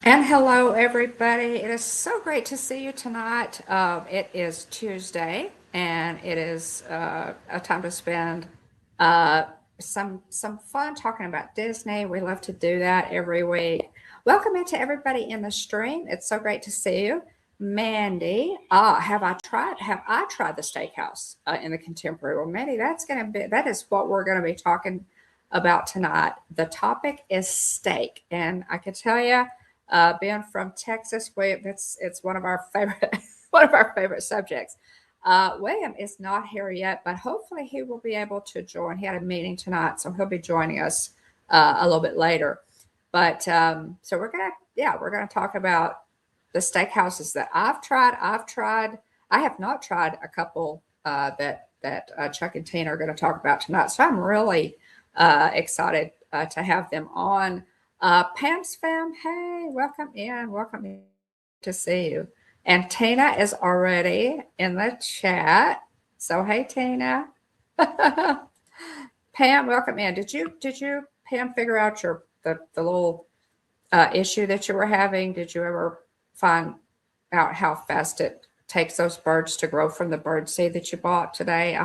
And hello, everybody. It is so great to see you tonight. It is Tuesday, and it is a time to spend uh, some fun talking about Disney. We love to do that every week. Welcome into everybody in the stream. It's so great to see you, Mandy. Have I tried the Steakhouse in the Contemporary? Well, Mandy, that is what we're going to be talking about tonight. The topic is steak, and I can tell you. Being from Texas, it's one of our favorite one of our favorite subjects. William is not here yet, but hopefully he will be able to join. He had a meeting tonight, so he'll be joining us a little bit later. But so we're gonna talk about the steakhouses that I've tried. I have not tried a couple that Chuck and Tina are going to talk about tonight. So I'm really excited to have them on. Pam's fam, hey, welcome in to see you. And Tina is already in the chat. So hey, Tina. Pam, welcome in. Did you Pam figure out the little issue that you were having? Did you ever find out how fast it takes those birds to grow from the bird seed that you bought today?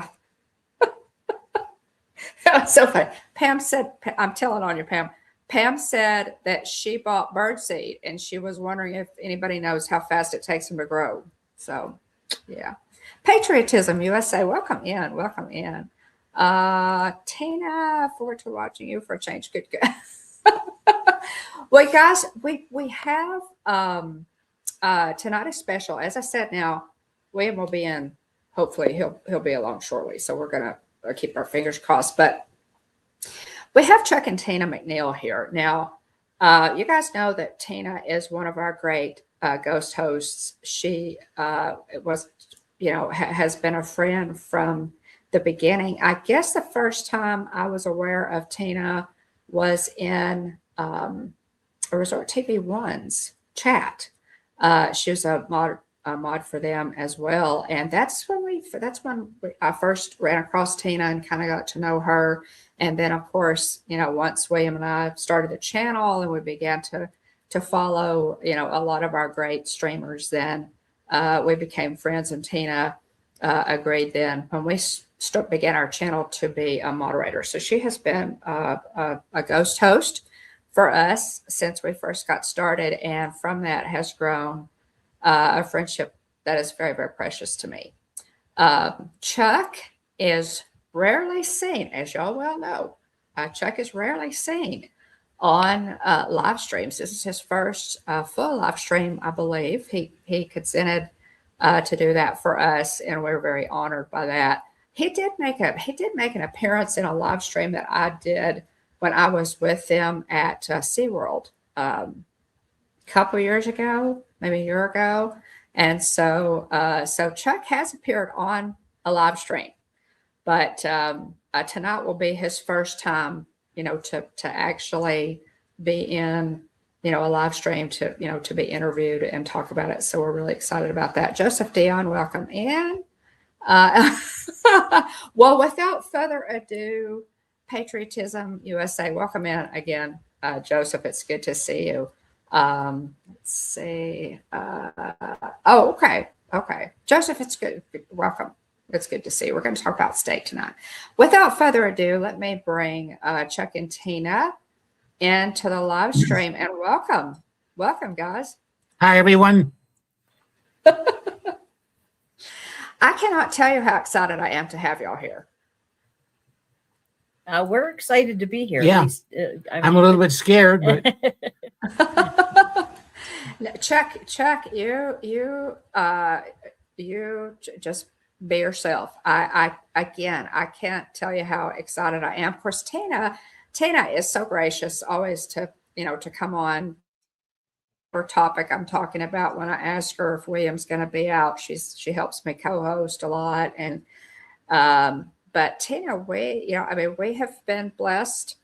So funny. Pam said, I'm telling on you, Pam. Pam said that she bought birdseed and she was wondering if anybody knows how fast it takes them to grow. So, yeah. Patriotism USA, welcome in, welcome in. Tina, forward to watching you for a change. Good. Well, guys, we have tonight is special. As I said, now William will be in. Hopefully, he'll be along shortly. So we're gonna keep our fingers crossed, but. We have Chuck and Tina McNeil here. Now, you guys know that Tina is one of our great ghost hosts. She has been a friend from the beginning. I guess the first time I was aware of Tina was in Resort TV One's chat. She was a mod for them as well, and that's when I first ran across Tina and kind of got to know her. And then, of course, once William and I started the channel and we began to follow, a lot of our great streamers, then we became friends. And Tina agreed then when we began our channel to be a moderator. So she has been a ghost host for us since we first got started. And from that has grown a friendship that is very, very precious to me. Chuck is rarely seen, as y'all well know. Chuck is rarely seen on live streams. This is his first full live stream, I believe. He consented to do that for us, and we're very honored by that. He did make an appearance in a live stream that I did when I was with them at SeaWorld a couple years ago, maybe a year ago. And so Chuck has appeared on a live stream. But tonight will be his first time, to actually be in, a live stream to be interviewed and talk about it. So we're really excited about that. Joseph Dion, welcome in. Well, without further ado, Patriotism USA, welcome in again, Joseph. It's good to see you. Let's see. Okay. Joseph, it's good. Welcome. It's good to see you. We're going to talk about steak tonight. Without further ado, let me bring Chuck and Tina into the live stream, and welcome, guys. Hi, everyone. I cannot tell you how excited I am to have y'all here. We're excited to be here. Yeah, at least, I'm a little bit scared, but Chuck, you just be yourself. I can't tell you how excited I am. Of course, Tina is so gracious always to come on for topic I'm talking about. When I ask her if William's going to be out, she helps me co-host a lot. And but Tina, we have been blessed.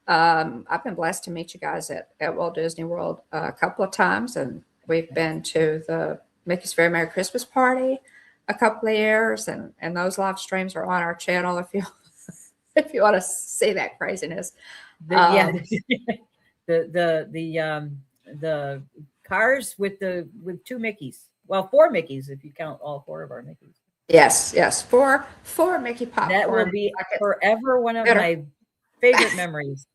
I've been blessed to meet you guys at Walt Disney World a couple of times, and we've been to the Mickey's Very Merry Christmas Party a couple of years, and those live streams are on our channel if you want to see that craziness. the cars with two Mickeys. Well, 4 Mickeys if you count all 4 of our Mickeys. Yes. Four Mickey popcorn. That will be buckets. forever one of my favorite memories.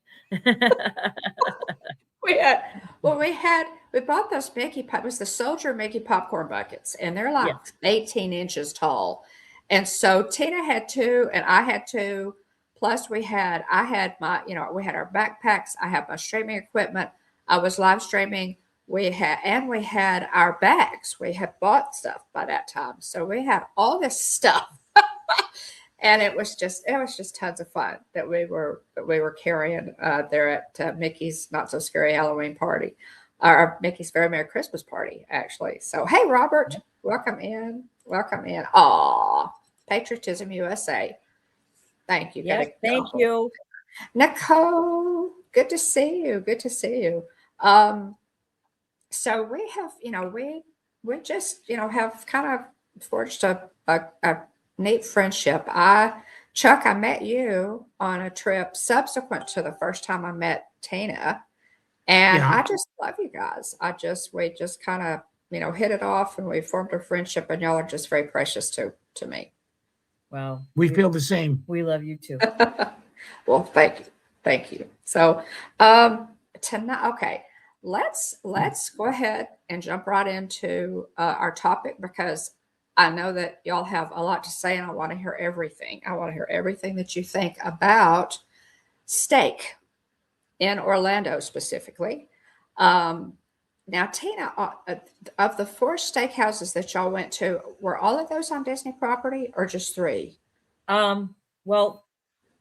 We bought those Mickey pop. It was the Soldier Mickey popcorn buckets, and they're like 18 inches tall. And so Tina had 2, and I had 2. Plus, I had we had our backpacks. I had my streaming equipment. I was live streaming. We had our bags. We had bought stuff by that time, so we had all this stuff, and it was just tons of fun that we were carrying there at Mickey's Not So Scary Halloween party, or Mickey's Very Merry Christmas party, actually. So hey, Robert, welcome in. Aw, Patriotism USA. Thank you. Yes, thank you, Nicole. Good to see you. So we have, we just, have kind of forged a neat friendship. Chuck, I met you on a trip subsequent to the first time I met Tina, and I just love you guys. We just kind of, hit it off, and we formed a friendship, and y'all are just very precious to me. Well, We feel the same. we love you too. Well, thank you. So, tonight, okay. Let's go ahead and jump right into our topic, because I know that y'all have a lot to say, and I want to hear everything. I want to hear everything that you think about steak in Orlando specifically. Now, Tina, of the 4 steakhouses that y'all went to, were all of those on Disney property or just 3? Well,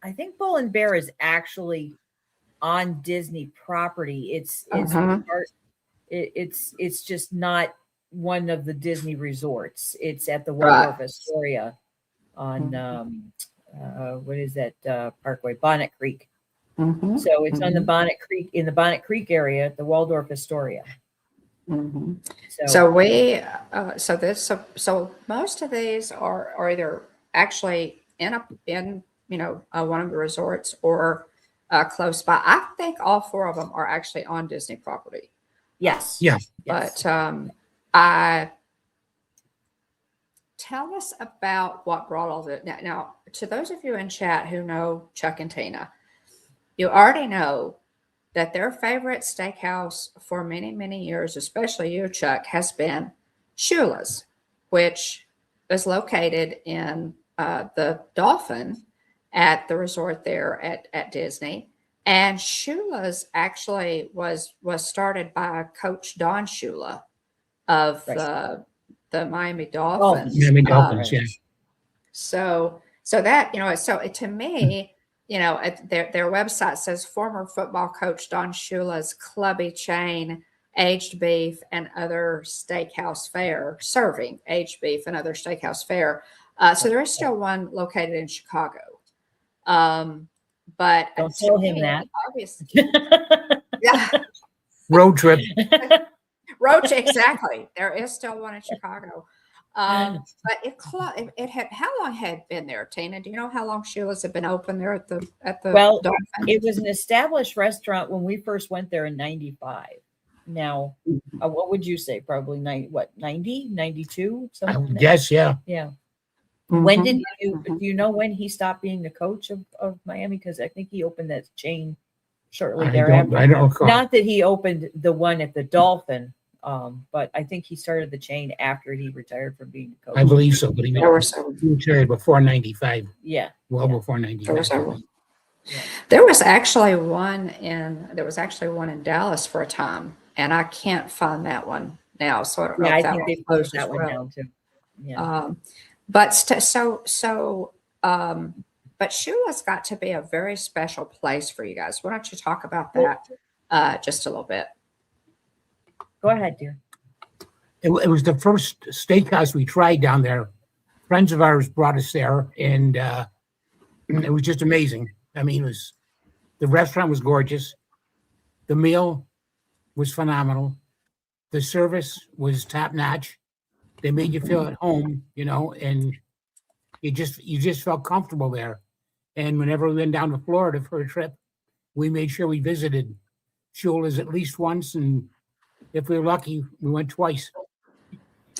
I think Bull and Bear is actually on Disney property. It's just not one of the Disney resorts. It's at the Waldorf Astoria on what is that parkway, Bonnet Creek. So it's on the Bonnet Creek, in the Bonnet Creek area at the Waldorf Astoria. So most of these are either actually in one of the resorts or close by. I think all 4 of them are actually on Disney property. Yes. Yeah. But I tell us about what brought all the now to those of you in chat who know Chuck and Tina, you already know that their favorite steakhouse for many, many years, especially you, Chuck, has been Shula's, which is located in the Dolphin at the resort there at Disney. And Shula's actually was started by Coach Don Shula of the Miami Dolphins. Miami Dolphins, yeah. So that, so to me, their website says former football coach Don Shula's clubby chain aged beef and other steakhouse fare, serving aged beef and other steakhouse fare. So there is still one located in Chicago. But don't tell him that. Obviously, Road trip. Roach, exactly. There is still one in Chicago. But it had, how long had it been there, Tina? Do you know how long Shula's had been open there at the Well, Dolphin? it was an established restaurant when we first went there in 95. Now, what would you say? Probably 90, 92? Yes, yeah. Yeah. When did do you know when he stopped being the coach of Miami? Because I think he opened that chain shortly thereafter. I don't recall. Not that he opened the one at the Dolphin, but I think he started the chain after he retired from being the coach. I believe so, but he retired before 95. Yeah. Well, before 95. There was actually one in Dallas for a time, and I can't find that one now. So I don't know if I that think they closed that one down too. Yeah. But Shula's got to be a very special place for you guys. Why don't you talk about that just a little bit? Go ahead, dear. It was the first steakhouse we tried down there. Friends of ours brought us there, and it was just amazing. I mean, the restaurant was gorgeous. The meal was phenomenal. The service was top notch. They made you feel at home, and you just felt comfortable there. And whenever we went down to Florida for a trip, we made sure we visited Shula's at least once, and if we were lucky, we went twice.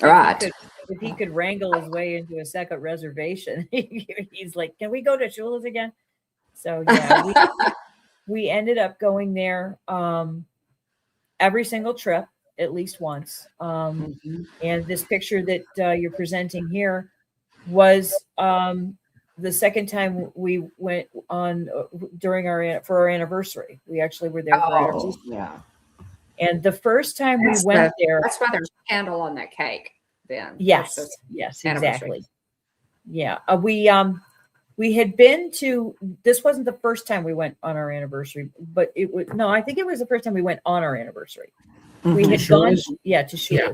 Right. If he could wrangle his way into a second reservation, he's like, "Can we go to Shula's again?" So yeah, we ended up going there every single trip at least once. And this picture that you're presenting here was the second time we went on during for our anniversary. We actually were there for our anniversary. Yeah. And the first time we went there, that's why there's a candle on that cake. Then yes, exactly. Yeah, we had been to. This wasn't the first time we went on our anniversary, but it was I think it was the first time we went on our anniversary. We had gone, to Shula's. Yeah.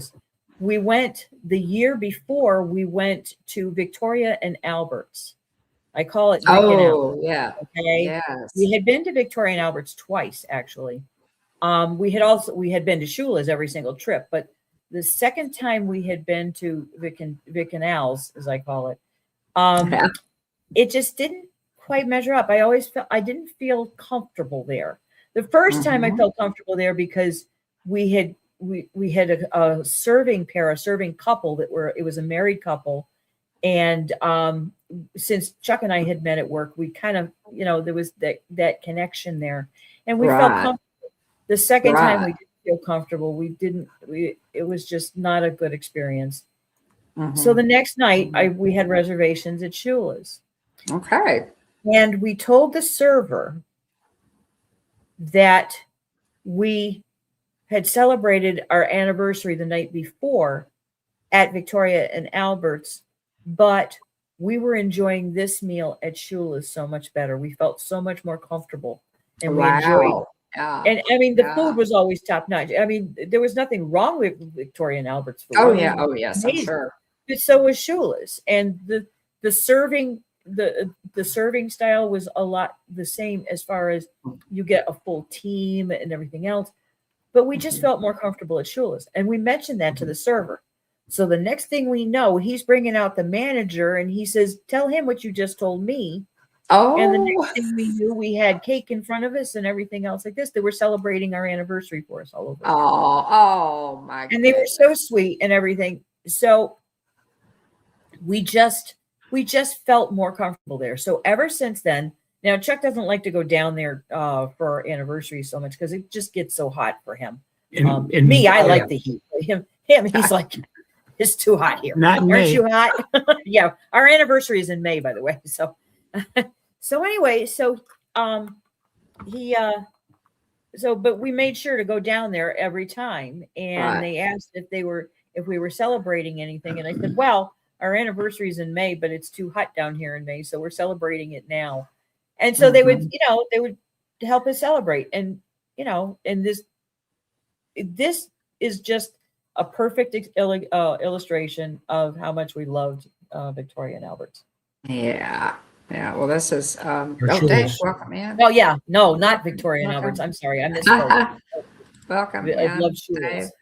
We went the year before. We went to Victoria and Albert's. I call it. Yeah. Okay. Yes. We had been to Victoria and Albert's twice, actually. We had been to Shula's every single trip, but the second time we had been to Vic and Al's, as I call it, it just didn't quite measure up. I didn't feel comfortable there. The first time I felt comfortable there because we had a serving couple it was a married couple. And since Chuck and I had met at work, we kind of, there was that connection there, and we felt comfortable. The second time we didn't feel comfortable. It was just not a good experience. So the next night we had reservations at Shula's. Okay. And we told the server that we had celebrated our anniversary the night before at Victoria and Albert's, but we were enjoying this meal at Shula's so much better. We felt so much more comfortable, and we enjoyed. Yeah. And I mean, the food was always top notch. I mean, there was nothing wrong with Victoria and Albert's food. Oh yeah. Oh yes, I'm sure. But so was Shula's, and the serving the serving style was a lot the same as far as you get a full team and everything else. But we just felt more comfortable at Shula's, and we mentioned that to the server. So the next thing we know, he's bringing out the manager, and he says, "Tell him what you just told me." Oh, and the next thing we knew, we had cake in front of us and everything else like this. They were celebrating our anniversary for us all over. Oh my! And they were so sweet and everything. So we just felt more comfortable there. So ever since then, now Chuck doesn't like to go down there for our anniversary so much because it just gets so hot for him. I like the heat. Him, he's like, it's too hot here. Aren't you hot? Yeah, our anniversary is in May, by the way. So anyway, but we made sure to go down there every time, and they asked if we were celebrating anything, and I said, well, our anniversary is in May, but it's too hot down here in May, so we're celebrating it now. And so they would help us celebrate, and and this is just a perfect illustration of how much we loved Victoria and Albert's. Yeah. Yeah, well, this is Dave, welcome in. Oh yeah, no, not Victoria and Albert's. I'm sorry, I misspoke. Welcome. I love Shula's.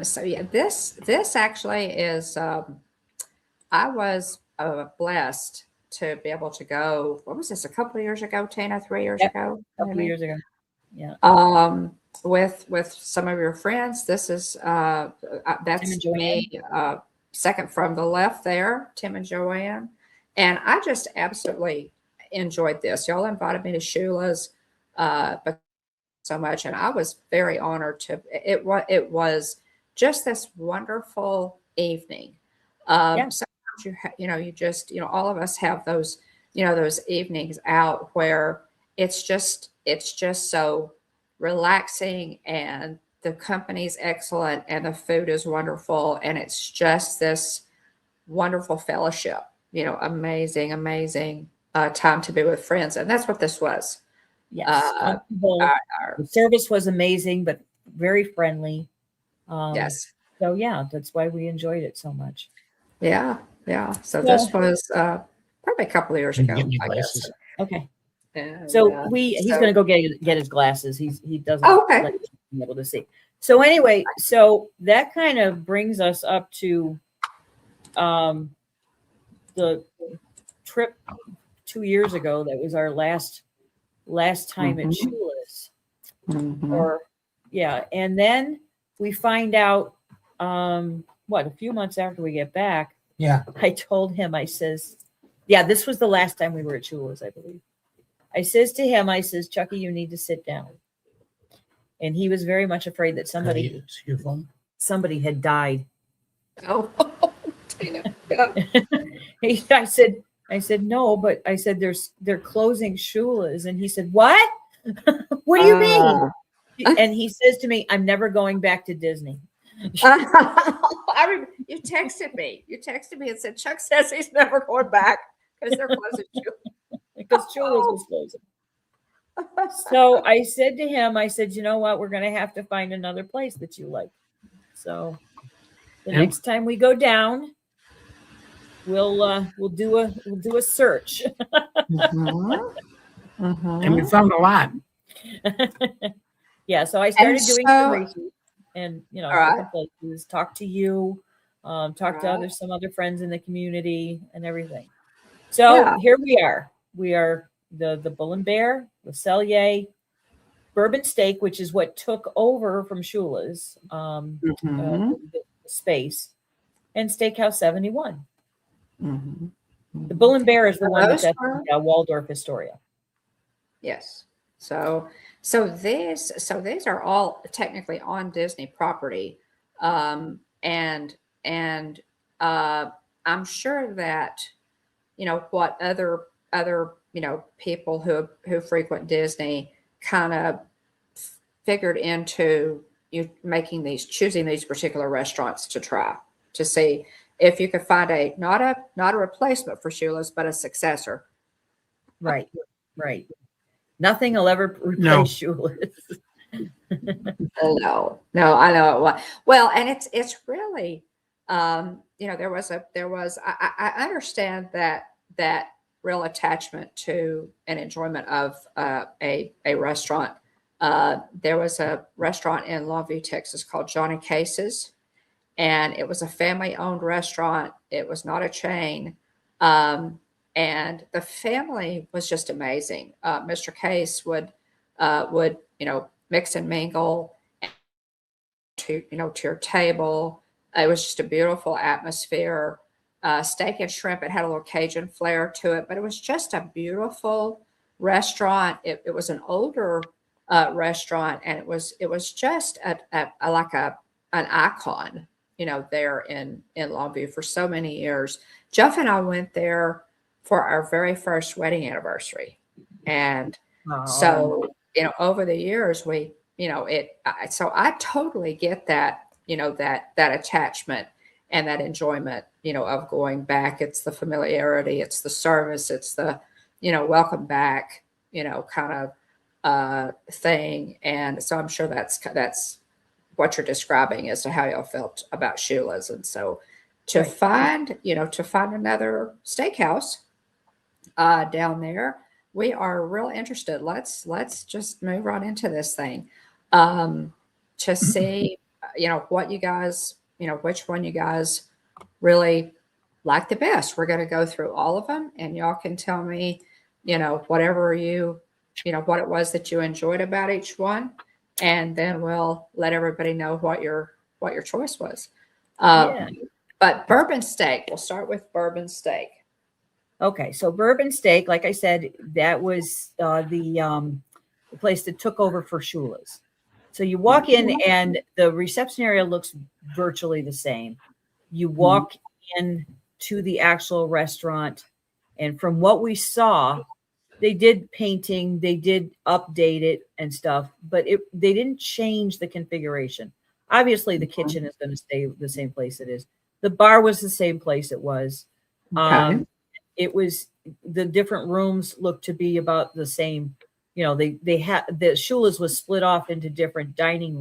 So yeah, this actually is. I was blessed to be able to go. What was this? A couple of years ago, Tina? 3 years ago? A couple of years ago. Yeah. With some of your friends. This is that's me. Second from the left there, Tim and Joanne. And I just absolutely enjoyed this. Y'all invited me to Shula's so much, and I was very honored to. It was just this wonderful evening. Sometimes you just all of us have those those evenings out where it's just so relaxing, and the company's excellent, and the food is wonderful, and it's just this wonderful fellowship. Amazing time to be with friends. And that's what this was. Yes. The service was amazing, but very friendly. Yes. So yeah, that's why we enjoyed it so much. Yeah. Yeah. So this was probably a couple of years ago, I guess. Okay. And, so he's going to go get his glasses. He doesn't like be able to see. So anyway, so that kind of brings us up to the trip 2 years ago. That was our last time at Shula's. And then we find out, a few months after we get back, Yeah. I told him, I says, yeah, this was the last time we were at Chula's, I believe. I says to him, I says, Chucky, you need to sit down. And he was very much afraid that It's your phone. somebody had died. Oh, Tina. Yeah. I said, no, but I said, they're closing Shula's. And he said, what? What do you mean? And he says to me, I'm never going back to Disney. You texted me. You texted me and said, Chuck says he's never going back because they're closing Shula. Because Shula's was closing. So I said to him, I said, you know what? We're going to have to find another place that you like. So the next time we go down, we'll do a search. And we found a lot. Yeah. So I started doing some research and, right. different places, talk to you, talk to Right. some other friends in the community and everything. So here we are. We are the Bull and Bear, the Cellier, Bourbon Steak, which is what took over from Shula's the space, and Steakhouse 71. The Bull and Bear is the one that's at Waldorf Astoria. Yes. So these are all technically on Disney property, and I'm sure that what other people who frequent Disney kind of figured into you choosing these particular restaurants to try to see if you could find not a replacement for Shula's, but a successor. Right. Nothing will ever replace Shula's. No, I know it was. Well, and it's really, there was I understand that real attachment to an enjoyment of a restaurant. There was a restaurant in Longview, Texas called Johnny Case's, and it was a family-owned restaurant. It was not a chain. And the family was just amazing. Mr. Case would mix and mingle to your table. It was just a beautiful atmosphere. Steak and shrimp. It had a little Cajun flair to it, but it was just a beautiful restaurant. It was an older restaurant, and it was just like an icon, there in Longview for so many years. Jeff and I went there for our very first wedding anniversary. And so, over the years, so I totally get that, that attachment and that enjoyment, of going back. It's the familiarity, it's the service, it's the, welcome back, kind of thing. And so I'm sure that's what you're describing as to how y'all felt about Shula's. And so to find another steakhouse down there, we are real interested. Let's just move right into this thing to see, what you guys, which one you guys really like the best. We're going to go through all of them, and y'all can tell me, whatever what it was that you enjoyed about each one, and then we'll let everybody know what your choice was. But bourbon steak, we'll start with bourbon steak. Okay, so Bourbon Steak, like I said, that was the place that took over for Shula's. So you walk in and the reception area looks virtually the same. You walk in to the actual restaurant, and from what we saw, they did painting, they did update it and stuff, but they didn't change the configuration. Obviously, the kitchen is going to stay the same place it is. The bar was the same place it was. It was, the different rooms looked to be about the same. They had, the Shula's was split off into different dining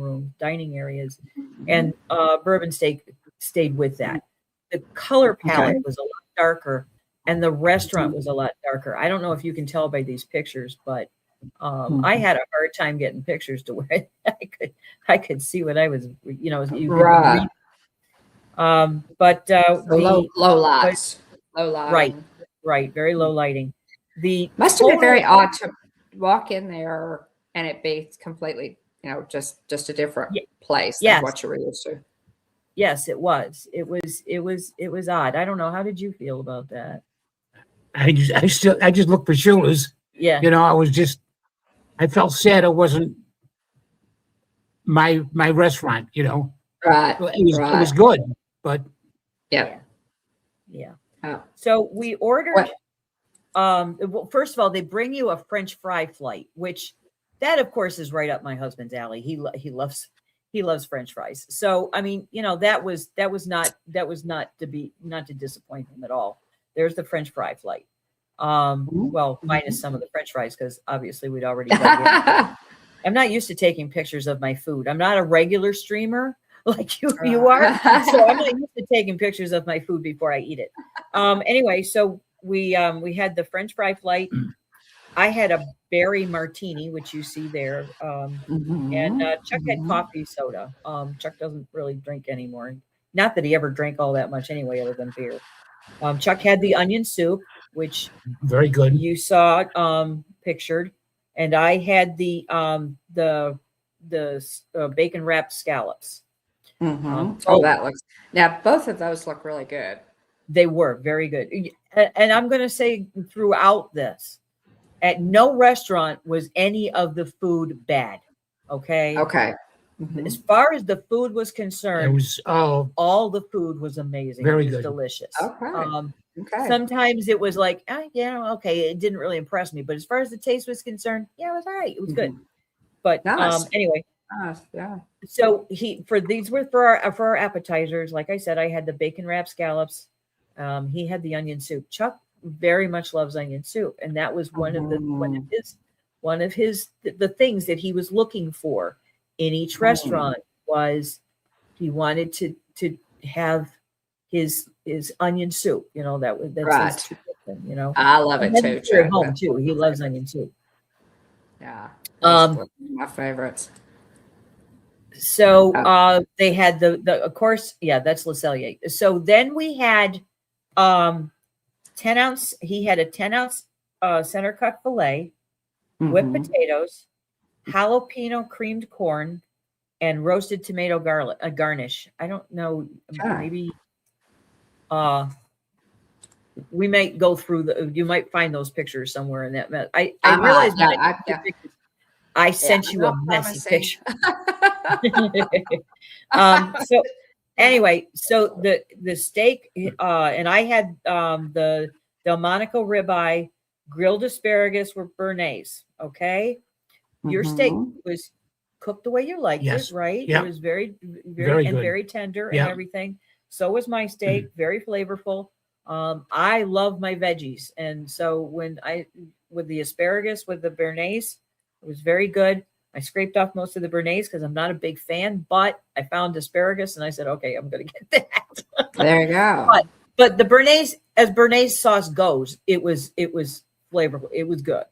areas, and Bourbon Steak stayed with that. The color palette was a lot darker, and the restaurant was a lot darker. I don't know if you can tell by these pictures, but I had a hard time getting pictures to where I could see what I was, Right. But low lights. Low lighting. Right. Very low lighting. The must have been very odd to walk in there and it be completely, just a different Ye- place than Yes. what you were used to. Yes, it was. It was odd. I don't know. How did you feel about that? I just looked for Shula's. Yeah. I felt sad it wasn't my restaurant. Right. It was good, but Yeah. Yeah. Oh. So we ordered. What? Well, first of all, they bring you a French fry flight, which that of course is right up my husband's alley. He loves French fries. So I mean, that was not to disappoint him at all. There's the French fry flight. Well, minus some of the French fries because obviously we'd already dug in. I'm not used to taking pictures of my food. I'm not a regular streamer like you are, so I'm not used to taking pictures of my food before I eat it. Anyway, so we had the French fry flight. I had a berry martini, which you see there, and Chuck had coffee soda. Chuck doesn't really drink anymore. Not that he ever drank all that much anyway, other than beer. Chuck had the onion soup, which very good. you saw pictured, and I had the bacon wrapped scallops. That looks. Now both of those look really good. They were very good, and I'm going to say throughout this, at no restaurant was any of the food bad. Okay. As far as the food was concerned, it was all the food was amazing. Very it was good. Delicious. Okay. Sometimes it was like, okay, it didn't really impress me, but as far as the taste was concerned, yeah, it was all right. It was good. But Nice. Anyway, Yeah. so these were for our appetizers. Like I said, I had the bacon wrapped scallops. He had the onion soup. Chuck very much loves onion soup, and that was one of his the things that he was looking for in each restaurant was he wanted to have his onion soup. That's Right. his tradition, I love it too. Chuck at home That's too. He loves onion soup. Yeah. That's one of my favorites. So they had the of course, yeah, that's Le Cellier. So then we had 10-ounce. He had a 10-ounce center cut filet, whipped potatoes, jalapeno creamed corn, and roasted tomato garnish. I don't know, maybe we might go through you might find those pictures somewhere in that. I realized I sent you a messy picture. So anyway, so the steak and I had the Delmonico ribeye, grilled asparagus with béarnaise. Okay, your steak was cooked the way you liked it, right? Yep. It was very Very and good. very tender Yep. and everything. So was my steak, very flavorful. I love my veggies, and so with the asparagus with the béarnaise, it was very good. I scraped off most of the béarnaise because I'm not a big fan, but I found asparagus and I said, okay, I'm going to get that. There you go. But the béarnaise, as béarnaise sauce goes, it was flavorful. It was good.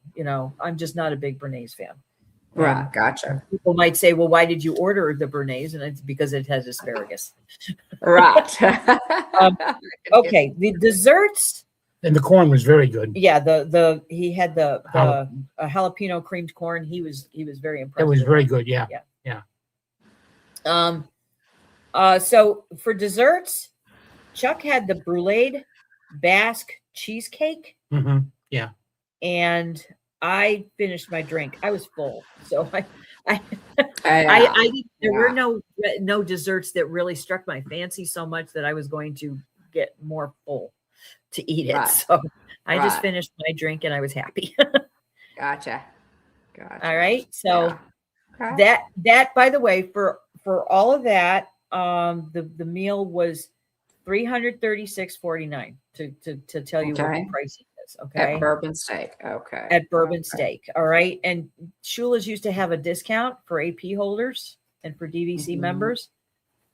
I'm just not a big béarnaise fan. Right. Gotcha. People might say, well, why did you order the béarnaise? And it's because it has asparagus. Right. Okay. The desserts. And the corn was very good. Yeah, he had the jalapeno creamed corn. He was very impressed. It was very good. Yeah. So for desserts, Chuck had the brulee Basque cheesecake. Yeah. And I finished my drink. I was full, so there were no desserts that really struck my fancy so much that I was going to get more full to eat it. Right. So I just finished my drink and I was happy. Gotcha. All right. So that by the way, for all of that, the meal was $336.49 to tell you what the pricing is. Okay. At Bourbon Steak. Okay. At Bourbon Steak. All right. And Shula's used to have a discount for AP holders and for DVC members.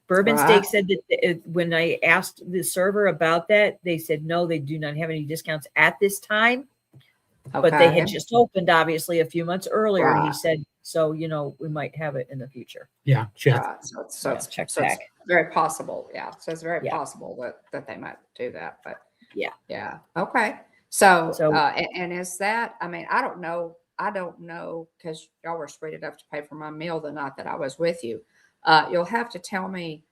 Bourbon Steak said that when I asked the server about that, they said, no, they do not have any discounts at this time. Okay. But they had just opened, obviously, a few months earlier. He said, so, we might have it in the future. Yeah. Check. So it's very possible. Yeah. So it's very possible that they might do that. But yeah. Okay. So and is that, I mean, I don't know I don't know because y'all were sweet enough to pay for my meal the night that I was with you. You'll have to tell me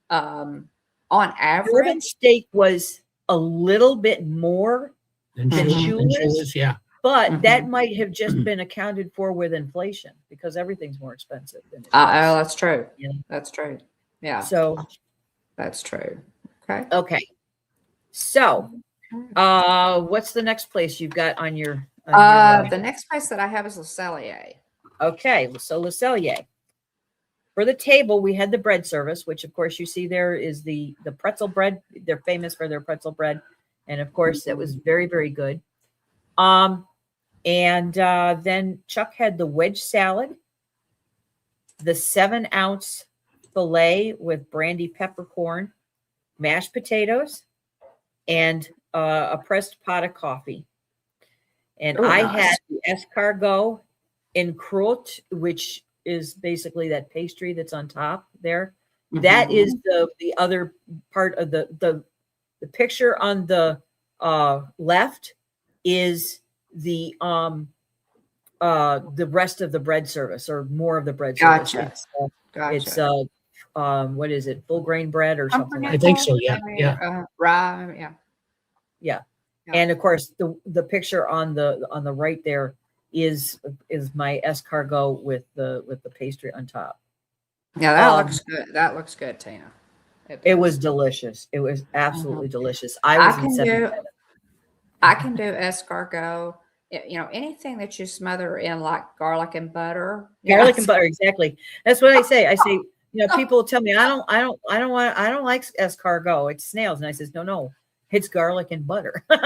on Bourbon average. steak was a little bit more And than Chula's, Chula's, yeah. but that Mhm. might have just been accounted for with inflation because everything's more expensive than it Oh, is. that's true. Yeah. That's true. Yeah, So, that's true. Okay. okay. So, what's the next place you've got on your The next place that I have is Le Cellier. okay, so Le Cellier. For the table, we had the bread service, which of course you see there is the pretzel bread. They're famous for their pretzel bread, and of course that was very, very good. And then Chuck had the wedge salad, the 7-ounce filet with brandy peppercorn, mashed potatoes, and a pressed pot of coffee. And Oh, I nice. had the escargot en croûte, which is basically that pastry that's on top there. That Mhm. is the other part of the picture on the left is the rest of the bread service or more of the bread service. Gotcha. It's Gotcha. what is it? Full grain bread or something like I think that. so. Yeah. Yeah. Rye. Yeah. Yeah. Yeah. And of course the picture on the right there is my escargot with the pastry on top. Yeah, that looks good. That looks good, Tina. It does. was delicious. It was absolutely delicious. I I was in can seven. do I can do escargot. Anything that you smother in like garlic and butter. Garlic and butter, exactly. That's what I say. I say, people tell me I don't like escargot. It's snails, and I says, no, it's garlic and butter. There's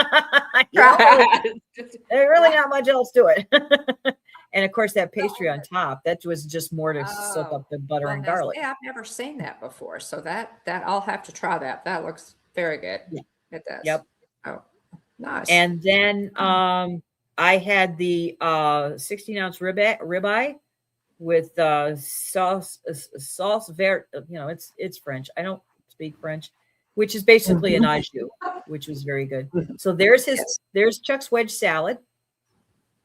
really not much else to it. And of course, that pastry on top, that was just more to soak up the butter and garlic. Yeah, I've never seen that before. So that I'll have to try that. That looks very good. Yeah. It does. Yep. Oh, nice. And then I had the 16-ounce ribeye with sauce vert. It's French. I don't speak French, which is basically an au jus, which was very good. So there's Chuck's wedge salad.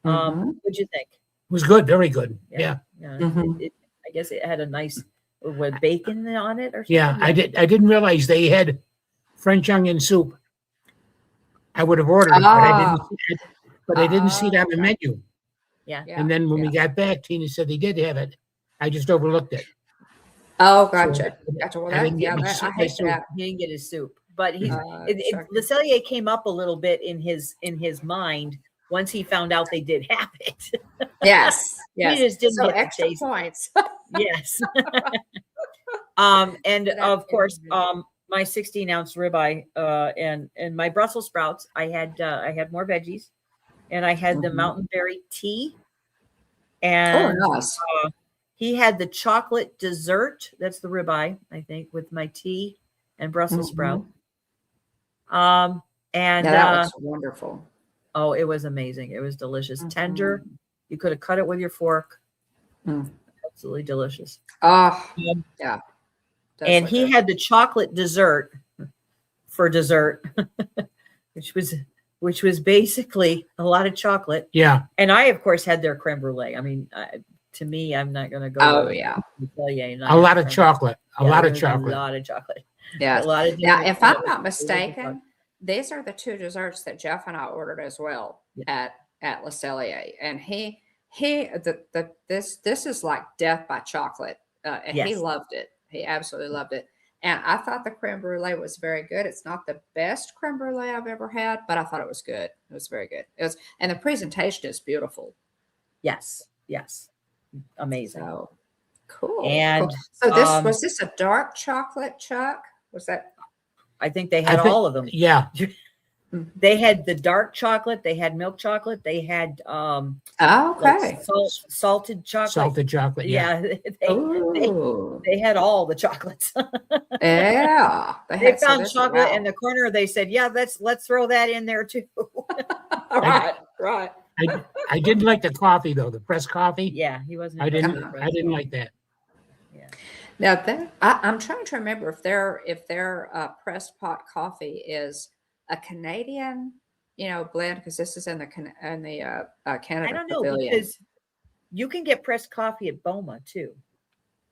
What'd you think? It was good. Very good. Yeah. I guess it had a nice with bacon on it or something. Yeah. I didn't realize they had French onion soup. I would have ordered it, but I didn't see it on the menu. Yeah. And then when we got back, Tina said they did have it. I just overlooked it. Oh, gotcha. So, Gotcha. Well, I didn't get I hate that. He didn't get his soup, but Chuck. Le Cellier came up a little bit in his mind once he found out they did have it. Yes. Yes. He just didn't so get the extra taste. points. Yes. And of course, my 16-ounce ribeye and my Brussels sprouts. I had more veggies, and I had the mountain berry tea. And nice. he had the chocolate dessert. That's the ribeye, I think, with my tea and Brussels sprout. And that looks wonderful. Oh, it was amazing. It was delicious. Tender. You could have cut it with your fork. Absolutely delicious. Yeah. And he had the chocolate dessert for dessert, which was basically a lot of chocolate. Yeah. And I, of course, had their creme brulee. I mean, to me, I'm not going to go. Oh, yeah. A lot of chocolate. A lot of chocolate. A lot of chocolate. Yeah. A lot of Now, if I'm not mistaken, these are the two desserts that Jeff and I ordered as well at Le Cellier. And this is like death by chocolate. And he loved it. He absolutely loved it. And I thought the creme brulee was very good. It's not the best creme brulee I've ever had, but I thought it was good. It was very good. And the presentation is beautiful. Yes. Amazing. So cool. And so was this a dark chocolate, Chuck? Was that? I think they had all of them. Yeah. They had the dark chocolate. They had milk chocolate. They had okay. Salted chocolate. Salted chocolate. Yeah. They had all the chocolates. Yeah. They found chocolate in the corner. They said, "Yeah, let's throw that in there too." Right. I didn't like the coffee though. The pressed coffee. Yeah, he wasn't. I didn't like that. Yeah. Now I'm trying to remember if their pressed pot coffee is a Canadian, blend because this is in the Canada I don't know, Pavilion. because you can get pressed coffee at Boma too.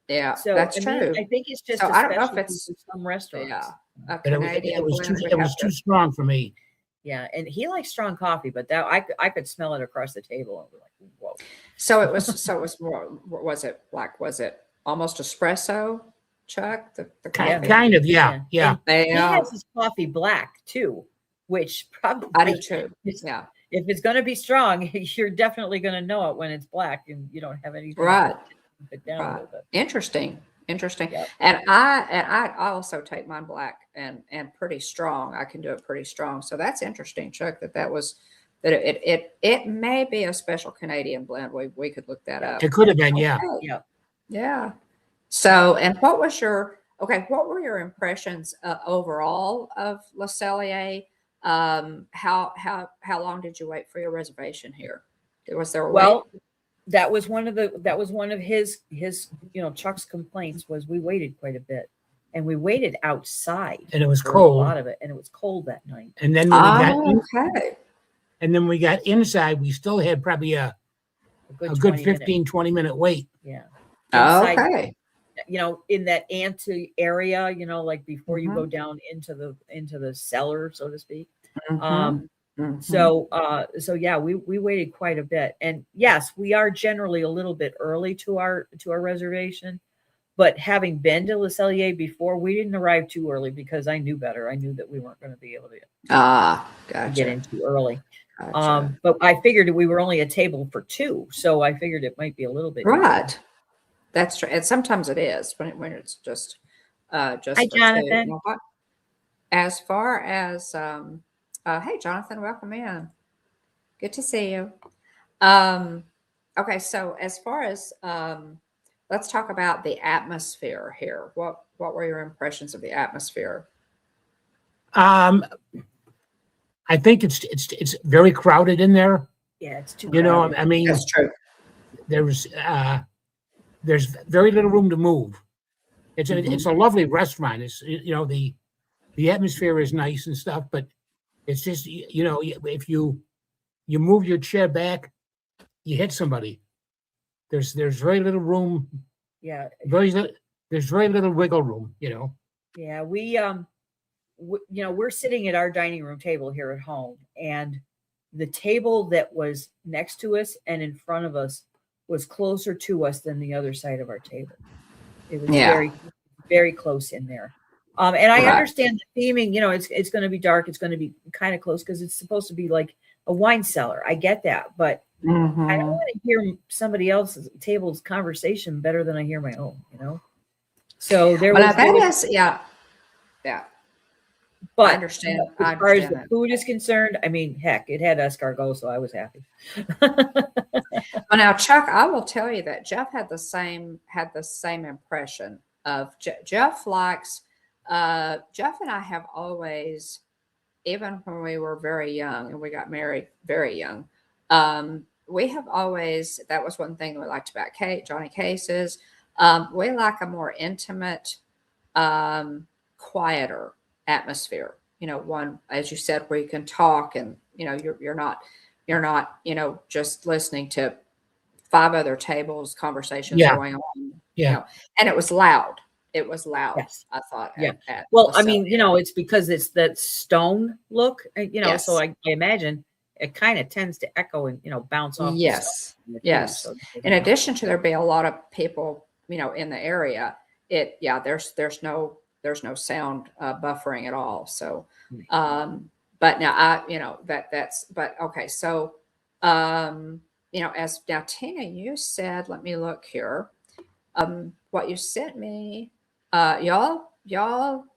Yeah, So that's I mean, true. I think it's just So a I don't know if specialty it's for some restaurants. yeah a But Canadian blend. it was too strong for me. Yeah, and he likes strong coffee, but that I could smell it across the table and be like, whoa. So it was more. Was it almost espresso, Chuck? The Yeah, coffee. Kind of, yeah. And he Yeah, has his coffee black too, which probably I do too. is- Yeah, if it's going to be strong, you're definitely going to know it when it's black and you don't have anything right. to keep it down a Right. little bit. Interesting. Yep. And I also take mine black and pretty strong. I can do it pretty strong. So that's interesting, Chuck, it may be a special Canadian blend. We could look that up. It could have been, yeah. Okay. Yeah. Yeah. So, and what were your impressions overall of Le Cellier? How long did you wait for your reservation here? Was there a Well, wait? that was one of his Chuck's complaints was we waited quite a bit, and we waited outside And it was for cold. a lot of it, and it was cold that night. And then when Okay. we got inside, we still had probably a good 20 minutes. 15, 20-minute wait. Yeah. Inside, Okay. in that ante area, like before you Mhm. go down into the cellar, so to speak. Mhm. Mhm. So yeah, we waited quite a bit, and yes, we are generally a little bit early to our reservation. But having been to Le Cellier before, we didn't arrive too early because I knew better. I knew that we weren't going to be able to Gotcha. get in too early. Gotcha. But I figured we were only a table for two, so I figured it might be a little bit Right. That's true. And sometimes it is when it's just Hi, for two. Jonathan. Now, as far as hey Jonathan, welcome in. Good to see you. Okay, so as far as let's talk about the atmosphere here. What were your impressions of the atmosphere? I think it's very crowded in there. Yeah, it's too. You know, crowded. I mean, That's true. there's very little room to move. It's a lovely restaurant. It's the atmosphere is nice and stuff, but it's just if you move your chair back, you hit somebody. There's very little room. Yeah, There's very little wiggle room. yeah. We're sitting at our dining room table here at home, and the table that was next to us and in front of us was closer to us than the other side of our table. It was Yeah. very, very close in there. And I Right. understand the theming, it's going to be dark. It's going to be kind of close because it's supposed to be like a wine cellar. I get that, but I don't Mhm. want to hear somebody else's table's conversation better than I hear my own, So there Well, was, now that is, yeah. I but understand. as I far as understand the that. food is concerned, I mean, heck, it had escargot, so I was happy. Well, now, Chuck, I will tell you that Jeff had the same impression of Jeff likes. Jeff and I have always, even when we were very young and we got married very young, we have always. That was one thing we liked about Johnny Cases. We like a more intimate, quieter atmosphere. One, as you said, where you can talk and you're not just listening to 5 other tables, conversations Yeah. going on. Yeah. And it was loud. It was loud. Yes. I thought. Yeah. At Well, La I mean, Cellier. it's because it's that stone look, Yes. so I imagine it kind of tends to echo and, bounce off. the Yes. stone too, Yes. so, In addition to there be a lot of people, in the area, there's no sound buffering at all. So, but now but okay. So, as now Tina, you said, let me look here. What you sent me, y'all,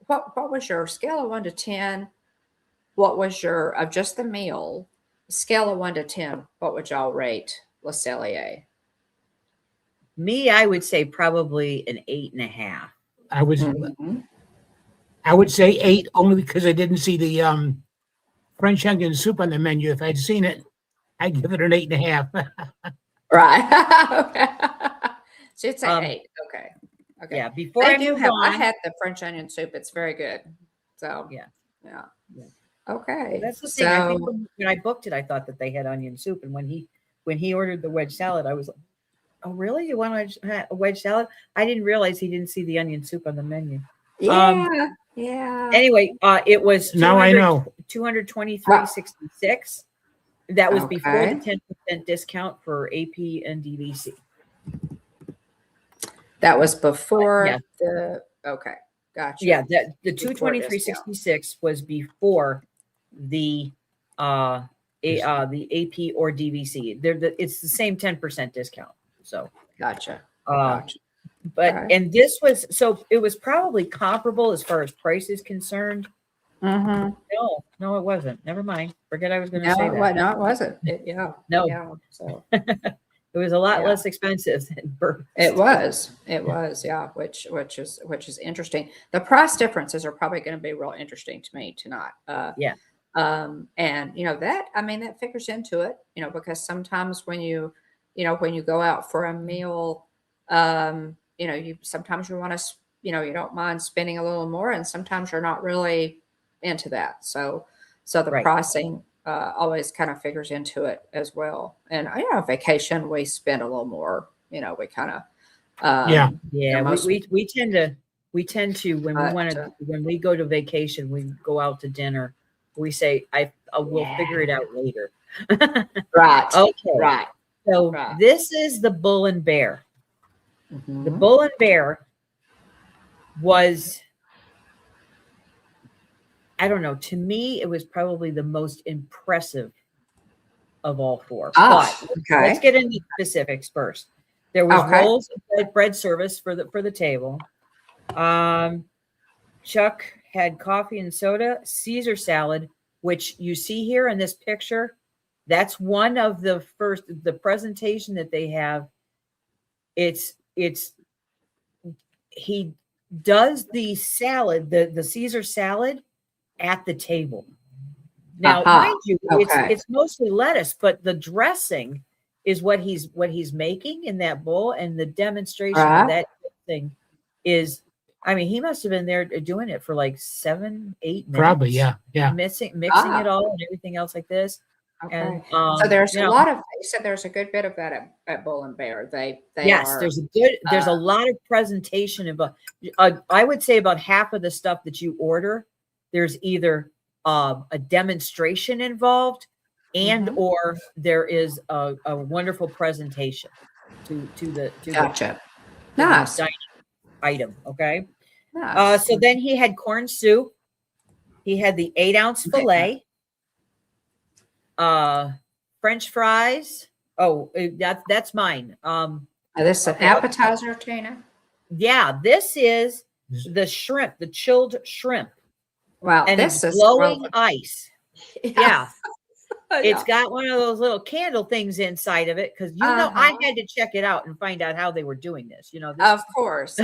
what was your scale of 1 to 10? What was your of just the meal scale of 1 to 10? What would y'all rate Le Cellier? Me, I would say probably an 8.5. I was Mhm. I would say 8 only because I didn't see the French onion soup on the menu. If I'd seen it, I'd give it an 8.5. Right. Okay. So you'd say 8. Okay. Okay. Yeah, before They I do move have. I on, had the French onion soup. It's very good. So Yeah. yeah. Okay. That's the thing. I think So, when I booked it, I thought that they had onion soup, and when he ordered the wedge salad, I was like, "Oh, really? You want a wedge salad?" I didn't realize he didn't see the onion soup on the menu. yeah, yeah. Anyway, it was Now I know. 223.66. That was before the Okay. 10% discount for AP and DVC. That was before Yeah. the, okay, gotcha. Yeah, that the Before 223.66 was before the the AP or DVC. It's the same 10% discount. So Gotcha. uh Gotcha. but Okay. and this was, so it was probably comparable as far as price is concerned. Mm-hmm. No, it wasn't. Never mind. Forget I was going to No, say that. no, it wasn't. Yeah. No. Yeah. So It was a lot Yeah. less expensive than Burt's. it was, yeah, which is interesting. The price differences are probably going to be real interesting to me tonight. Yeah. And that, I mean, that figures into it, because sometimes when you go out for a meal, you sometimes you want to, you don't mind spending a little more, and sometimes you're not really into that. So the Right. pricing always kind of figures into it as well. And vacation, we spend a little more, we kind of, Yeah. Yeah, most- we tend to when we But, want to when we go to vacation, we go out to dinner. We say we'll figure it out later. right. Okay. Right. So Right. this is the Bull and Bear. Mhm. The Bull and Bear was, I don't know, to me, it was probably the most impressive of all four. Ah, But okay. let's get into specifics first. There was Okay. rolls of bread service for the table. Chuck had coffee and soda, Caesar salad, which you see here in this picture. That's one of the presentation that they have. He does the salad, the Caesar salad at the table. Now, mind you, Okay. it's mostly lettuce, but the dressing is what he's making in that bowl, and the demonstration of that thing is, I mean, he must have been there doing it for like 7-8 minutes. Probably, yeah. Mixing it all and everything else like this. Okay. And So there's a lot of, you said there's a good bit of that at Bull and Bear. Yes, are, there's a lot of presentation about, I would say about half of the stuff that you order, there's either a demonstration involved and or there is a wonderful presentation to the gotcha. the Nice. dining item. Okay. Nice. So then he had corn soup. He had the 8-ounce filet, French fries. Oh, that's mine. This is an okay. appetizer, Tina. Yeah, this is the shrimp, the chilled shrimp. Wow, And this it's is glowing ice. Yeah. It's Yeah. got one of those little candle things inside of it because I had to check it out and find out how they were doing this. This Of course.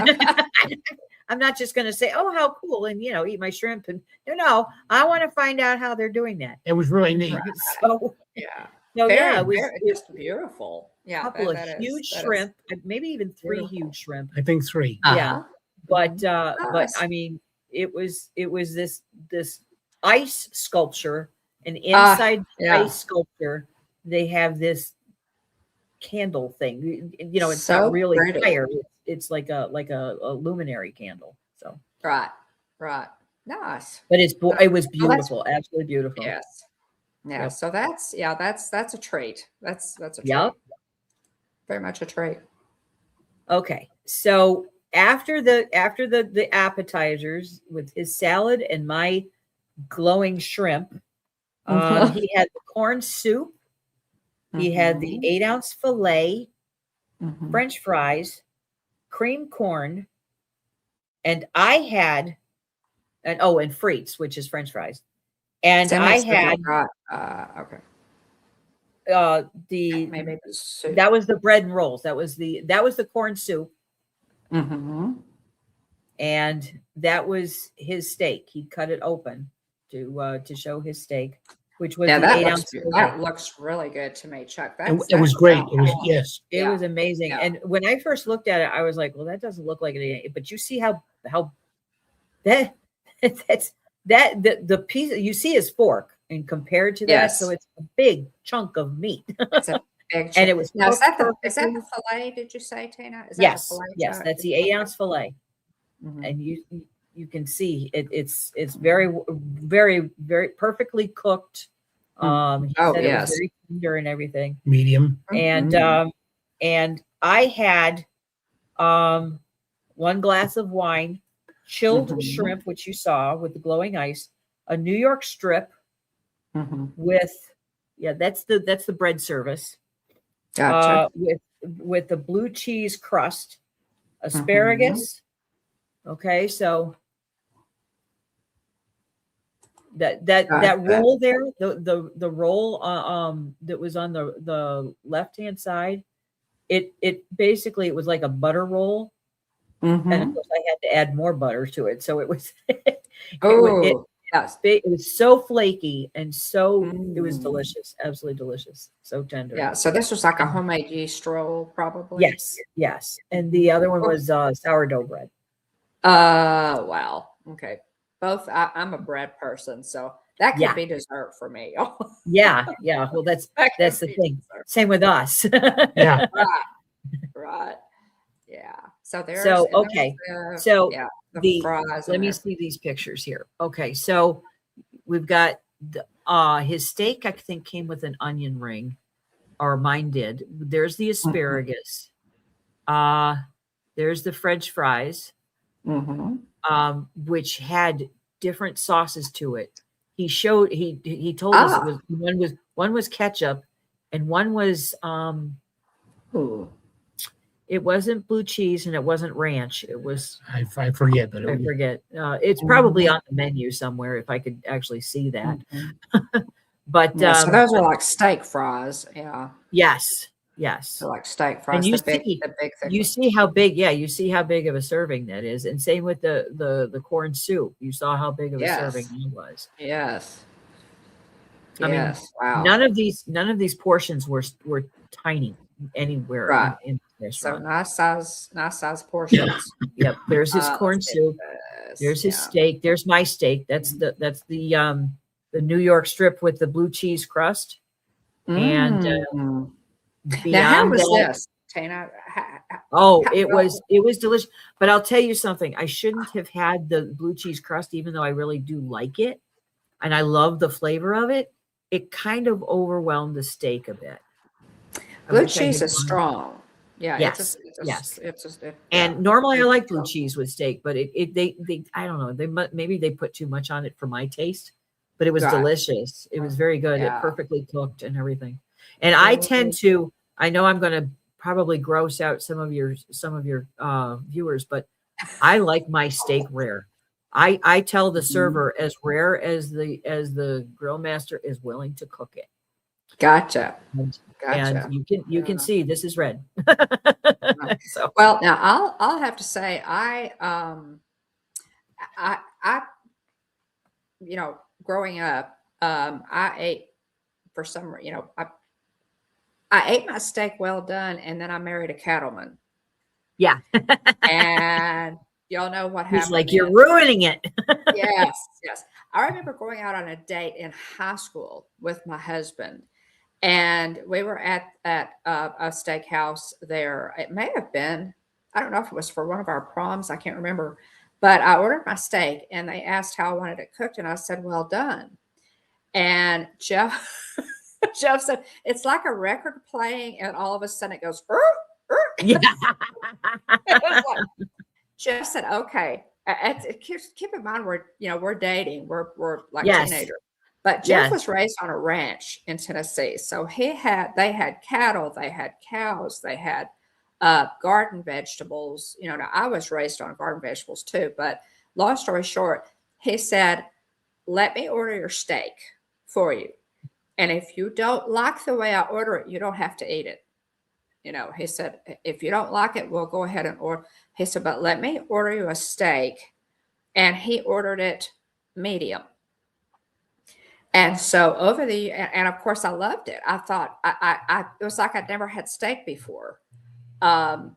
I'm not just going to say, "Oh, how cool," and eat my shrimp. And I want to find out how they're doing that. It was really neat. So Yeah. it was just beautiful. Yeah. a couple of that is- huge that is shrimp, maybe even 3 beautiful. huge shrimp. I think 3. Yeah. But Nice. I mean, it was this ice sculpture, and inside the ice sculpture, they have this candle thing. It's So not really pretty. fire. It's like a luminary candle. So Right. Nice. but it was Oh, beautiful, absolutely beautiful. Yes. Yeah. Yep. So that's a treat. That's a treat. Yep. Very much a treat. Okay, so after the appetizers with his salad and my glowing shrimp, he had the corn soup. He had the 8-ounce filet, French fries, cream corn, and I had and frites, which is French fries, and I had okay. maybe the soup. that was the bread and rolls. That was the corn soup. And that was his steak. He cut it open to show his steak, which was the 8-ounce. That looks really good to me, Chuck. It was great. It was, yes. It was amazing. Yeah. And when I first looked at it, I was like, well, that doesn't look like it. But you see how that that the piece you see is fork, and compared to that, Yes. so it's a big chunk of meat. It's a big And it was now, is that cooked the perfectly. fillet, did you say, Tina? Is that the Yes, fillet yes, chuck? that's the 8-ounce fillet, Mhm. and you can see it's very very very perfectly cooked. He Oh, said it was yes. very tender and everything. Medium. And Mhm. and I had 1 glass of wine, chilled Mhm. shrimp, which you saw with the glowing ice, a New York strip Mhm. with that's the bread service. Gotcha. With the blue cheese crust, Mhm. asparagus. Okay, so that Gotcha. roll there, the roll that was on the left-hand side, it basically it was like a butter roll, and of Mhm. course I had to add more butter to it, so it was Oh, yes. it was so flaky and so it was Mm. delicious, absolutely delicious, so tender. Yeah, so this was like a And homemade yeast roll, probably? yes, yes, and the other one was sourdough bread. Wow. Okay. Both, I'm a bread person, so that could Yeah, be dessert for me. yeah. Well, That that's could the be thing. dessert. Same with us. Yeah. Right, right. Yeah. So there's, So and there's okay, so yeah, the the fries let and me everything. see these pictures here. Okay, so we've got his steak. I think came with an onion ring, or mine did. There's the Mhm. asparagus. There's the French fries, Mhm. which had different sauces to it. He told us it Ah. was one was ketchup, and one was Ooh. it wasn't blue cheese and it wasn't ranch. It was I forget, but I forget. It's probably Mhm. on the menu somewhere if I could actually see that. Mhm. But Yeah, so those are like steak fries. Yeah. yes, yes. They're like steak And fries, the big thick you ones. see how big, yeah, you see how big of a serving that is. And same with the corn soup. You saw how big of a serving Yes. that was. Yes. I mean, Yes. Wow. none of these portions were tiny anywhere Right. in the So restaurant. nice size portions. Yep. There's his corn Let's see soup. this. There's his Yeah. steak. There's my steak. The New York strip with the blue cheese crust. And Mm. Now, how beyond was that, this, Tina? oh, How well? it was delicious. But I'll tell you something. I shouldn't have had the blue cheese crust, even though I really do like it, and I love the flavor of it. It kind of overwhelmed the steak a bit. I Blue wish I cheese had is gone. strong. Yeah, Yes, yes. yeah. And normally I It's like blue strong. cheese with steak, but they I don't know, maybe they put too much on it for my taste, but it was Right. delicious. It was very good. It Yeah. perfectly cooked and everything. And Oh, I know I'm going to probably gross out some of your viewers, but I like my steak rare. I tell the mhm. server as rare as the grill master is willing to cook it. Gotcha. And Gotcha. you can Yeah. see this is red. Yeah. So Well, now I'll have to say I growing up, I ate for some I ate my steak well done, and then I married a cattleman, yeah. and y'all know what He's happened like, then. you're ruining it. Yes, yes. I remember going out on a date in high school with my husband, and we were at a steakhouse there. It may have been, I don't know if it was for one of our proms, I can't remember, but I ordered my steak, and they asked how I wanted it cooked, and I said, "Well done." And Jeff Jeff said, "It's like a record playing, and all of a sudden it goes, er, er." Yeah. It was like, Jeff said, "Okay." Keep in mind we're dating, we're like Yes. teenagers. But Jeff Yes. was raised on a ranch in Tennessee, so they had cattle, they had cows, they had garden vegetables. Now I was raised on garden vegetables too. But long story short, he said, "Let me order your steak for you, and if you don't like the way I order it, you don't have to eat it." He said, "If you don't like it, we'll go ahead and order." He said, "But let me order you a steak." And he ordered it medium. And so and of course I loved it. I thought it was like I'd never had steak before. Um,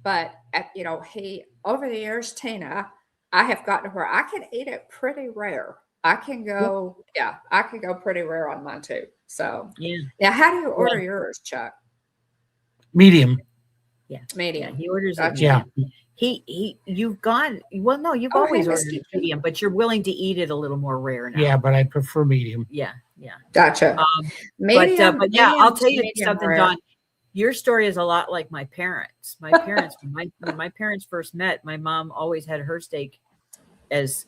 but he over the years, Tina, I have gotten to where I can eat it pretty rare. I can go, yeah, I can go pretty rare on mine too. So Yeah. now, how do you order yours, Chuck? Medium. Yeah. Medium. He orders it. Gotcha. Yeah. You've gone, well, no, you've Oh, always hey, ordered Miss it medium, but you're willing to eat it a little more rare now. Yeah, but I prefer medium. Yeah. Gotcha. But yeah, I'll tell you medium something, rare. Dawn. Your story is a lot like my parents. My parents, when my parents first met, my mom always had her steak as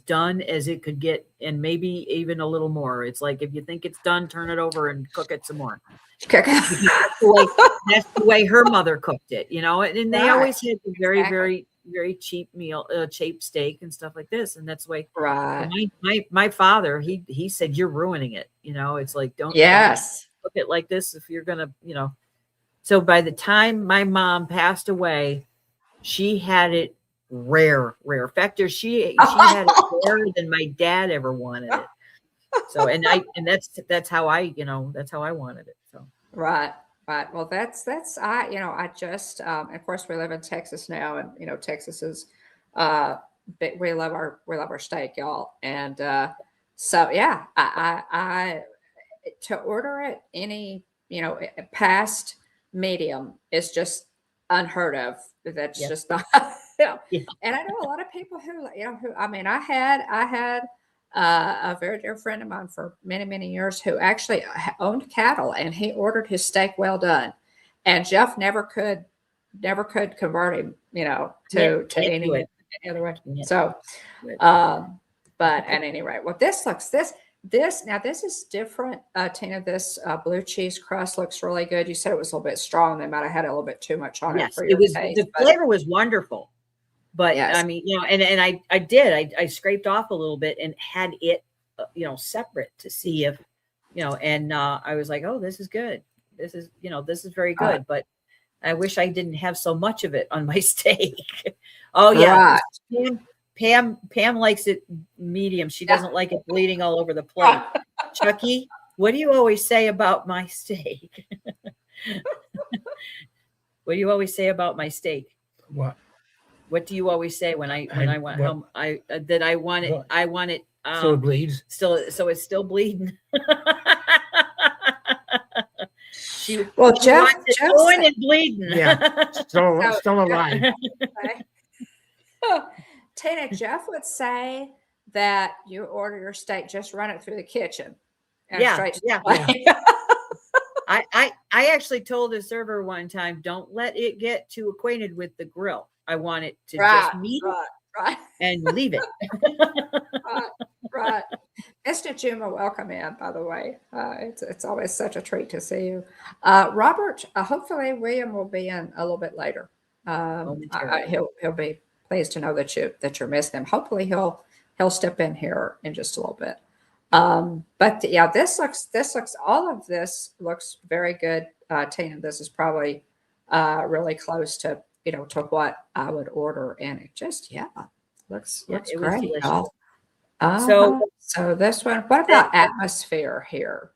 done as it could get, and maybe even a little more. It's like, if you think it's done, turn it over and cook it some more. That's the way her mother cooked it, you know. And they always had the very very cheap meal, cheap steak and stuff like this, and that's the way. Right. My father, he said, you're ruining it, you know. It's like, don't cook it like this if you're gonna, you know. So by the time my mom passed away, she had it rare. In fact, she had it rarer than my dad ever wanted it. So and that's how I, you know, that's how I wanted it. So Right. Well, that's I just of course we live in Texas now, and Texas is we love our steak, y'all, and so yeah, I to order it any past medium is just unheard of. That's just not. Yeah. And I know a lot of people who I mean, I had a very dear friend of mine for many years who actually owned cattle, and he ordered his steak well done, and Jeff never could convert him, to any other way. Yeah. So, but at any rate, well, this is different, Tina. This blue cheese crust looks really good. You said it was a little bit strong. They might have had a little bit too much on it for your taste. The flavor was wonderful. But I mean, and I scraped off a little bit and had it, separate to see if, and I was like, oh, this is good. This is very good. But I wish I didn't have so much of it on my steak. Oh yeah. Right. Pam likes it medium. She doesn't like it bleeding all over the plate. Chucky, what do you always say about my steak? What do you always say about my steak? What do you always say when I want home? I want it. I want it. So it bleeds. So it's still bleeding. Jeff going and bleeding. Yeah, still alive. Tina, Jeff would say that you order your steak, just run it through the kitchen. I actually told the server one time, don't let it get too acquainted with the grill. I want it to just meet it and leave it. Right. Mr. Juma, welcome in, by the way. It's always such a treat to see you. Robert, hopefully William will be in a little bit later. He'll be pleased to know that you're missing him. Hopefully he'll step in here in just a little bit. But yeah, all of this looks very good. Tina, this is probably really close to to what I would order, and it just looks great. So this one, what about atmosphere here?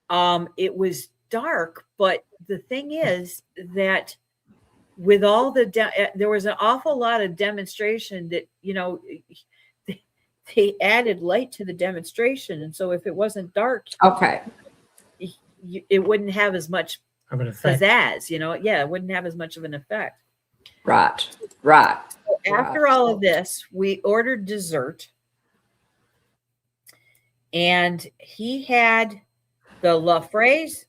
It was dark, but the thing is that with all there was an awful lot of demonstration that they added light to the demonstration, and so if it wasn't dark, it wouldn't have as much of an effect. Pizzazz, it wouldn't have as much of an effect. Right. So after all of this, we ordered dessert, and he had the La Fraise,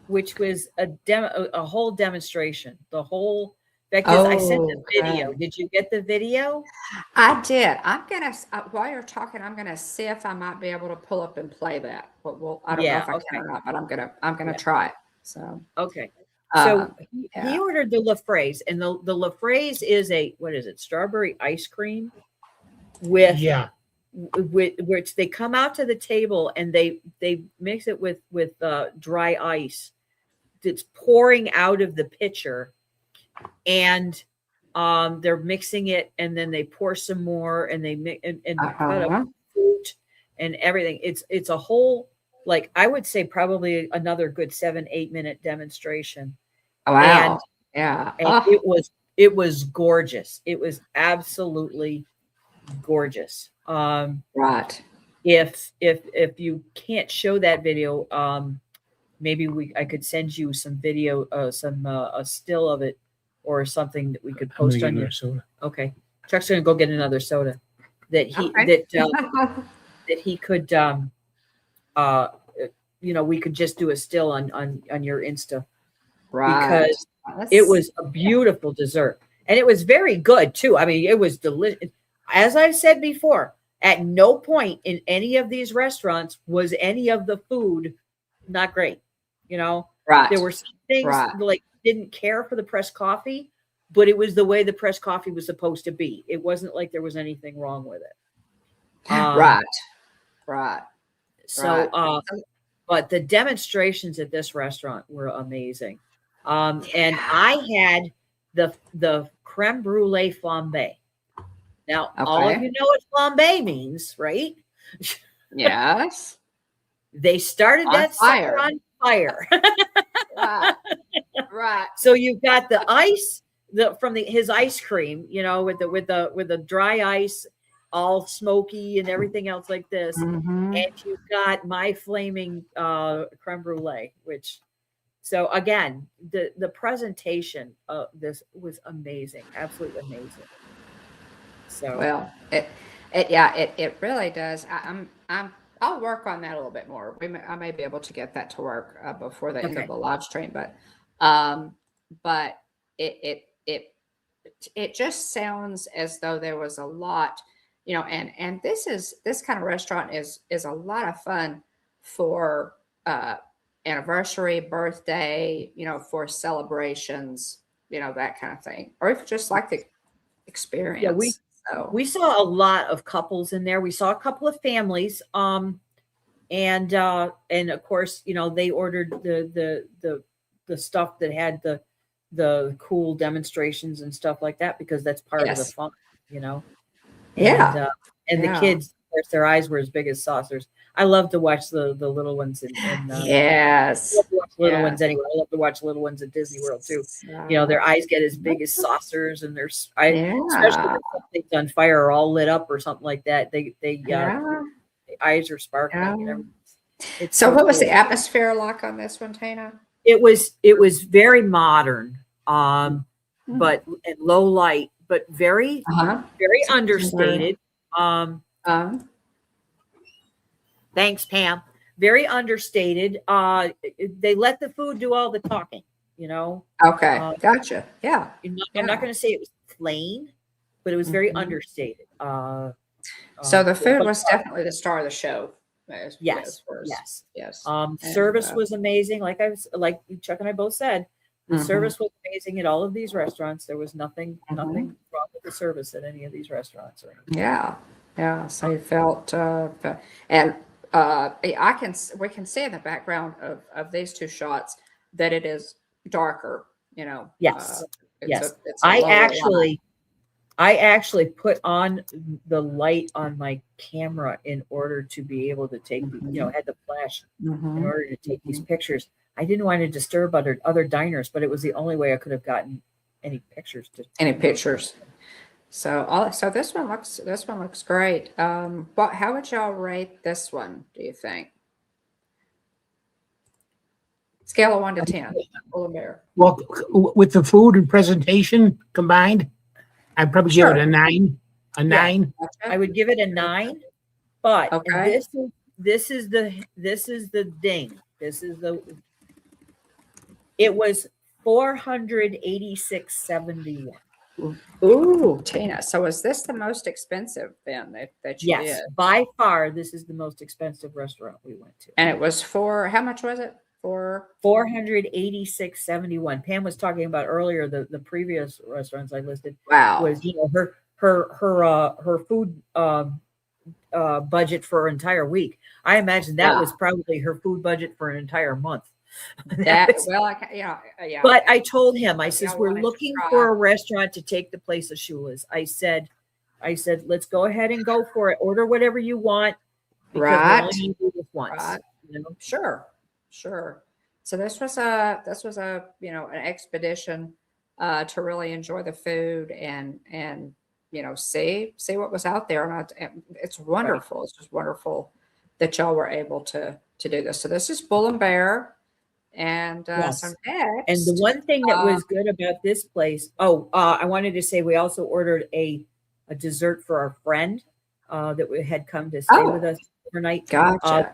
which was a whole demonstration. The whole. I sent the video. Okay. Did you get the video? I did. I'm gonna while you're talking, I'm gonna see if I might be able to pull up and play that. Well, I don't know if I can or not, but I'm gonna try it. So okay. So he ordered the La Fraise, and the La Fraise is strawberry ice cream with which they come out to the table and they mix it with dry ice that's pouring out of the pitcher, and they're mixing it, and then they pour some more, and they mix and cut up fruit and everything. It's a whole, like, I would say probably another good 7-8 minute demonstration. Wow. And it was gorgeous. It was absolutely gorgeous. Right. If you can't show that video, maybe I could send you some video, a still of it or something that we could I'm gonna post get on your. another soda. Okay, Chuck's gonna go get another soda that he Okay. that he could we could just do a still on your Insta Right. because it was a beautiful dessert and it was very good too. I mean, it was delicious. As I said before, at no point in any of these restaurants was any of the food not great. Right. There were some things Right. like didn't care for the pressed coffee, but it was the way the pressed coffee was supposed to be. It wasn't like there was anything wrong with it. Right. Right. So, Right. but the demonstrations at this restaurant were amazing. And I had the creme brulee flambe. Now, all of Okay. you know what flambe means, right? Yes. They started On that fire. sucker on fire. Right. Right. So you've got the ice from his ice cream, with the dry ice, all smoky and everything else like this. Mhm. And you've got my flaming creme brulee, so again, the presentation of this was amazing, absolutely amazing. So Well, it really does. I'll work on that a little bit more. I may be able to get that to work before the end of Okay. the live stream, but it just sounds as though there was a lot, and this kind of restaurant is a lot of fun for anniversary, birthday, for celebrations, that kind of thing, or if you just like the experience. we saw a lot of couples in there. We saw a couple of families, and of course, they ordered the stuff that had the cool demonstrations and stuff like that because that's part of the Yes. fun, Yeah. And Yeah. the kids, of course, their eyes were as big as saucers. I love to watch the little ones Yes. I love to watch little Yeah. ones anyway. I love to watch little ones at Disney World too. Their eyes get as big as saucers, and especially Yeah. when something's on fire or all lit up or something like that. They Yeah. the eyes are sparkling and Yeah. everything. It's So what was cool. the atmosphere like on this one, Tina? It was very modern, but and low light, but very very understated. Thanks, Pam. Very understated. They let the food do all the talking. Okay. Gotcha. Yeah. I'm not going to say it was plain, but it was very understated. So the food but- was definitely the star of the show. Yes. And, Service was amazing. Like Chuck and I both said, the Mhm. service was amazing at all of these restaurants. There was nothing Mhm. wrong with the service at any of these restaurants. Yeah. Yeah. So you felt, and we can see in the background of these two shots that it is darker. Yes. Yes. It's a I lower light. actually put on the light on my camera in order to be able to take, had the flash in Mhm. order to take these pictures. I didn't want to disturb other diners, but it was the only way I could have gotten any pictures. Any pictures? So this one looks great. How would y'all rate this one, do you think? Scale of 1 to 10. Full bear. Well, with the food and presentation combined, I'd probably give it Sure. a 9. A Yeah. 9. Gotcha. I would give it a 9, but Okay. this is the ding. It was $486.71. Ooh, Tina. So is this the most expensive then that you Yes, did? by far, this is the most expensive restaurant we went to. And it was how much was it? For $486.71. Pam was talking about earlier the previous restaurants I listed wow. was her food budget for an entire week. I imagine that was probably her food budget for an entire month. Yeah. But I told him, I says, Y'all we're wanted to looking try. for a restaurant to take the place of Shula's. I said, let's go ahead and go for it. Order whatever you want. Because we're Right. only gonna do this once. Right. Sure. So this was an expedition to really enjoy the food and see what was out there. And it's wonderful. It's just wonderful that y'all were able to do this. So this is Bull and Bear. And so Yes. next, And the one thing that was good about this place, I wanted to say we also ordered a dessert for our friend that had come to stay with us overnight. Gotcha.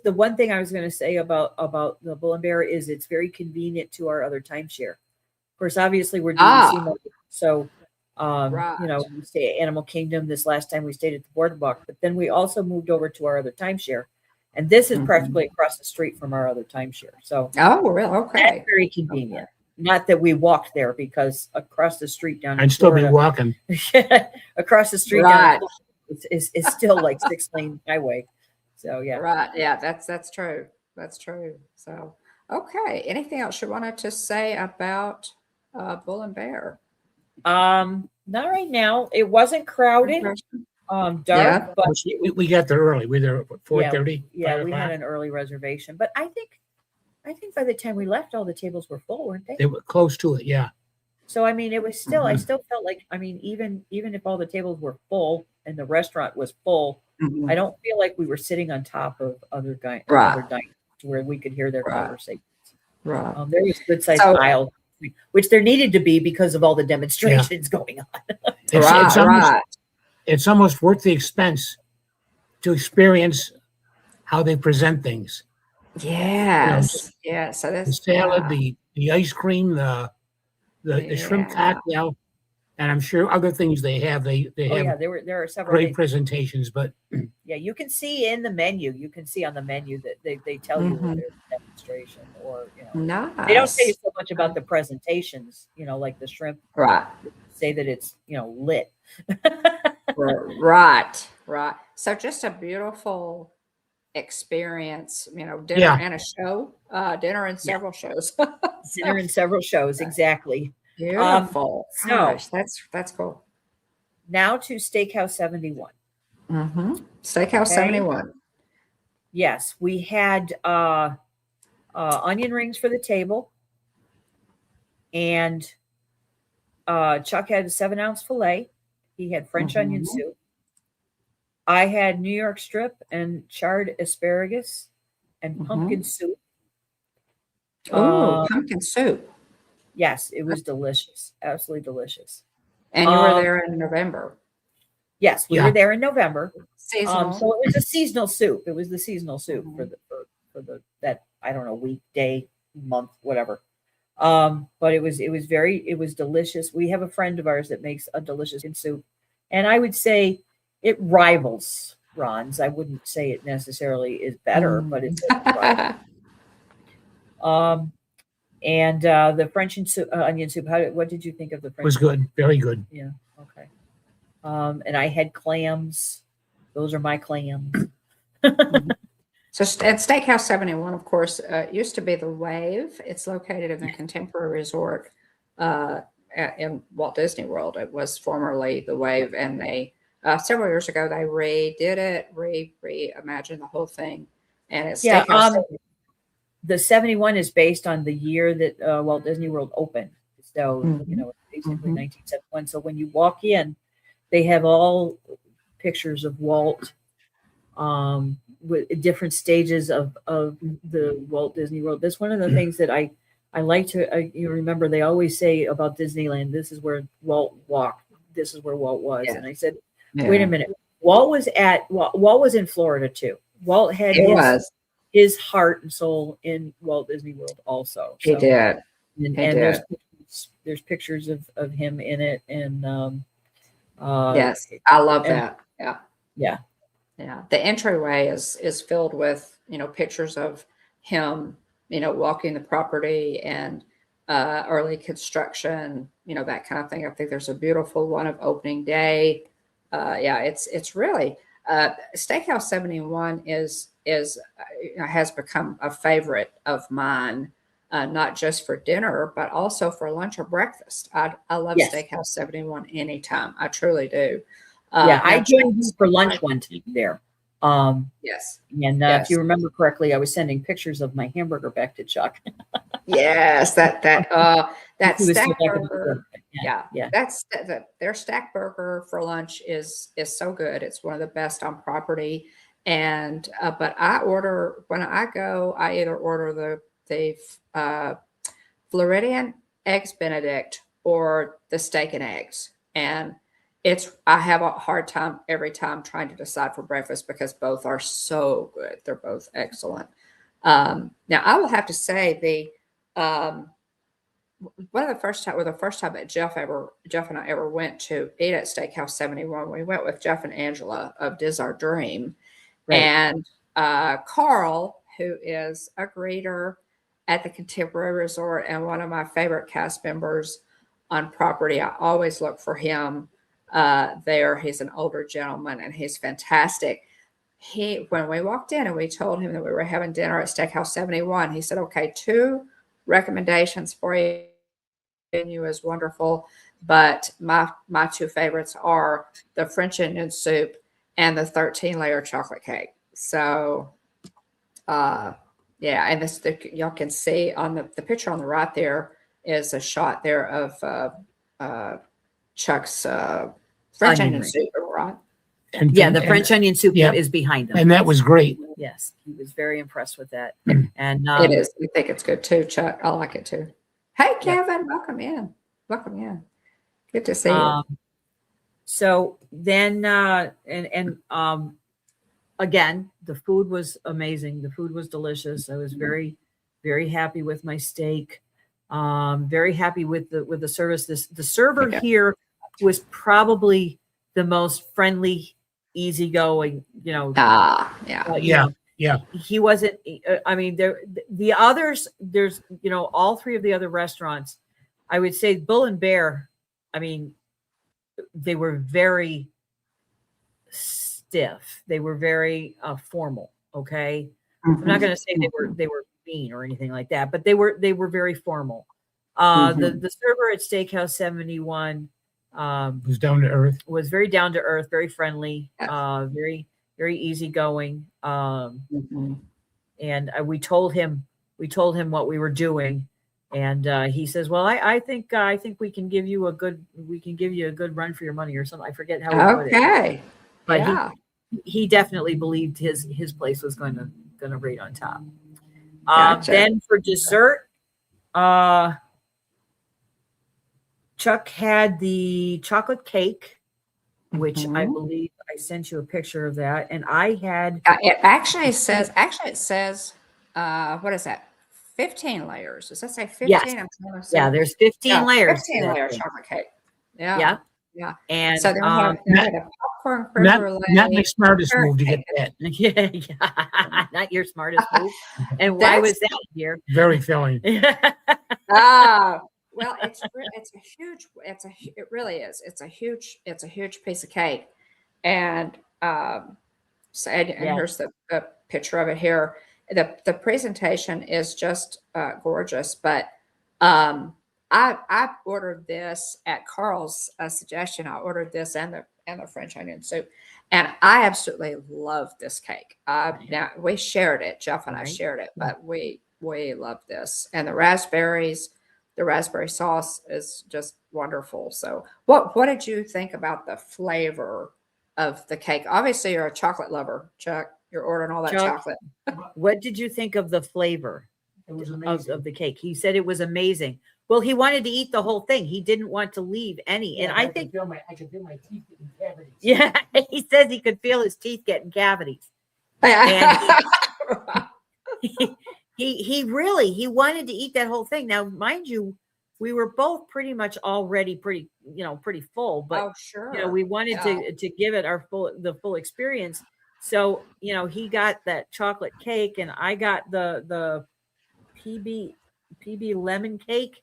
The one thing I was going to say about the Bull and Bear is it's very convenient to our other timeshare. Of course, obviously we're doing Seymour, so we stay at Animal Kingdom. This last time we stayed at the Boardwalk, but then we also moved over to our other timeshare. And this is practically across the street from our other timeshare. So, really? Okay. That's very convenient. Not that we walked there, because across the street down in I'd still be Florida, walking. across the street down is still like 6-lane highway. So yeah. Right. Yeah, that's true. That's true. So okay. Anything else you wanted to say about Bull and Bear? Not right now. It wasn't crowded. Dark, but we got there early. We were there at 4:30. Yeah, we had an early reservation, but I think by the time we left, all the tables were full, weren't they? They were close to it. Yeah. So I mean, it was still. I still felt like, I mean, even if all the tables were full and the restaurant was full, I don't feel like we were sitting on top of other diners where we could hear their conversations. Right. There was good sized aisles, which there needed to be because of all the demonstrations going on. It's almost worth the expense to experience how they present things. Yes. Yeah. So that's the salad, the ice cream, the shrimp cocktail, and I'm sure other things they have. They have. There are several great presentations, but yeah, you can see in the menu. You can see on the menu that they tell you that there's a demonstration, or nice. They don't say so much about the presentations. Like the shrimp. Right. Say that it's lit. Right. So just a beautiful experience, dinner and a show, dinner and several shows. Dinner and several shows, exactly. Beautiful. Gosh, that's cool. Now to Steakhouse 71. Steakhouse 71. Yes, we had onion rings for the table, and Chuck had a 7-ounce filet. He had French onion soup. I had New York strip and charred asparagus and pumpkin soup. Oh, pumpkin soup. Yes, it was delicious. Absolutely delicious. And you were there in November. Yes, we were there in November. Seasonal. So it was a seasonal soup. It was the seasonal soup for the that, I don't know, week, day, month, whatever. But it was delicious. We have a friend of ours that makes a delicious soup, and I would say it rivals Ron's. I wouldn't say it necessarily is better, but it's and the French onion soup. What did you think of the French? It was good, very good. Yeah. Okay. And I had clams. Those are my clams. So at Steakhouse 71, of course, used to be the Wave. It's located in the Contemporary Resort in Walt Disney World. It was formerly the Wave, and they several years ago they redid it, reimagined the whole thing, and it's Steakhouse. The 71 is based on the year that Walt Disney World opened. So it's basically 1971. So when you walk in, they have all pictures of Walt. With different stages of the Walt Disney World. That's one of the things that I like to remember. They always say about Disneyland, this is where Walt walked, this is where Walt was. And I said, wait a minute, Walt was in Florida too. Walt had his heart and soul in Walt Disney World also. He did. And there's pictures of him in it, and yes, I love that. Yeah. Yeah, the entryway is filled with pictures of him walking the property and early construction, that kind of thing. I think there's a beautiful one of opening day. It's really Steakhouse 71 has become a favorite of mine, not just for dinner but also for lunch or breakfast. I love Steakhouse 71 anytime. I truly do. I joined you for lunch one time there. Yes. And if you remember correctly, I was sending pictures of my hamburger back to Chuck. Yes, that stack burger. Yeah. That's their stack burger for lunch is so good. It's one of the best on property. And but when I go, I either order the Floridian eggs Benedict or the steak and eggs. And I have a hard time every time trying to decide for breakfast because both are so good. They're both excellent. Now I will have to say one of the first time that Jeff and I ever went to eat at Steakhouse 71, we went with Jeff and Angela of Diz Our Dream. Right. And Carl, who is a greeter at the Contemporary Resort and one of my favorite cast members on property. I always look for him there. He's an older gentleman and he's fantastic. When we walked in and we told him that we were having dinner at Steakhouse 71, he said, okay, 2 recommendations for you. Menu is wonderful, but my 2 favorites are the French onion soup and the 13-layer chocolate cake. So, yeah, and y'all can see on the picture on the right there is a shot there of Chuck's French onion soup, right? And The French onion soup is behind them. And that was great. Yes, he was very impressed with that. And it is. We think it's good too, Chuck. I like it too. Hey, Kevin, welcome in. Welcome in. Good to see you. So then, again, the food was amazing. The food was delicious. I was very, very happy with my steak. Very happy with the service. The server here was probably the most friendly, easygoing. Yeah. He wasn't. I mean, the others. There's all 3 of the other restaurants. I would say Bull and Bear. I mean, they were very stiff. They were very formal. Okay, I'm not going to say they were mean or anything like that, but they were very formal. The server at Steakhouse 71 was down to earth. Was very down to earth, very friendly, very very easygoing. And we told him what we were doing, and he says, "Well, I think we can give you a good run for your money or something." I forget how he put it. Okay, but yeah. he definitely believed his place was going to rate on top. Gotcha. Then for dessert, Chuck had the chocolate cake, which I believe I sent you a picture of that, and I had. It actually says. What is that? 15 layers. Does that say 15? Yes. I'm trying to say. Yeah, there's 15 layers. 15 layer chocolate cake. Yeah. Yeah. Yeah. And so they had a popcorn creme brulee. Not my smartest move to get that. yeah, not your smartest move. And why was that here? Very filling. Well, it really is. It's a huge piece of cake. And here's the picture of it here. The presentation is just gorgeous, but I ordered this at Carl's suggestion. I ordered this and the French onion soup, and I absolutely love this cake. Now we shared it, Jeff and I shared it, but we love this, and the raspberry sauce is just wonderful. So, what did you think about the flavor of the cake? Obviously, you're a chocolate lover, Chuck. You're ordering all that chocolate. What did you think of the flavor of the cake? He said it was amazing. Well, he wanted to eat the whole thing. He didn't want to leave any. And I think I could feel my teeth getting cavities. Yeah, he says he could feel his teeth getting cavities. He wanted to eat that whole thing. Now, mind you, we were both pretty much already pretty full, but we wanted to give it the full experience. So, he got that chocolate cake and I got the PB lemon cake,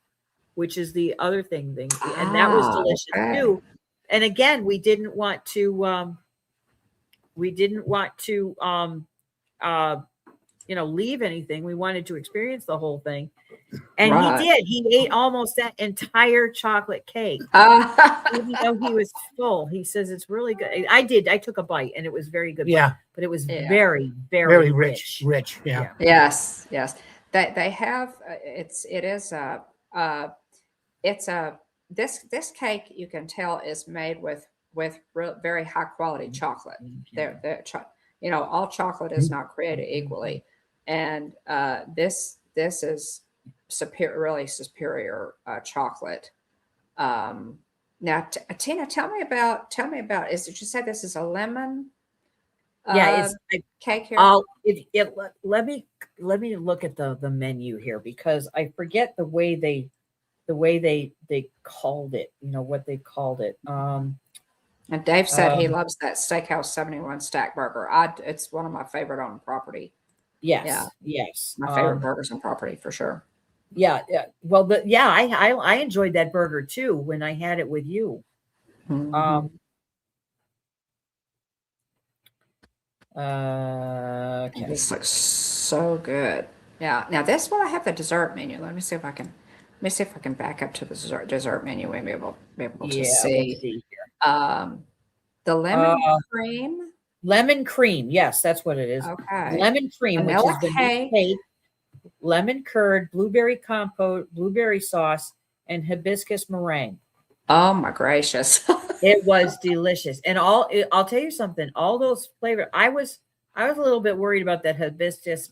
which is the other thing. And that was delicious too. And again, we didn't want to leave anything. We wanted to experience the whole thing. And he did. He ate almost that entire chocolate cake. Even though he was full, he says it's really good. I took a bite and it was very good. Yeah. But it was very, very, very rich. Yeah. Yes. They have it's a this cake you can tell is made with very high quality chocolate. All chocolate is not created equally, and this is really superior chocolate. Now, Tina, tell me about. Did you say this is a lemon? Yeah, cake here. Let me look at the menu here, because I forget the way they called it. What they called it. And Dave said he loves that Steakhouse 71 stack burger. It's one of my favorite on property. Yes, yes, my favorite burgers on property for sure. Yeah. Well, I enjoyed that burger too when I had it with you. Mm-hmm. Okay. This looks so good. Yeah. Now this one I have the dessert menu. Let me see if I can back up to the dessert menu and be able to see. Let's see here. The lemon cream. Lemon cream. Yes, that's what it is. Okay. Lemon cream, Vanilla which is vanilla cake, lemon curd, blueberry compote, blueberry sauce, and hibiscus meringue. Oh my gracious. It was delicious. And I'll tell you something, all those flavors, I was a little bit worried about that hibiscus,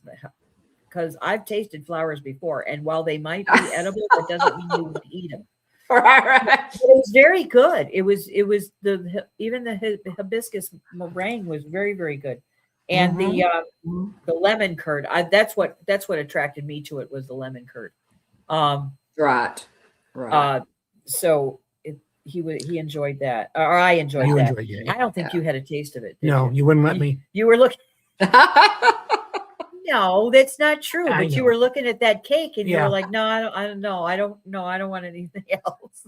because I've tasted flowers before, and while they might be edible, that doesn't mean you would eat them. Right. But it was very good. It was even the hibiscus meringue was very, very good. And the lemon curd, that's what attracted me to it, was the lemon curd. Right. So he enjoyed that, or I enjoyed that. Enjoyed it. I don't think you had a taste of it. No, you wouldn't let me. You were looking. No, that's not true. But you were looking at that cake and you were like, no, I don't know. I don't want anything else.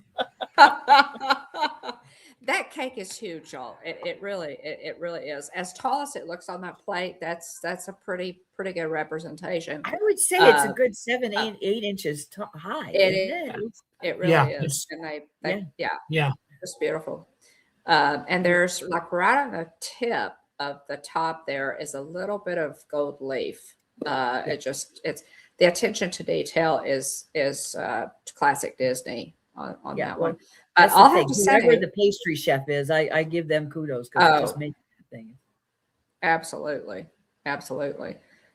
That cake is huge, y'all. It really is. As tall as it looks on that plate, that's a pretty good representation. I would say it's a good 8 inches high. It really is. And it's beautiful. And there's like right on the tip of the top there is a little bit of gold leaf. It's the attention to detail is classic Disney on that one. I'll have to say, whoever the pastry chef is, I give them kudos, because it just makes things. Absolutely.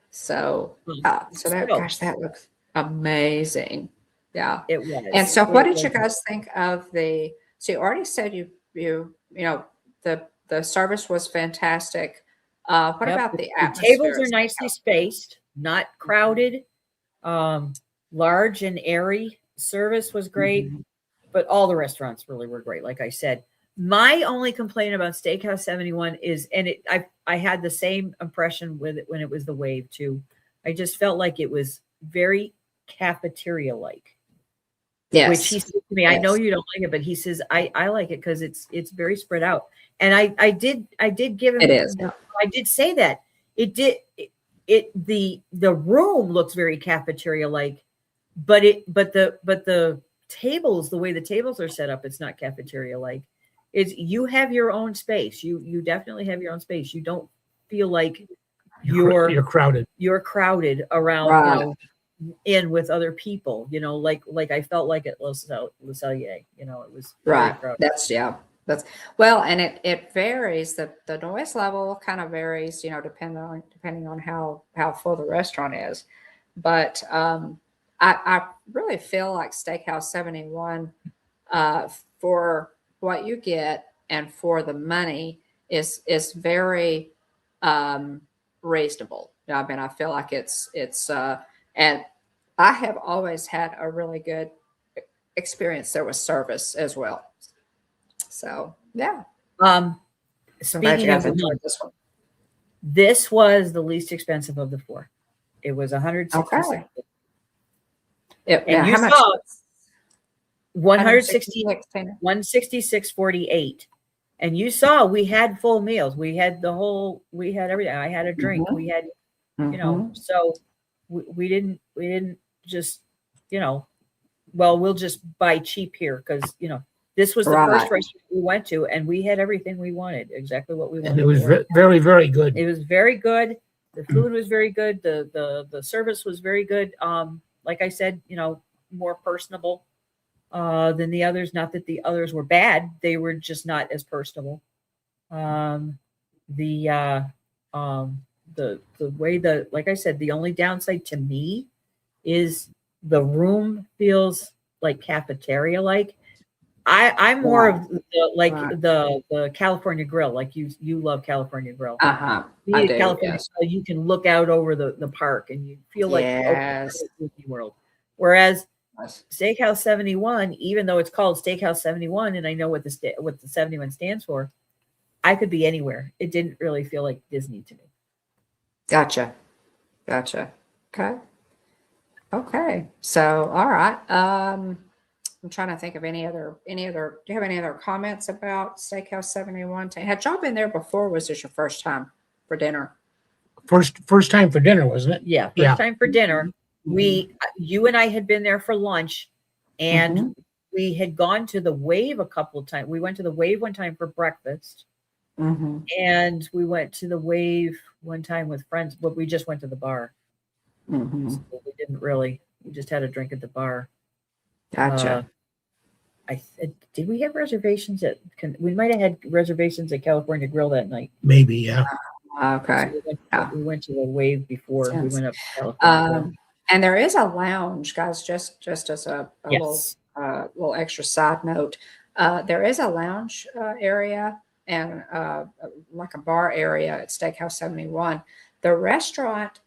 So that looks amazing. Yeah, it was. And so, what did you guys think of the? So you already said the service was fantastic. What about the atmosphere? The tables are nicely spaced, not crowded, large and airy. Service was great, but all the restaurants really were great. Like I said, my only complaint about Steakhouse 71 is, and I had the same impression with it when it was the Wave too. I just felt like it was very cafeteria-like. Yes. Which he said to me, I know you don't like it, but he says, I like it because it's very spread out. And I did give him, it is. I did say that the room looks very cafeteria-like, but the tables, the way the tables are set up, it's not cafeteria-like. You have your own space. You definitely have your own space. You don't feel like you're crowded. You're crowded around, right. In with other people, like I felt like at Le Cellier, it was right. That's well, and it varies. The noise level kind of varies, depending on how full the restaurant is. But I really feel like Steakhouse 71, for what you get and for the money is very reasonable. I mean, I feel like it's and I have always had a really good experience there with service as well. So yeah. Speaking of this one, this was the least expensive of the four. It was $166. Okay. And you saw $166.48. And you saw we had full meals. We had everything. I had a drink. We had, so we didn't just, we'll just buy cheap here because, this was the first restaurant we went to, and we had everything we wanted, exactly what we wanted. And it was very, very good. It was very good. The food was very good. The service was very good. Like I said, more personable. than the others. Not that the others were bad; they were just not as personable. The way like I said, the only downside to me is the room feels like cafeteria like. I'm more of the California Grill, like you love California Grill. I Be do. at California Yes. Grill, you can look out over the park and you feel like Yes. Disney World. Whereas Yes. Steakhouse 71, even though it's called Steakhouse 71, and I know what the 71 stands for, I could be anywhere. It didn't really feel like Disney to me. Gotcha. Okay. So, all right. I'm trying to think of any other, do you have any other comments about Steakhouse 71? Had y'all been there before? Or was this your first time for dinner? First time for dinner, wasn't it? Yeah. First time for dinner. You and I had been there for lunch, and we had gone to the Wave a couple of times. We went to the Wave one time for breakfast. And we went to the Wave one time with friends, but we just went to the bar. So we didn't really, we just had a drink at the bar. Gotcha. Did we have reservations we might have had reservations at California Grill that night. Maybe, yeah. Okay. So we went to the Wave before we went up to California Grill. And there is a lounge, guys, just as a little extra side note. There is a lounge area and like a bar area at Steakhouse 71. The restaurant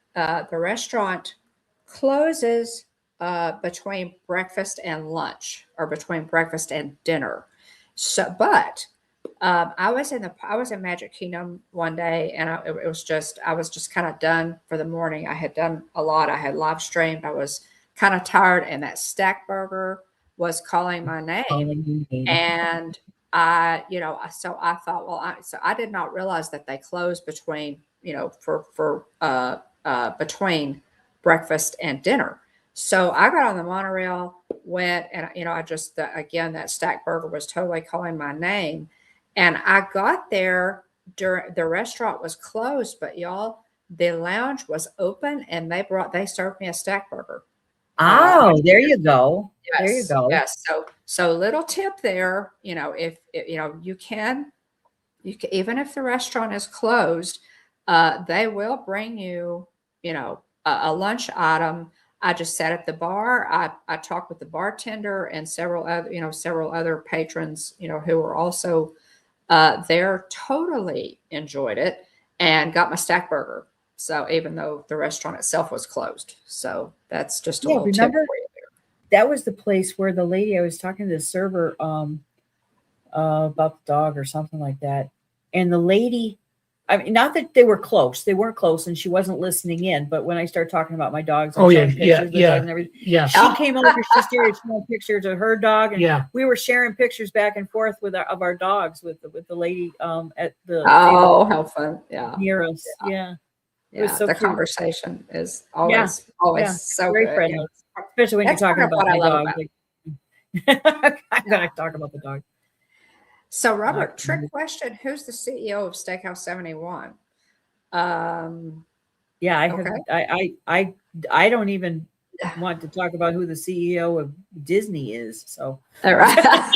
closes between breakfast and lunch, or between breakfast and dinner. So, but I was in Magic Kingdom one day, and I was just kind of done for the morning. I had done a lot. I had live streamed. I was kind of tired, and that stack burger was calling my name, and so I thought, well, I did not realize that they closed between, for between breakfast and dinner. So I got on the monorail, went, and again, that stack burger was totally calling my name. And I got there during the restaurant was closed, but y'all, the lounge was open, and they served me a stack burger. Oh, there you go. Yes, there you go. Yes. So little tip there, if you can, even if the restaurant is closed, they will bring you, a lunch item. I just sat at the bar. I talked with the bartender and several other patrons, who were also there. Totally enjoyed it and got my stack burger. So even though the restaurant itself was closed, so that's just a little tip for you there. That was the place where the lady, I was talking to the server about the dog or something like that, and the lady, I mean, not that they weren't close, and she wasn't listening in. But when I started talking about my dogs, and she came over. She started showing pictures of her dog, and we were sharing pictures back and forth of our dogs with the lady at the how fun! Near us, It was so the cute. Conversation is always so very good. friendly, especially when That's you're talking about what I my love dog. I'm gonna talk about the dog. So, Robert, trick question: who's the CEO of Steakhouse 71? I don't even want to talk about who the CEO of Disney is. So, all right.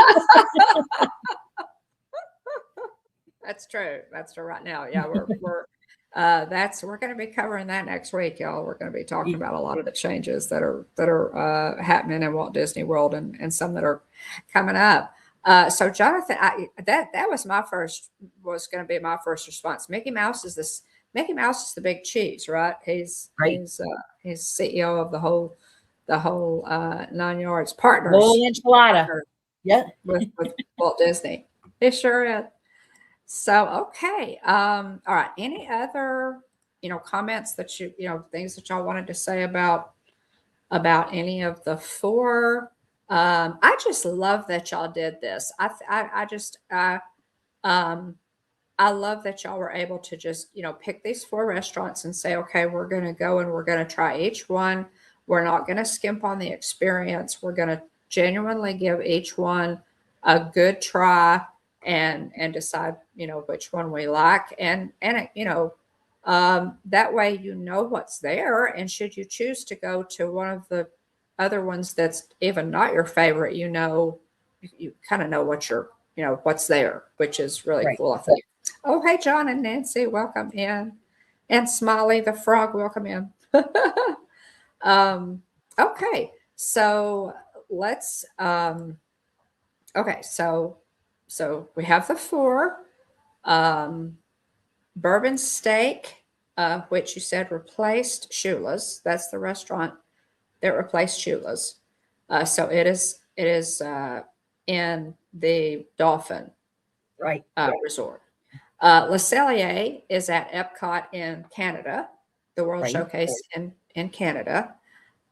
That's true. Right now. Yeah, we're going to be covering that next week, y'all. We're going to be talking about a lot of the changes that are happening in Walt Disney World, and some that are coming up. So Jonathan, that was going to be my first response. Mickey Mouse is the big cheese, right? He's CEO of the whole 9 yards, partners. Whole enchilada. With Walt Disney. He sure is. So, okay. All right. Any other, comments that things that y'all wanted to say about any of the four? I just love that y'all did this. I love that y'all were able to just, pick these four restaurants and say, okay, we're going to go and we're going to try each one. We're not going to skimp on the experience. We're going to genuinely give each one a good try and decide, which one we like. And that way, what's there. And should you choose to go to one of the other ones that's even not your favorite, you kind of know what's there, which is really Right. cool, I think. Oh, hey, John and Nancy, welcome in. And Smiley the frog, welcome in. Okay, so let's okay, so we have the four. Bourbon Steak, which you said replaced Shula's. That's the restaurant that replaced Shula's. So it is in the Dolphin Right. Resort. Le Cellier is at Epcot in Canada, the World Right. Showcase in Canada.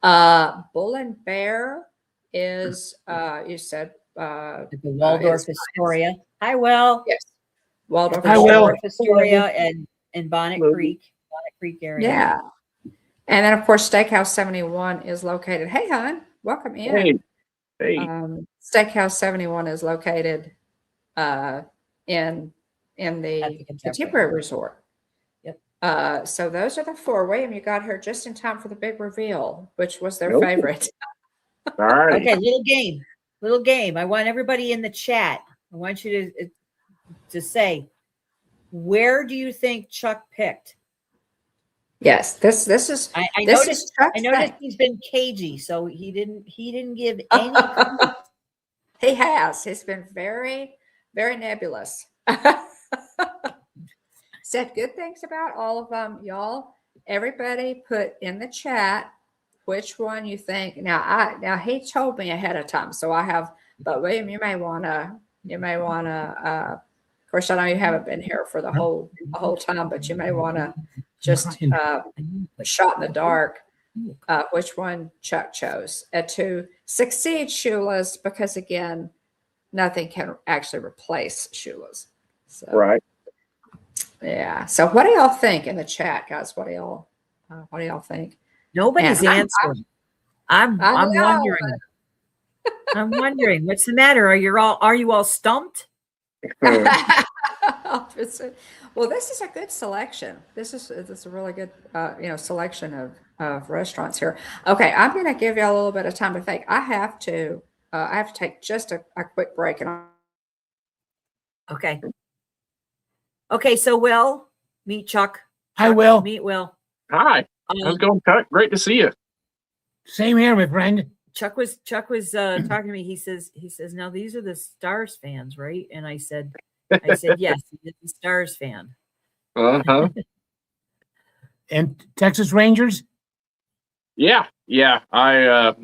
Bull and Bear is you said At the Waldorf it's- Astoria. Hi, Will. yes, Waldorf. Hi, Will. Waldorf Astoria and Bonnet Hello. Creek area. Yeah. And then, of course, Steakhouse 71 is located. Hey, hon, welcome in. Hey, hey. Steakhouse 71 is located in At the the Contemporary Resort. Yep. So those are the four. William, you got here just in time for the big reveal, which was their Nope. favorite. All right. Okay, little game. I want everybody in the chat. I want you to say, where do you think Chuck picked? Yes, this is. I this noticed. is Chuck's I noticed thing. he's been cagey, so he didn't give any. He has. He's been very, very nebulous. Said good things about all of them, y'all. Everybody put in the chat which one you think. Now he told me ahead of time, so I have. But William, you may wanna. Of course, I know you haven't been here for the whole time, but you may wanna just shot in the dark. Which one Chuck chose to succeed Shula's, because again, nothing can actually replace Shula's. So, Right. yeah. So what do y'all think in the chat, guys? What do y'all think? Nobody's And answering. I'm I know. wondering. I'm wondering what's the matter. Are you all stumped? Well, this is a good selection. This is a really good selection of restaurants here. Okay, I'm going to give you a little bit of time to think. I have to take just a quick break, and Okay. Okay, so Will, meet Chuck. Hi, Chuck, Will. Meet Will. Hi. How's it going, Chuck? Great to see you. Same here, my friend. Chuck was talking to me. He says, now these are the Stars fans, right? And I said, yes, he's a Stars fan. Uh-huh. And Texas Rangers? Yeah. I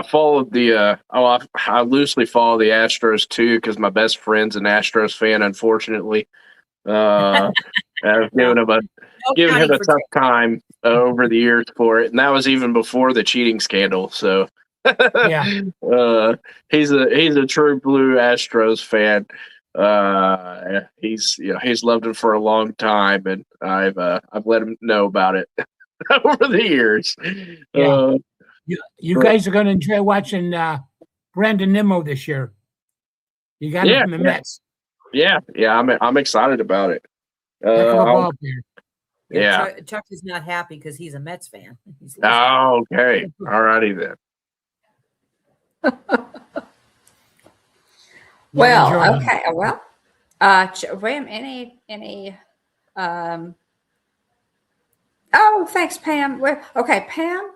followed I loosely follow the Astros too, because my best friend's an Astros fan, unfortunately. I've given him a tough time over the years for it, and that was even before the cheating scandal. So, Yeah. He's a true blue Astros fan. He's loved it for a long time, and I've let him know about it over the years. Yeah. You guys are going to enjoy watching Brandon Nimmo this year. You got him from the Mets. Yeah. I'm excited about it. Heck of a ball player. Yeah. Chuck is not happy because he's a Mets fan. Oh, okay. All righty then. well, enjoy. okay, well, William, any oh, thanks, Pam. Okay, Pam.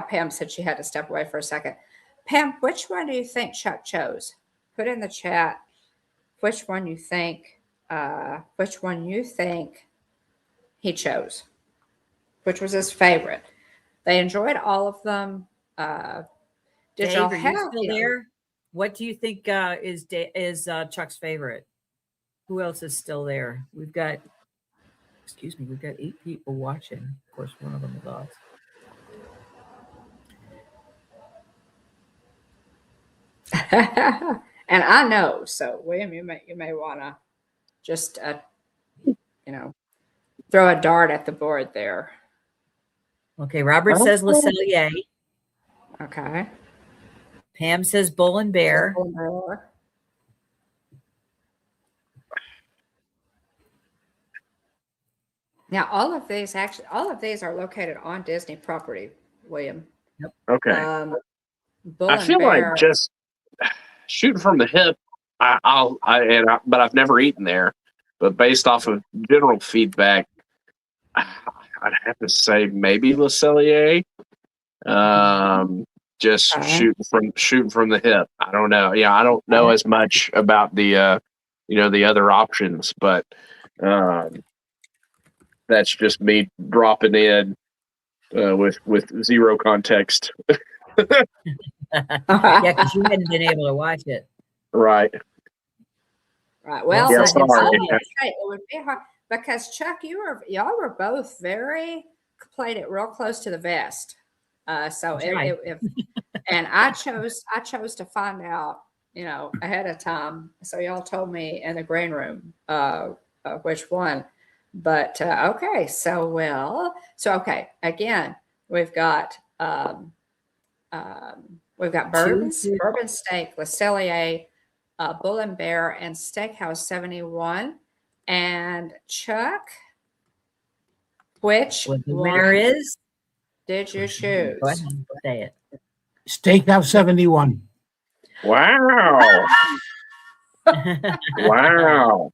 Pam said she had to step away for a second. Pam, which one do you think Chuck chose? Put in the chat which one you think he chose. Which was his favorite? They enjoyed all of them. Did Dave, y'all are have you still there? What do you think is Chuck's favorite? Who else is still there? We've got 8 people watching. Of course, one of them is us. And I know. So, William, you may want to just throw a dart at the board there. Okay, Robert says Le Cellier. Okay. Pam says Bull and Bear. Now, all of these are located on Disney property, William. Okay. Bull I and feel like bear. just shooting from the hip. But I've never eaten there. But based off of general feedback, I'd have to say maybe Le Cellier. Just Okay. shooting from the hip. I don't know. Yeah, I don't know as much about the the other options, but that's just me dropping in with zero context. Yeah, because you hadn't been able to watch it. Right. Right. Well, Yeah, I sorry. I would say it would be hard because Chuck, y'all were both played it real close to the vest. So Right. and I chose to find out, ahead of time. So y'all told me in the green room which one. But okay, so okay. Again, we've got bourbon steak, Le Cellier, Bull and Bear, and Steakhouse 71. And Chuck, which Well, the winner one is. did you choose? Go ahead and say it. Steakhouse 71. Wow. Wow.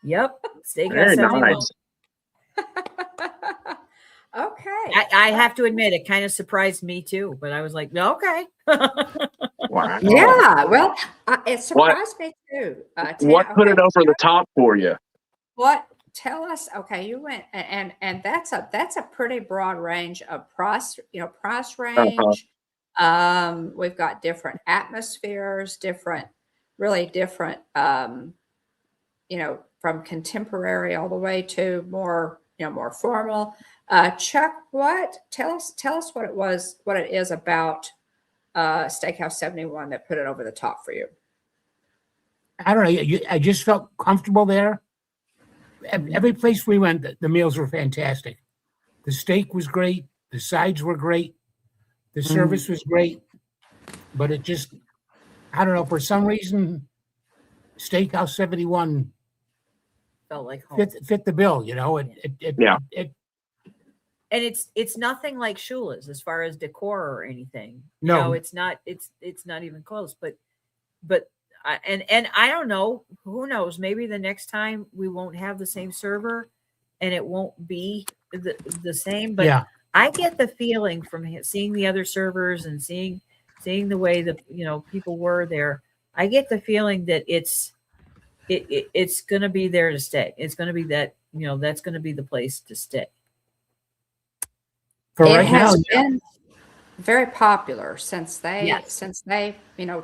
Yep. Steakhouse Very 71. nice. Okay. I have to admit, it kind of surprised me too, but I was like, no, okay. Wow. Yeah. Well, it surprised me too. What put it okay, over the top for you? What? Tell us. Okay, you went and that's a pretty broad range of price. Price range. We've got different atmospheres, really different. From contemporary all the way to more, more formal. Chuck, tell us what it is about Steakhouse 71 that put it over the top for you. I don't know. I just felt comfortable there. Every place we went, the meals were fantastic. The steak was great. The sides were great. The service was great. But it just, I don't know, for some reason, Steakhouse 71 Felt like home. fit the bill, And it's nothing like Shula's as far as decor or anything. No. It's not even close. But I don't know. Who knows? Maybe the next time we won't have the same server, and it won't be the same. But yeah. I get the feeling from seeing the other servers and seeing the way the people were there. I get the feeling that it's going to be there to stay. It's going to be that that's going to be the place to stay. For it right has now, been very popular since they Yes.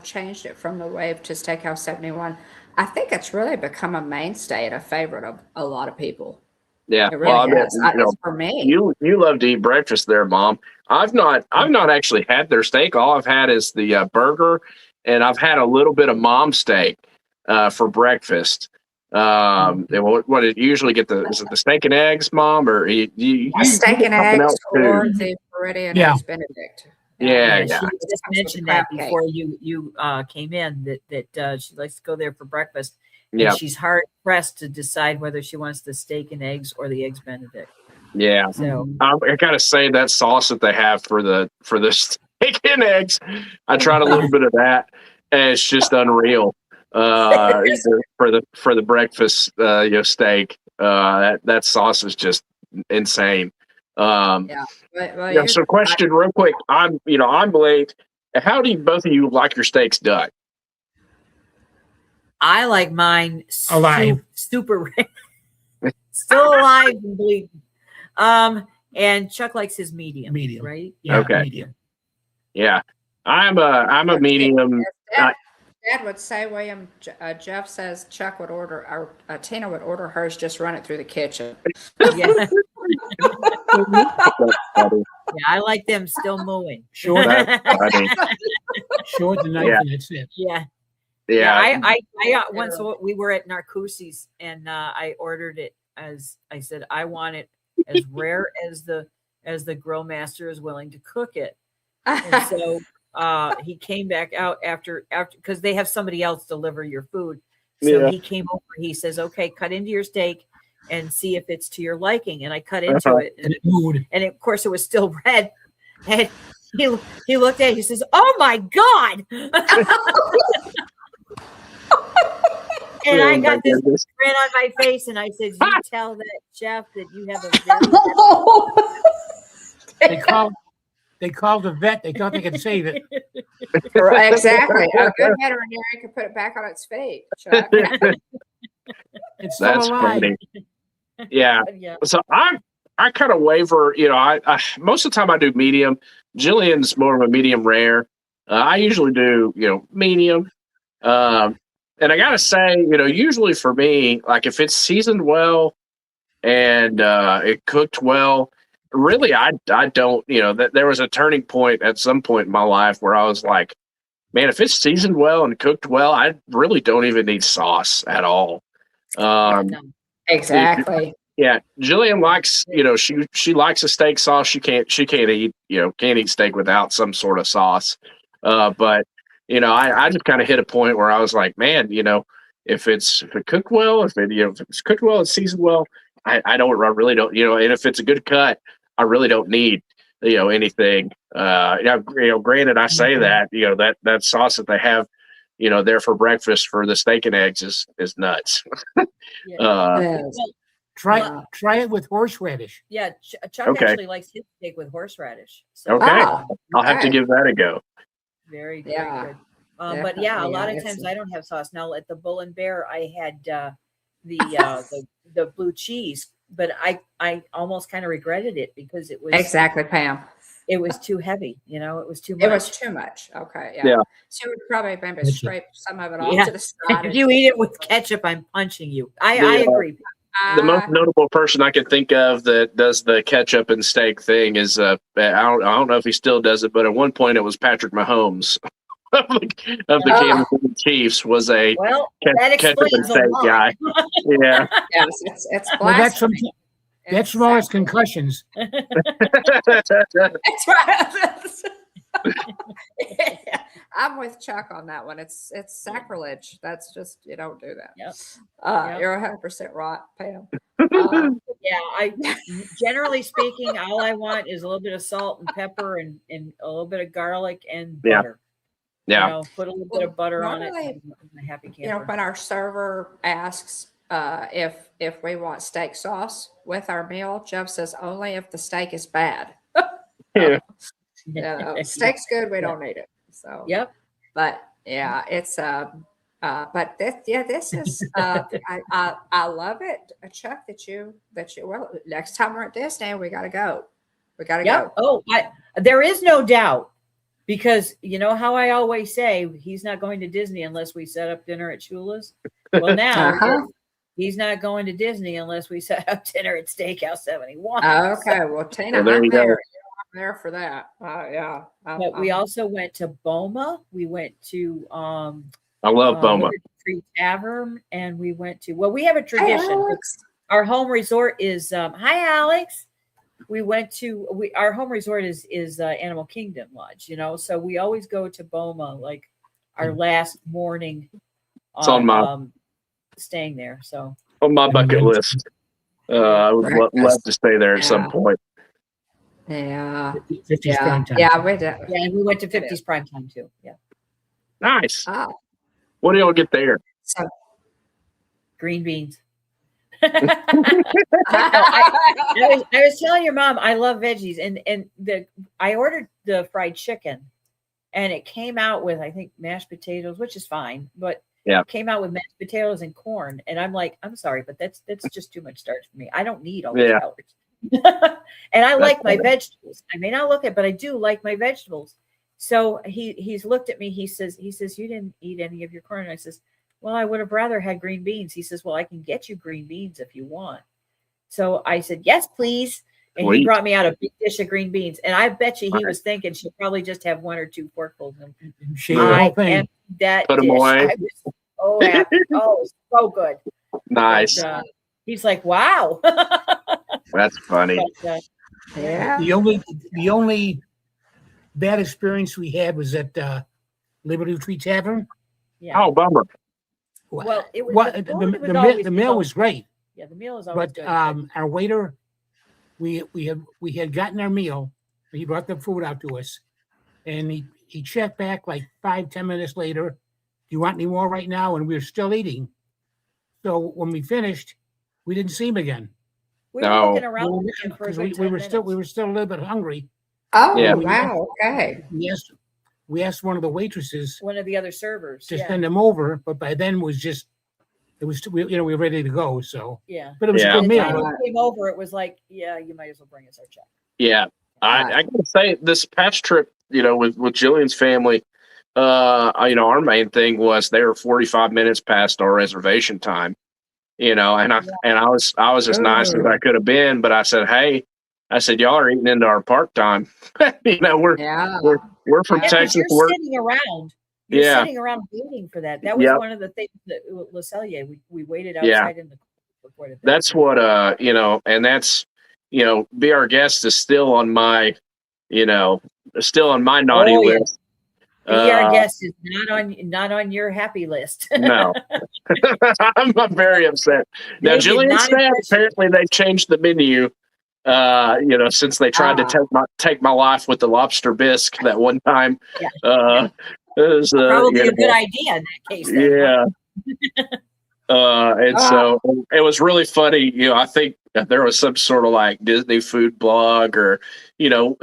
changed it from the Wave to Steakhouse 71. I think it's really become a mainstay and a favorite of a lot of people. Yeah. It really Well, has. For me. You love to eat breakfast there, Mom. I've not actually had their steak. All I've had is the burger, and I've had a little bit of mom steak for breakfast. And what did you usually get? Is it the steak and eggs, Mom, or you steak get and something eggs else or too? the Floridian Yeah. eggs Benedict. Yeah. She just mentioned that before you came in that she likes to go there for breakfast. Yeah. And she's hard pressed to decide whether she wants the steak and eggs or the eggs Benedict. Yeah. So I gotta say that sauce that they have for the steak and eggs, I tried a little bit of that, and it's just unreal. For the breakfast steak, that sauce is just insane. Yeah. Well, So question real quick. I'm late. How do both of you like your steaks done? I like mine Alive. super still alive and bleeding. And Chuck likes his medium, right? Yeah, Okay. medium. Yeah, I'm a medium. Dad would say, William, Jeff says Chuck would order, or Tina would order hers, just run it through the kitchen. Yeah. I like them still mooing. Short, Funny. short the knife, and that's it. Yeah. Yeah. I got once we were at Narcoossee's and I ordered it as I said I want it as rare as the grill master is willing to cook it. And so he came back out after because they have somebody else deliver your food. So he came over, he says, okay, cut into your steak. and see if it's to your liking. And I cut into it, And it moved. and of course it was still red. And he looked at it, he says, "Oh my God." And I got this grin on my face, and I said, "You tell that chef that you have a very They called the vet. They thought they could save it. Exactly. A good veterinarian can put it back on its feet, Chuck. It's still That's alive. funny. Yeah. yeah. So I kind of waver. I most of the time I do medium. Jillian's more of a medium rare. I usually do medium. And I gotta say, usually for me, like if it's seasoned well and it cooked well, really I don't. That there was a turning point at some point in my life where I was like, man, if it's seasoned well and cooked well, I really don't even need sauce at all. Exactly. Yeah, Jillian likes, she likes a steak sauce. She can't eat, can't eat steak without some sort of sauce. But I just kind of hit a point where I was like, man, if it cooked well, if it's cooked well, it's seasoned well, I really don't, and if it's a good cut, I really don't need, anything. Granted, I say that, that sauce that they have, there for breakfast for the steak and eggs is nuts. Try it with horseradish. Yeah, Chuck Okay. actually likes his steak with horseradish. So Okay. Oh, I'll have to give that a go. very good. But yeah, a Definitely, lot of it's- times I don't have sauce. Now at the Bull and Bear, I had the blue cheese, but I almost kind of regretted it because it was exactly, Pam. it was too heavy. It was too much. It was too much. Okay. Yeah. Yeah. So we probably maybe Gotcha. scrape some of it off Yeah. to the side. If you eat it with ketchup, I'm punching you. I Yeah. agree. The most notable person I can think of that does the ketchup and steak thing is I don't know if he still does it, but at one point it was Patrick Mahomes of the Kansas City Chiefs was a Well, that ketchup and explains a steak lot. guy. Yeah. Yes, it's Well, that's from blasphemy. that's from all his concussions. That's right. Yeah, I'm with Chuck on that one. It's sacrilege. That's just, you don't do that. Yep. Yep. You're 100% right, Pam. Yeah, generally speaking, all I want is a little bit of salt and pepper and a little bit of garlic and Yeah. butter. Yeah. Put a little bit of butter on it. Normally, I'm a happy You know, camper. when our server asks if we want steak sauce with our meal, Jeff says only if the steak is bad. Yeah. Steak's good, we don't need it. So Yep. but yeah, it's but this is I love it, Chuck, that you well, next time we're at Disney, we gotta go. We gotta Yep. go. Oh, there is no doubt, because you know how I always say he's not going to Disney unless we set up dinner at Shula's. Well, now Uh-huh. he's not going to Disney unless we set up dinner at Steakhouse 71. Okay, well, Tina, Well, there I'm you go. there. I'm there for that. Yeah. But we also went to Boma. We went to I love Boma. Liberty Tree Tavern, and we went to, well, we have a Hey, tradition. Alex. Our home resort is hi Alex. We went to our home resort is Animal Kingdom Lodge, so we always go to Boma like our last morning It's on my- staying there. So On my bucket list. I would love to stay there at some point. Yeah. 50's prime time. Yeah, we did. yeah, and we went to 50s prime time too. Yeah. Nice. Oh, What do y'all get there? so Green beans. I was telling your mom I love veggies, and I ordered the fried chicken, and it came out with, I think, mashed potatoes, which is fine, but Yeah. it came out with mashed potatoes and corn, and I'm like, I'm sorry, but that's just too much starch for me. I don't need all these Yeah. calories. And I like my vegetables. I may not look it, but I do like my vegetables. So he's looked at me. He says, you didn't eat any of your corn. And I says, well, I would have rather had green beans. He says, well, I can get you green beans if you want. So I said, yes, please. And he Sweet. brought me out a big dish of green beans. And I bet you he was thinking she'll probably just have one or two forkfuls. Shave the whole thing. Emptied that Put 'em dish. away. I was so happy. Oh, it was so good. Nice. But, he's like, wow. That's funny. But, yeah. The only bad experience we had was at Liberty Tree Tavern. yeah. Oh, bummer. Well, it was What the the, food was the, always the meal so- was great. Yeah, the meal is always But good. our waiter, we had gotten our meal. He brought the food out to us, and he checked back like 5-10 minutes later. Do you want any more right now? And we were still eating. So when we finished, we didn't see him again. We were No. looking around for a Because good we 10 were still minutes. a little bit hungry. Oh, Yeah. wow. Okay. We asked one of the waitresses One of the other servers. to Yeah. send him over, but by then we were ready to go. So, Yeah. but it was Yeah. a By good the meal. time But we came over, it was like, yeah, you might as well bring us our check. Yeah. I gotta say, this past trip, with Jillian's family, our main thing was they were 45 minutes past our reservation time, and I was as nice as I could have been, but I said, hey, y'all are eating into our park time. We're Yeah. we're from Yeah, 'cause Texas. You're We're sitting around. You're Yeah. sitting around waiting for that. That was Yep. one of the things that Le Cellier, we waited Yeah. outside in the before the That's what and that's Be Our Guest is still on my naughty Oh, yeah. list. Be Our Guest is not on your happy list. No. I'm very upset. Now They did Jillian not said impress you. apparently they changed the menu since they tried to take my life with the lobster bisque that one time. Yeah. It was, Probably a good idea in that case. Then, huh? yeah. And so it was really funny. I think that there was some sort of like Disney food blog or,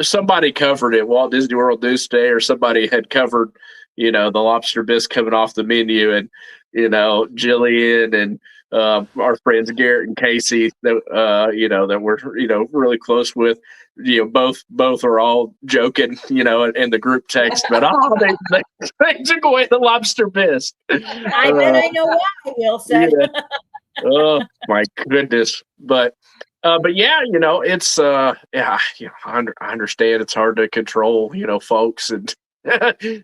somebody covered it, Walt Disney World News Day, or somebody had covered, the lobster bisque coming off the menu, and, Jillian and our friends Garrett and Casey that, that we're, really close with, both are all joking, in the group text, but they took away the lobster bisque. I bet I know why, Will said. Yeah. Oh my goodness. But yeah, it's I understand it's hard to control, folks, and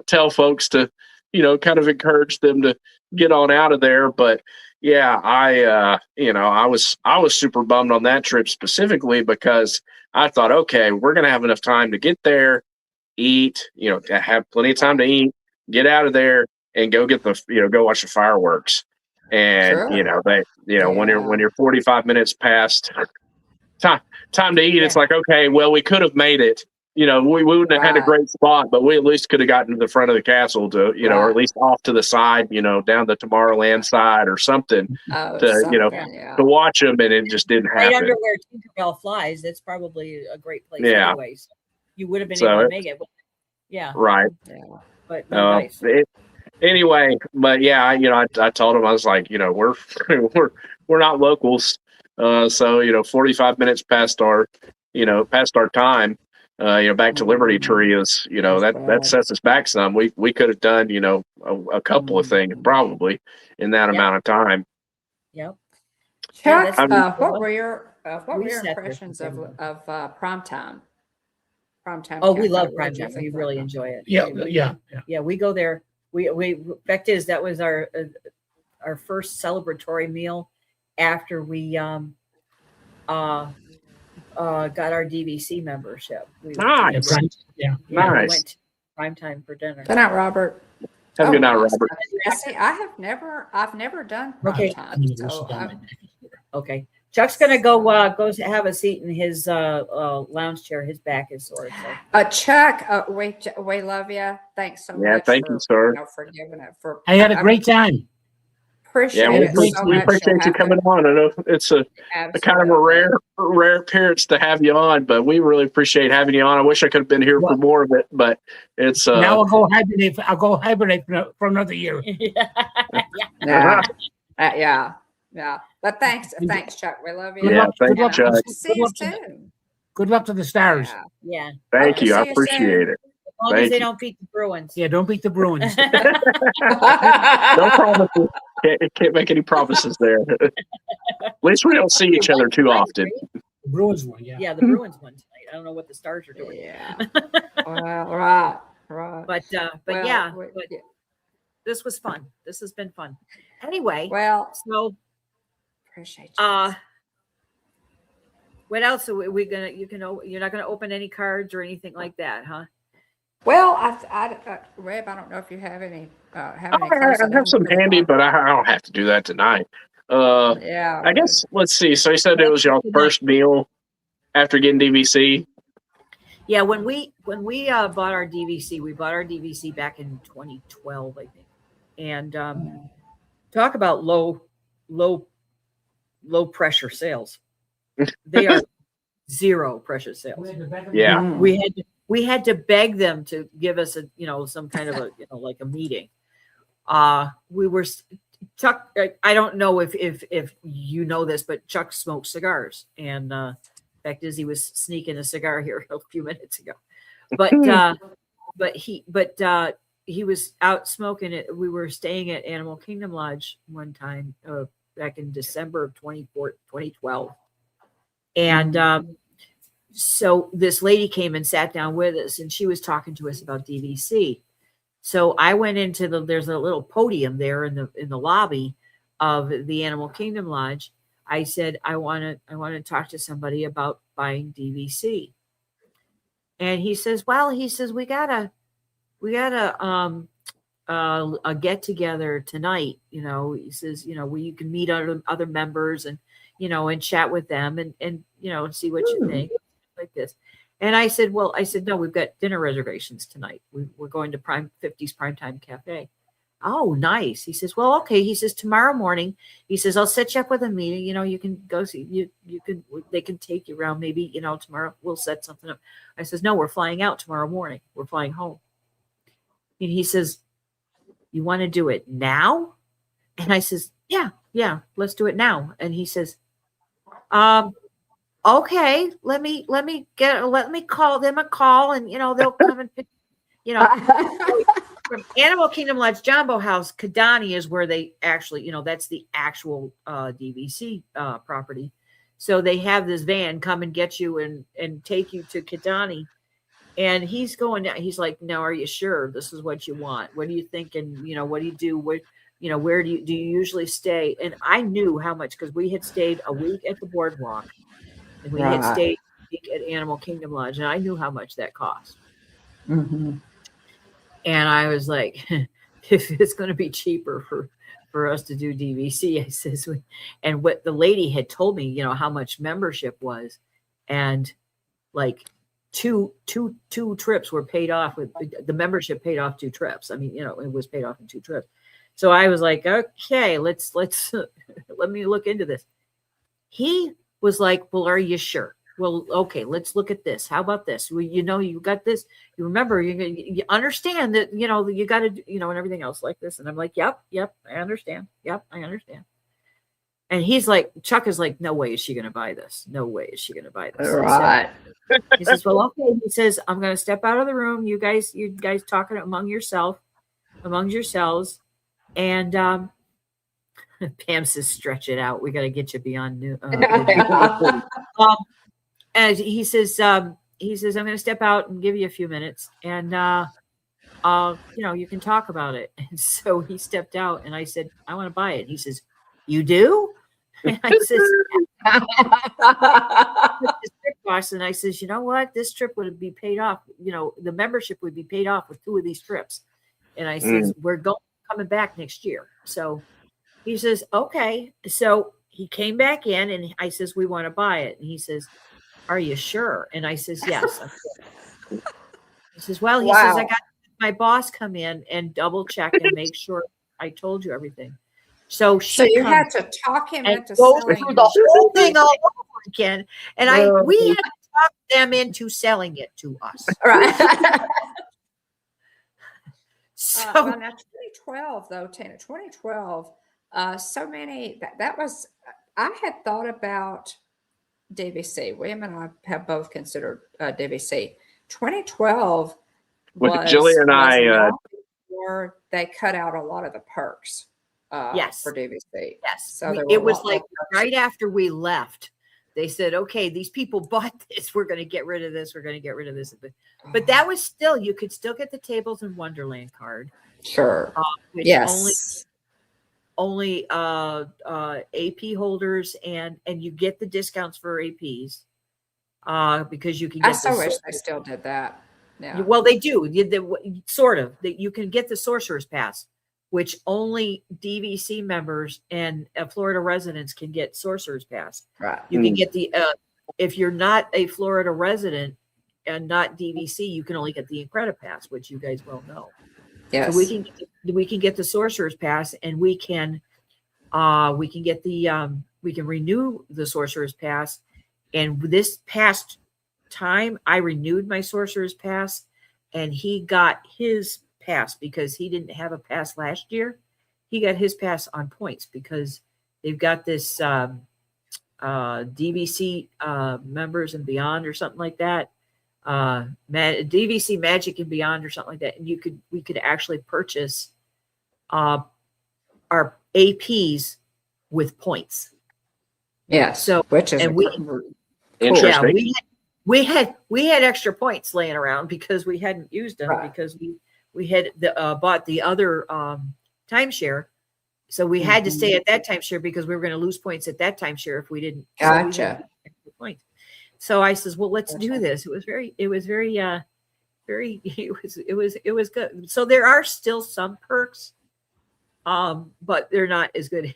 tell folks to, kind of encourage them to get on out of there. But yeah, I was super bummed on that trip specifically because I thought, okay, we're gonna have enough time to get there, eat, have plenty of time to eat, get out of there, and go go watch the fireworks. And Sure. when you're 45 minutes past time to eat, it's like, okay, well, we could have made it. We wouldn't have had a great spot, but we at least could have gotten to the front of the castle to, or at least off to the side, down the Tomorrowland side or something to watch them, and it just didn't happen. Right under where Tinkerbell flies, that's probably a great place anyway. So you would have been able to make it. Yeah. Right. Yeah. But nice. Anyway, but yeah, I told him, I was like, we're not locals, so 45 minutes past our time, back to Liberty Tree is, that sets us back some. We could have done, a couple of things probably in that amount of time. Yep. Chuck, Yeah, what were your impressions of primetime? Primetime. Oh, we Cafe. love What did you primetime. think We of really that? enjoy it. Yeah. We go there. We fact is that was our first celebratory meal after we got our DVC membership. Nice. Yeah. We Nice. went to primetime for dinner. Good night, Robert. Have a good night, nice. Robert. See, I've never done Okay. primetime. So Okay. Chuck's gonna go have a seat in his lounge chair. His back is sore. So. Chuck, we love you. Thanks so much. Thank you, sir. For giving it. I had a great time. Appreciate we it so much. appreciate you coming on. I know it's a kind of a rare appearance to have you on, but we really appreciate having you on. I wish I could have been here for more of it, but it's now I'll go hibernate for another year. Yeah. But thanks, Chuck. We love you. Thank you, Chuck. See you soon. Good luck to the Stars. Yeah. Thank you. I appreciate it. As long as they don't beat the Bruins. Yeah, don't beat the Bruins. No promises. Can't make any promises there. At least we don't see each other too often. The Bruins won, yeah. Yeah, the Bruins won tonight. I don't know what the Stars are doing. Yeah. Well, right. But this was fun. This has been fun. Anyway, so appreciate you. What else are we gonna? You're not gonna open any cards or anything like that, huh? Well, Reb, I don't know if you have any. I have some handy, but I don't have to do that tonight. Yeah. I guess let's see. So you said it was your first meal after getting DVC. Yeah, when we bought our DVC, we bought our DVC back in 2012, I think. And talk about low pressure sales. They are zero pressure sales. Yeah. We had to beg them to give us some kind of a like a meeting. We were Chuck. I don't know if you know this, but Chuck smokes cigars, and fact is he was sneaking a cigar here a few minutes ago, but he was out smoking it. We were staying at Animal Kingdom Lodge one time back in December of 2012, and so this lady came and sat down with us, and she was talking to us about DVC. So I went into there's a little podium there in the lobby of the Animal Kingdom Lodge. I said, I want to talk to somebody about buying DVC. And he says, we got a get together tonight. He says, where you can meet other members and chat with them and see what you think like this. And I said, no, we've got dinner reservations tonight. We're going to 50's Primetime Cafe. Oh, nice. He says, well, okay. He says, tomorrow morning, he says, I'll set you up with a meeting. You can go see, they can take you around. Maybe, tomorrow we'll set something up. I says, no, we're flying out tomorrow morning. We're flying home. And he says, you want to do it now? And I says, yeah, let's do it now. And he says, okay, let me call them a call, and they'll come and pick, from Animal Kingdom Lodge Jumbo House, Kidani is where they actually, that's the actual DVC property. So they have this van come and get you and take you to Kidani. And he's going down. He's like, now, are you sure this is what you want? What do you think? And, what do you do? What, where do you usually stay? And I knew how much, because we had stayed a week at the boardwalk and we had stayed a week at Animal Kingdom Lodge. And I knew how much that cost. Mm-hmm. And I was like, if it's going to be cheaper for us to do DVC, I says, and what the lady had told me, how much membership was, and like two trips were paid off with the membership paid off 2 trips. I mean, it was paid off in 2 trips. So I was like, okay, let's let me look into this. He was like, well, are you sure? Well, okay, let's look at this. How about this? Well, you got this. You remember, you understand that, you got to, and everything else like this. And I'm like, yep, I understand. Yep, I understand. And he's like, Chuck is like, no way is she going to buy this. No way is she going to buy this. Right. He says, well, okay. He says, I'm going to step out of the room. You guys talking among yourselves. And Pam says, stretch it out. We got to get you beyond new. And he says, I'm going to step out and give you a few minutes, and you can talk about it. And so he stepped out, and I said, I want to buy it. He says, you do? And I says, and I says, you know what? This trip would be paid off. The membership would be paid off with 2 of these trips. And I says, we're coming back next year. So he says, okay. So he came back in, and I says, we want to buy it. And he says, are you sure? And I says, yes. He says, well, he says, I got my boss come in and double check and make sure I told you everything. So you had to talk him into go selling through the whole thing all over again. And we had to talk them into selling it to us. Right. So now 2012 though, Tina, 2012, so many that was, I had thought about DVC. William and I have both considered DVC. 2012 With was Jillian and I, long before they cut out a lot of the perks. Yes. For DVC. Yes. So It was like right after we left, they said, okay, these people bought this. We're going to get rid of this. We're going to get rid of this. But that was still, you could still get the Tables in Wonderland card. Sure. Which Yes. Only AP holders and you get the discounts for APs because you can get I so wish they still did that. Yeah. Well, they do. Sort of. You can get the Sorcerer's Pass which only DVC members and Florida residents can get Sorcerer's Pass. Right. You can get the if you're not a Florida resident and not DVC, you can only get the Incredipass, which you guys well know. Yes. So we can get the Sorcerer's Pass, and we can get the we can renew the Sorcerer's Pass. And this past time, I renewed my Sorcerer's Pass, and he got his pass because he didn't have a pass last year. He got his pass on points because they've got this DVC members and beyond or something like that. DVC Magic and Beyond or something like that. And we could actually purchase our APs with points. Yes. So which is Interesting. Yeah, we had extra points laying around because we hadn't used them because we had bought the other timeshare. So we had to stay at that timeshare because we were going to lose points at that timeshare if we didn't. Gotcha. Points. So I says, well, let's do this. It was very it was good. So there are still some perks, but they're not as good.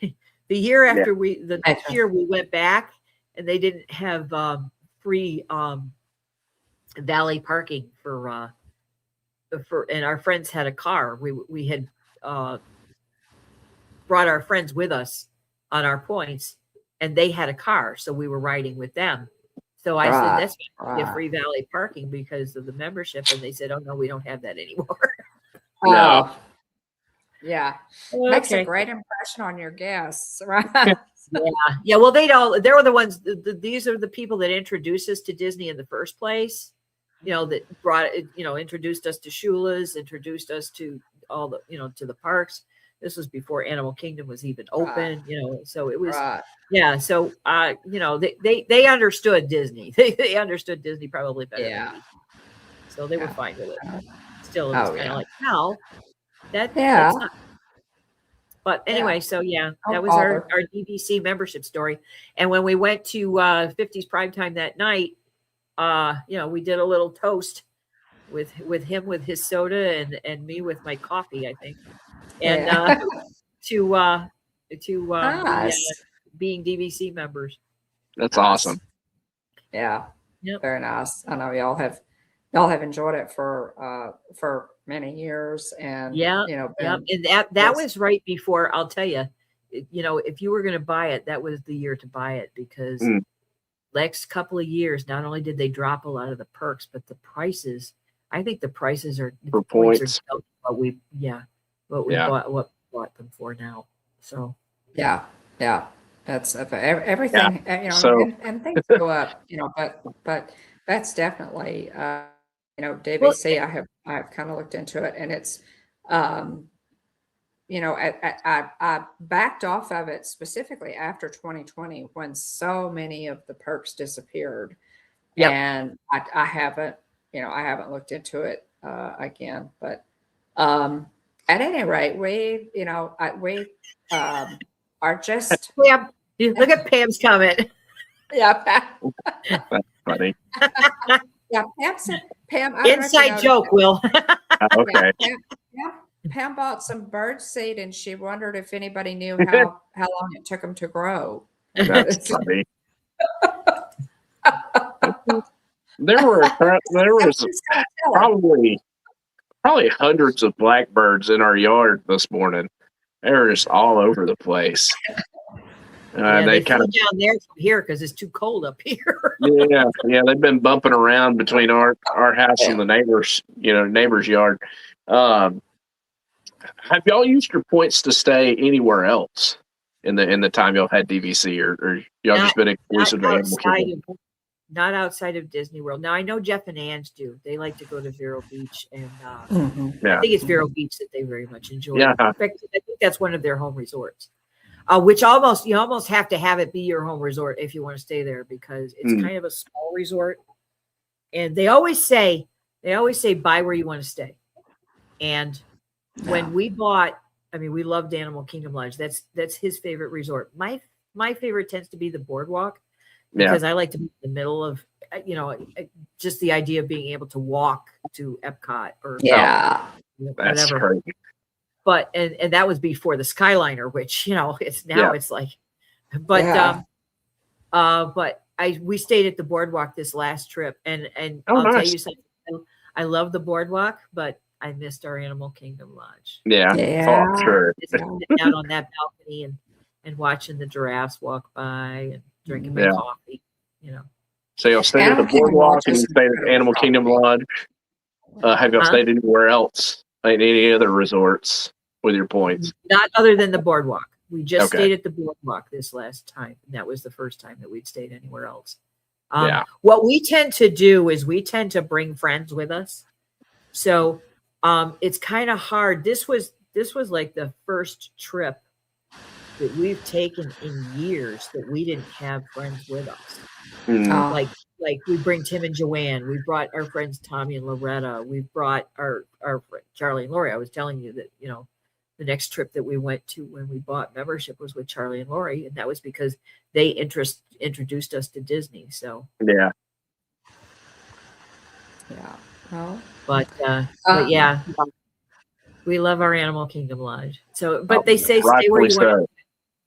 The year after the next year we went back and they didn't have free valet parking for and our friends had a car. We had brought our friends with us on our points, and they had a car, so we were riding with them. So I said, that's going to be a free valet parking because of the membership. And they said, oh, no, we don't have that anymore. No. Yeah. Okay. Makes a great impression on your guests, right? Yeah. Well, they were the ones, these are the people that introduced us to Disney in the first place, that introduced us to Shula's, introduced us to all the, to the parks. This was before Animal Kingdom was even open, so it was, So, they understood Disney. They understood Disney probably better than me. So they were fine with it. Still, it was kind of like, no, that's not. But anyway, so that was our DVC membership story. And when we went to 50s Primetime that night, we did a little toast with him with his soda and me with my coffee, I think. And being DVC members. That's awesome. Yeah. Yep. Very nice. I know y'all have enjoyed it for many years, and and that was right before, I'll tell you, if you were going to buy it, that was the year to buy it because next couple of years, not only did they drop a lot of the perks, but the prices. I think the prices are for points. What we bought them for now. So that's everything. And things go up. But that's definitely DVC. Well, I have kind of looked into it, and it's I backed off of it specifically after 2020 when so many of the perks disappeared, and I haven't looked into it again, but at any rate, we are just Pam, look at Pam's comment. Pam. That's funny. Pam said, Pam, inside joke, Will. Okay. Pam bought some bird seed, and she wondered if anybody knew how long it took them to grow. That's funny. There was probably hundreds of blackbirds in our yard this morning. They were just all over the place. They kind of down there from here because it's too cold up here. They've been bumping around between our house and the neighbor's yard. Have y'all used your points to stay anywhere else in the time y'all had DVC, or y'all just been exclusive to Animal Kingdom? Not outside of Disney World. Now I know Jeff and Ange do. They like to go to Vero Beach, and I think it's Vero Beach that they very much enjoy. Yeah. In fact, I think that's one of their home resorts. Which you almost have to have it be your home resort if you want to stay there because it's kind of a small resort. And they always say buy where you want to stay. And when we bought, we loved Animal Kingdom Lodge. That's his favorite resort. My favorite tends to be the boardwalk. Because I like to be in the middle of, just the idea of being able to walk to Epcot or That's whatever. crazy. but and that was before the Skyliner, which it's now Yeah. it's like, but Yeah. but we stayed at the boardwalk this last trip, and Oh, I'll tell nice. you something. I love the boardwalk, but I missed our Animal Kingdom Lodge. Yeah. Yeah. For sure. Just sitting out on that balcony and watching the giraffes walk by and drinking my Yeah. coffee. So y'all stayed at the Animal Kingdom boardwalk Lodge and you is stayed at incredible Animal Kingdom property. Lodge. Have y'all Huh? stayed anywhere else? Like any other resorts with your points? Not other than the boardwalk. We just Okay. stayed at the boardwalk this last time. And that was the first time that we'd stayed anywhere else. Yeah. What we tend to do is we tend to bring friends with us. So it's kind of hard. This was like the first trip that we've taken in years that we didn't have friends with us. Mm. Like we bring Tim and Joanne. We brought our friends Tommy and Loretta. We brought our friend Charlie and Lori. I was telling you that the next trip that we went to when we bought membership was with Charlie and Lori, and that was because they introduced us to Disney. So Yeah. Yeah. Well, but yeah, we love our Animal Kingdom Lodge. So but they say stay where Rightfully you want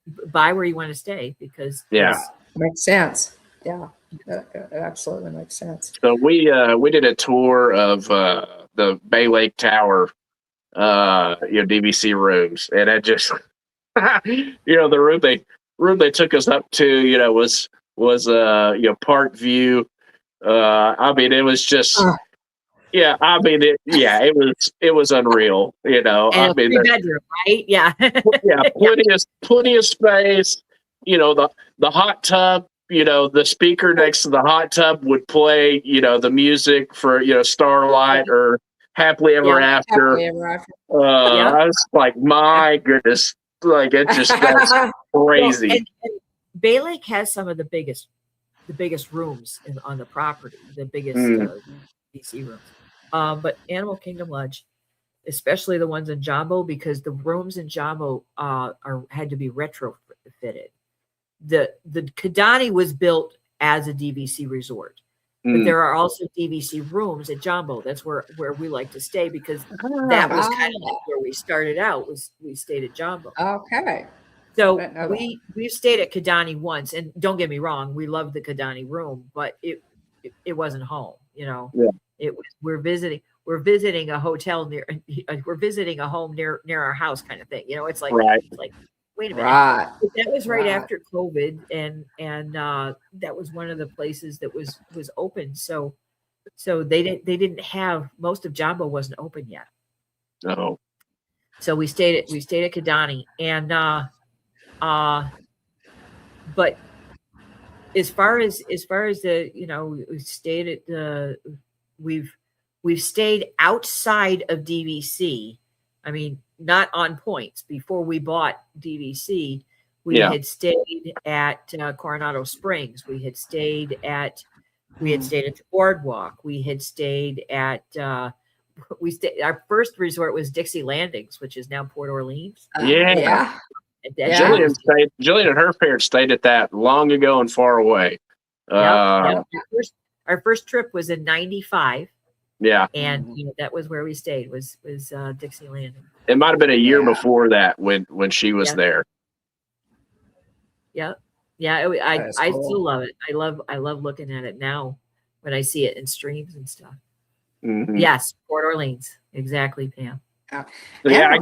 so. to buy where you want to stay because Yeah. makes sense. Yeah. It absolutely makes sense. So we did a tour of the Bay Lake Tower, DVC rooms, and it just the room they took us up to, was Park View. I mean, it was just it was unreal. and I a mean, 3-bedroom, right? Yeah. plenty of space. The hot tub. The speaker next to the hot tub would play, the music for, Starlight or Happily Ever After. Happily ever after. I was like, my goodness, like that's crazy. Well, and Bay Lake has some of the biggest rooms on the property, the biggest DC rooms. But Animal Kingdom Lodge, especially the ones in Jambo, because the rooms in Jambo had to be retrofitted. The Kidani was built as a DVC resort, but there are also DVC rooms at Jambo. That's where we like to stay because that was kind of like where we started out. We stayed at Jambo. Okay. So Didn't know we stayed at Kidani once, and don't get me wrong, we loved the Kidani room, but it wasn't home. Yeah. It was we're visiting a hotel we're visiting a home near our house kind of thing. It's like Right. it's like wait a minute. Right. But that was right Right. after COVID, and that was one of the places that was open. So they didn't have, most of Jambo wasn't open yet. No. So we stayed at Kidani, and but as far as the we stayed at we've stayed outside of DVC. I mean, not on points. Before we bought DVC, we had stayed at Coronado Springs. We had stayed at the boardwalk. We had stayed at our first resort was Dixie Landings, which is now Port Orleans. Yeah. Jillian and her parents stayed at that long ago and far away. Our first trip was in '95. Yeah. And that was where we stayed, was Dixie Landing. It might have been a year before that when she was there. Yeah. Yeah. I cool. still love it. I love looking at it now when I see it in streams and stuff. Mm-hmm. Yes. Port Orleans. Exactly, Pam. Animal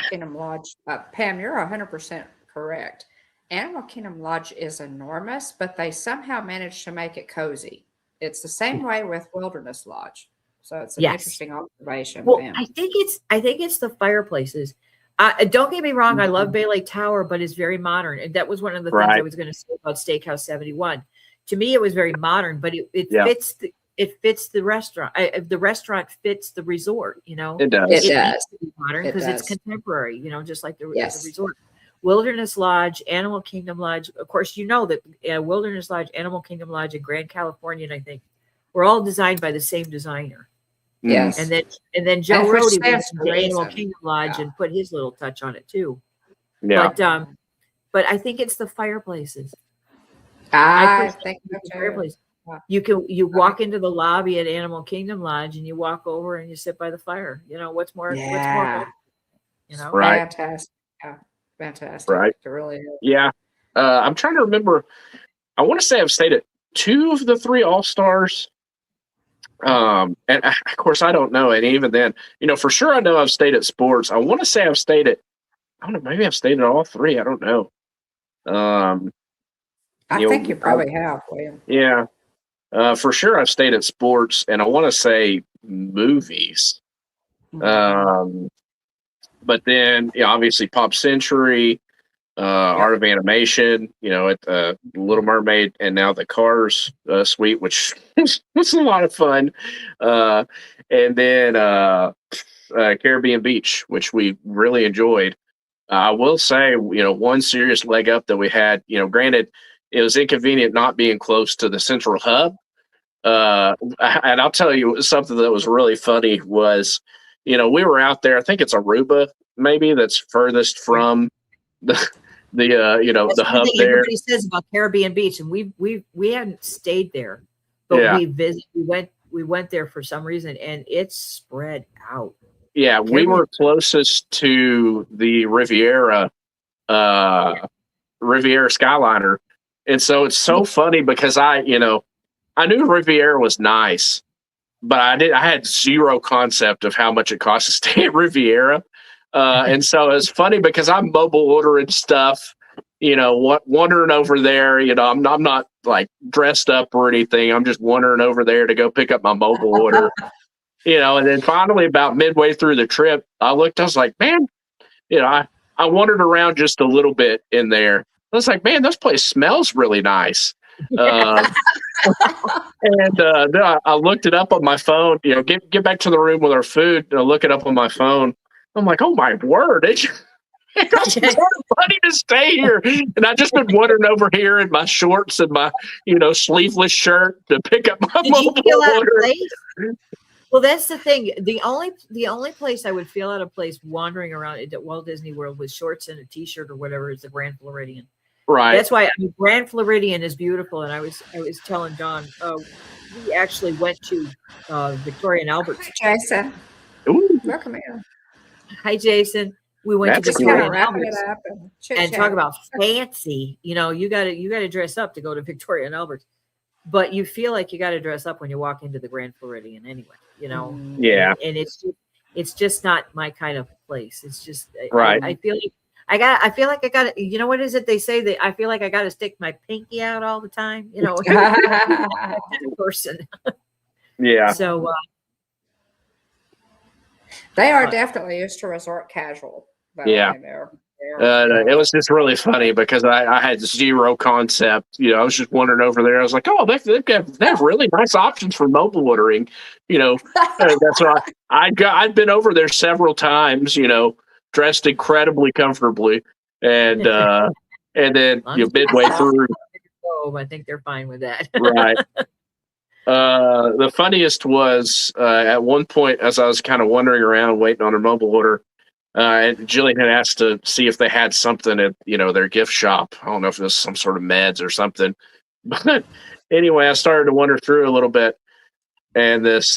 Kingdom Lodge, Pam, you're 100% correct. Animal Kingdom Lodge is enormous, but they somehow managed to make it cozy. It's the same way with Wilderness Lodge. So it's an interesting observation. Well, Pam. I think it's the fireplaces. Don't get me wrong, I love Bay Lake Tower, but it's very modern. And that was one of the things I was going to say about Steakhouse 71. To me, it was very modern, but it fits the restaurant. The restaurant fits the resort, It does. It does. needs to be modern because it's contemporary, just like the resort. Wilderness Lodge, Animal Kingdom Lodge. Of course, that Wilderness Lodge, Animal Kingdom Lodge, and Grand Californian, I think, were all designed by the same designer. Yes. And then Joe Rohde went to Animal reason. Kingdom Lodge and put his little touch on it too. Yeah. But I think it's the fireplaces. I think the so too. fireplace. Yeah. You walk into the lobby at Animal Kingdom Lodge and you walk over and you sit by the fire. What's more? You know, Right. Fantastic. Yeah, fantastic. Right. It really is. Yeah. I'm trying to remember. I want to say I've stayed at 2 of the 3 All-Stars. And of course I don't know. And even then, for sure I know I've stayed at Sports. I want to say I've stayed at, I don't know, maybe I've stayed at all 3. I don't know. I think you probably have, William. Yeah. For sure I've stayed at Sports, and I want to say movies. But then, obviously Pop Century, Art of Animation, at Little Mermaid, and now the Cars suite, which was a lot of fun. And then Caribbean Beach, which we really enjoyed. I will say, one serious leg up that we had, granted, it was inconvenient not being close to the central hub. And I'll tell you something that was really funny was, we were out there, I think it's Aruba, maybe, that's furthest from the the hub there. Everybody says about Caribbean Beach, and we hadn't stayed there, but we went there for some reason, and it's spread out. Yeah, we were closest to the Riviera Skyliner, and so it's so funny because I knew Riviera was nice, but I had zero concept of how much it costs to stay at Riviera. And so it's funny because I'm mobile ordering stuff, wandering over there. I'm not like dressed up or anything. I'm just wandering over there to go pick up my mobile order, and then finally about midway through the trip, I was like, man, I wandered around just a little bit in there. I was like, man, this place smells really nice. And then I looked it up on my phone, get back to the room with our food, and I look it up on my phone. I'm like, oh my word, it's sort of funny to stay here. And I just been wandering over here in my shorts and my, sleeveless shirt to pick up my mobile order. Well, that's the thing. The only place I would feel out of place wandering around at Walt Disney World with shorts and a t-shirt or whatever is the Grand Floridian. Right. That's why Grand Floridian is beautiful. And I was telling Don, we actually went to Victoria and Albert. Hi, Jason. Ooh. Welcome in. Hi, Jason. We went That's to Victoria cool. and Albert and talk about fancy. You got to dress up to go to Victoria and Albert, but you feel like you got to dress up when you walk into the Grand Floridian anyway. Yeah. And it's just not my kind of place. It's just right. I feel like I got to, what is it they say that I feel like I got to stick my pinky out all the time, that kind of person. Yeah. So they are definitely used to resort casual. Yeah. It was just really funny because I had zero concept. I was just wandering over there. I was like, oh, they have really nice options for mobile ordering. That's why I'd been over there several times, dressed incredibly comfortably. And then midway through. I think they're fine with that. Right. The funniest was at one point as I was kind of wandering around waiting on a mobile order, and Jillian had asked to see if they had something at their gift shop. I don't know if it was some sort of meds or something, but anyway, I started to wander through a little bit, and this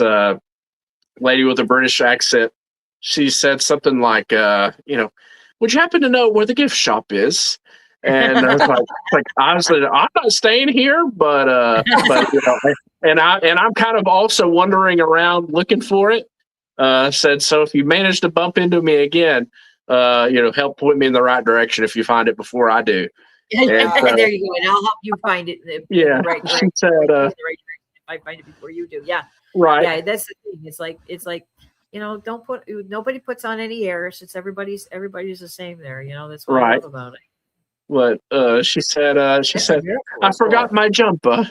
lady with a British accent, she said something like, would you happen to know where the gift shop is? And I was like honestly, I'm not staying here, but and I'm kind of also wandering around looking for it. Said, so if you manage to bump into me again, help point me in the right direction if you find it before I do. And there you go, and I'll help you find it. In the right direction. She said, if I find it before you do. Yeah, right. Yeah, that's the thing. It's like nobody puts on any airs. It's everybody's the same there. That's what I love about it. What she said, I forgot my jumper.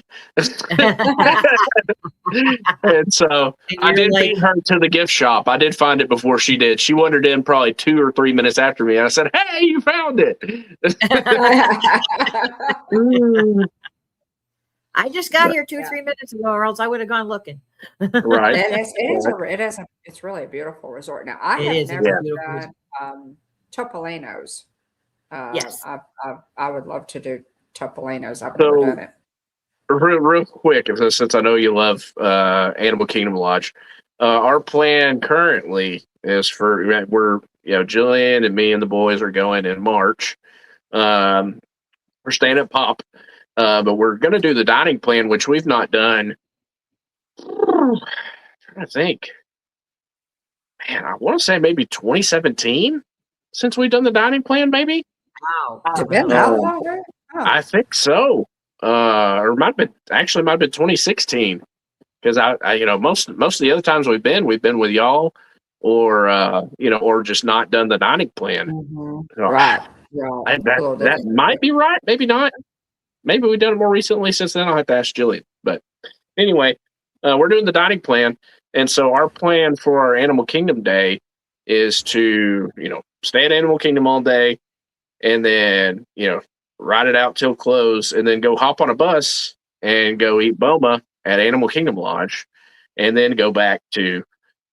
And so I did beat her to the gift shop. I did find it before she did. She wandered in probably 2 or 3 minutes after me. And I said, hey, you found it. I just got here 2 or 3 minutes ago, or else I would have gone looking. Right. It's really a beautiful resort. Now I have never done Topolino's. Yes, I would love to do Topolino's. I've never done it. Real quick, since I know you love Animal Kingdom Lodge, our plan currently is we're Jillian and me and the boys are going in March. We're staying at Pop, but we're going to do the dining plan, which we've not done. I'm trying to think. Man, I want to say maybe 2017 since we've done the dining plan, maybe. Wow. It's been that long? Oh. I think so. Or might have been 2016 because I most of the other times we've been with y'all or or just not done the dining plan. Right. That might be right, maybe not. Maybe we've done it more recently since then. I'll have to ask Jillian. But anyway, we're doing the dining plan. And so our plan for our Animal Kingdom Day is to, stay at Animal Kingdom all day and then, ride it out till close and then go hop on a bus and go eat Boma at Animal Kingdom Lodge and then go back to,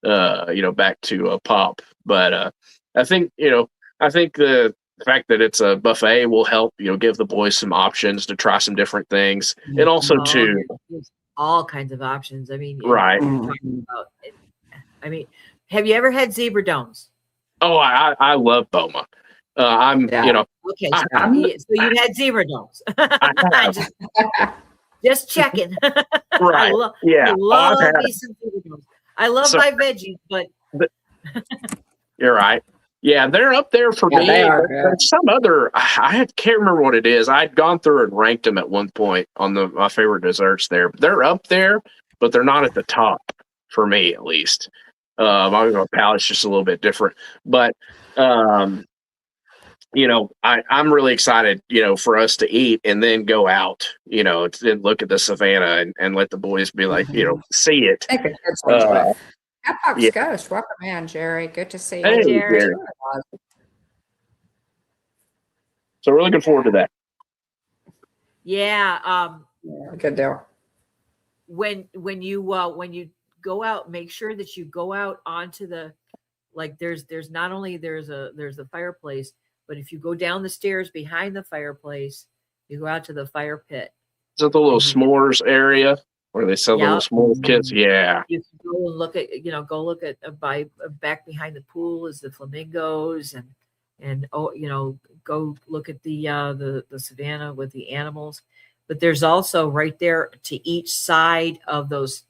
Pop. But I think the fact that it's a buffet will help, give the boys some options to try some different things. And also too, all kinds of options. I mean, right. Have you ever had zebra domes? Oh, I love Boma. Okay, so you had zebra domes. just checking. Right. I love me some zebra domes. I love my veggies, but you're right. Yeah, they're up there for me. There's some other, I can't remember what it is. I'd gone through and ranked them at one point on my favorite desserts there. They're up there, but they're not at the top for me, at least. My palate's just a little bit different. But, I'm really excited, for us to eat and then go out, and look at the savannah and let the boys be like, see it. Outbox Ghost, welcome in, Jerry. Good to see you. Hey, Jerry. So we're looking forward to that. Yeah. Good deal. When you go out, make sure that you go out onto the, like there's not only there's a fireplace, but if you go down the stairs behind the fireplace, you go out to the fire pit. Is it the little s'mores area where they sell little s'mores kits? Yeah. You can go and look at back behind the pool is the flamingos and go look at the savannah with the animals. But there's also right there to each side of those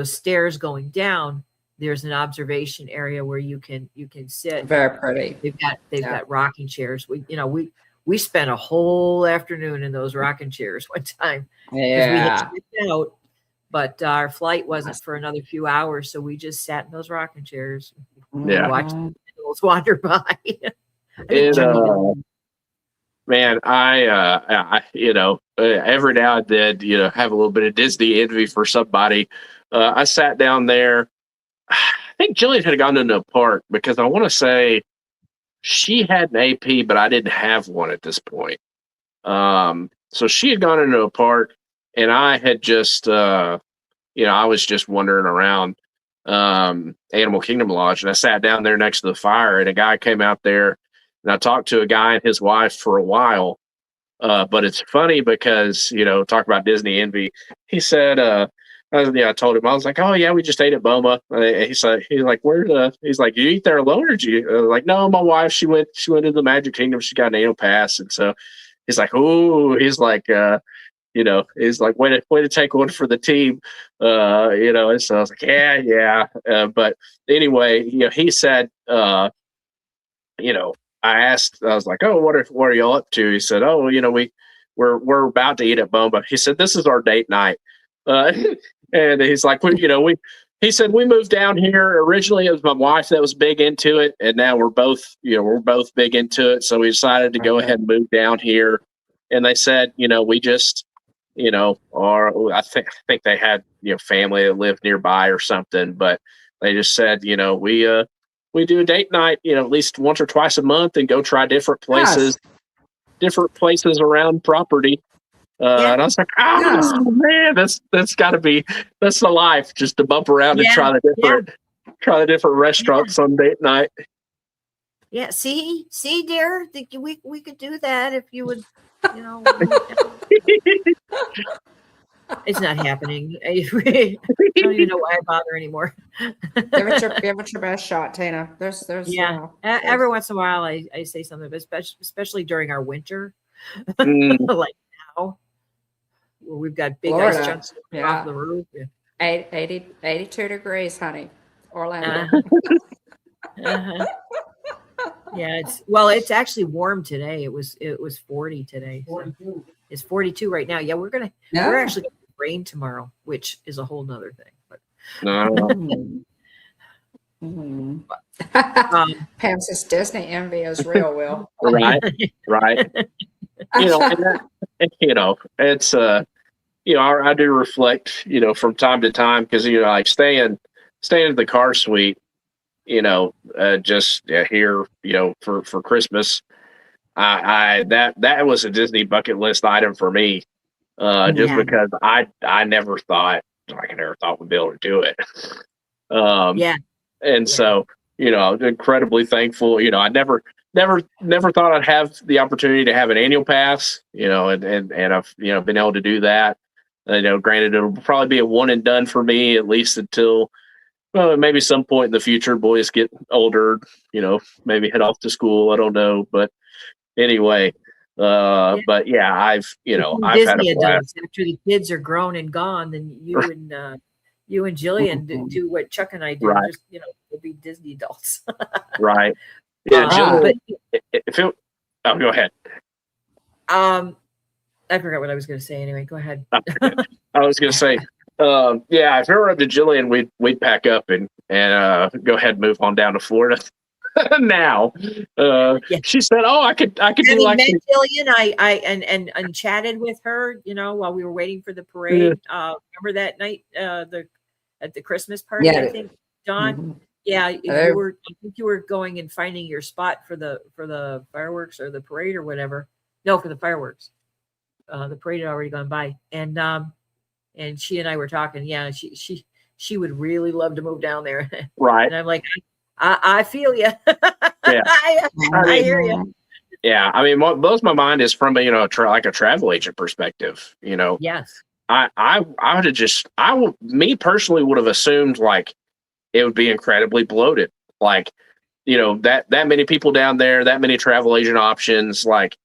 stairs going down, there's an observation area where you can sit. Very pretty. They've got rocking chairs. We spent a whole afternoon in those rocking chairs one time. Yeah. We had checked out, but our flight wasn't for another few hours, so we just sat in those rocking chairs. Yeah. Watched the animals wander by. Man, I every now and then, have a little bit of Disney envy for somebody. I sat down there. I think Jillian had gone into a park because I want to say she had an AP, but I didn't have one at this point. So she had gone into a park and I had just, I was just wandering around Animal Kingdom Lodge and I sat down there next to the fire and a guy came out there and I talked to a guy and his wife for a while. But it's funny because, talk about Disney envy. He said, I told him, I was like, oh yeah, we just ate at Boma. He's like, he's like, you eat there alone or did you? Like, no, my wife, she went to the Magic Kingdom. She got an annual pass. And so he's like, oh, he's like, he's like, way to take one for the team. And so I was like, yeah. But anyway, he said, I asked, I was like, oh, what are y'all up to? He said, oh, we're about to eat at Boma. He said, this is our date night. And he's like, he said, we moved down here. Originally, it was my wife that was big into it. And now we're both big into it. So we decided to go ahead and move down here. And they said, we just, or I think they had, family that lived nearby or something, but they just said, we do a date night, at least once or twice a month and go try different places around property. And I was like, man, that's gotta be, that's the life, just to bump around and try the different restaurants on date night. Yeah. See, dear, we could do that if you would, It's not happening. I don't even know why I bother anymore. Give it your best shot, Tina. There's Yeah. Every once in a while, I say something, but especially during our winter, Mm, like now, where we've got big Florida. ice chunks off the roof. Yeah. 82 degrees, honey. Orlando. Uh-huh. Yeah, it's actually warm today. It was 40 today. So 42. it's 42 right now. Yeah, we're actually gonna get rain tomorrow, which is a whole nother thing. But no. Pam says Disney envy is real, Will. Right. It's I do reflect, from time to time because like staying in the car suite, just here, for Christmas. That was a Disney bucket list item for me, just Yeah. because I never thought we'd be able to do it. Yeah. And so, incredibly thankful. I never thought I'd have the opportunity to have an annual pass, and I've, been able to do that. Granted, it'll probably be a one and done for me, at least until, well, maybe some point in the future, boys get older, maybe head off to school. I don't know. But anyway, but yeah, I've had Disney a blast. adults, after the kids are grown and gone, then you and Jillian do what Chuck and I do. Right. Just we'll be Disney adults. Right. Yeah. But Go ahead. I forgot what I was going to say. Anyway, go ahead. I was going to say, if it were up to Jillian, we'd pack up and go ahead and move on down to Florida. Now, she said, "Oh, I could do like." Met Jillian, I and chatted with her, while we were waiting for the parade. Remember that night, at the Christmas party? Yeah. I think, John. Mm-hmm. Yeah, I think you were going and finding your spot for the fireworks or the parade or whatever. No, for the fireworks. The parade had already gone by, and she and I were talking. Yeah, she would really love to move down there. Right. And I'm like, I feel you. Yeah. I hear you. Yeah, I mean, what blows my mind is from a like a travel agent perspective. Yes. I would me personally would have assumed like it would be incredibly bloated. Like, that many people down there, that many travel agent options, like,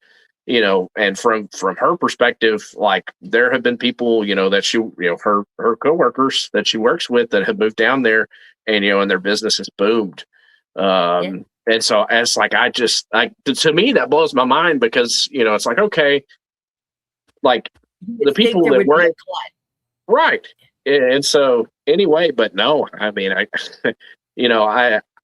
and from her perspective, like there have been people, that she, her coworkers that she works with that have moved down there and, and their business has boomed. And so it's like, to me, that blows my mind because, it's like, okay, like the people that were right. And so anyway, but no, I mean,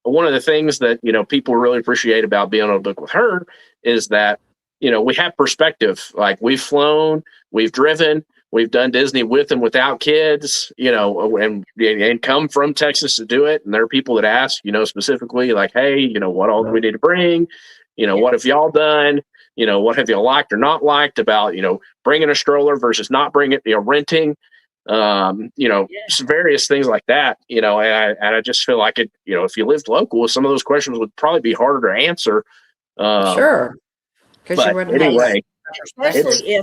one of the things that, people really appreciate about being on a book with her is that, we have perspective. Like we've flown, we've driven, we've done Disney with and without kids, and come from Texas to do it. And there are people that ask, specifically like, hey, what all do we need to bring? What have y'all done? What have you liked or not liked about, bringing a stroller versus not bringing it, renting, just various things like that, and I just feel like it, if you lived local, some of those questions would probably be harder to answer. Sure. Because you wouldn't anyway, especially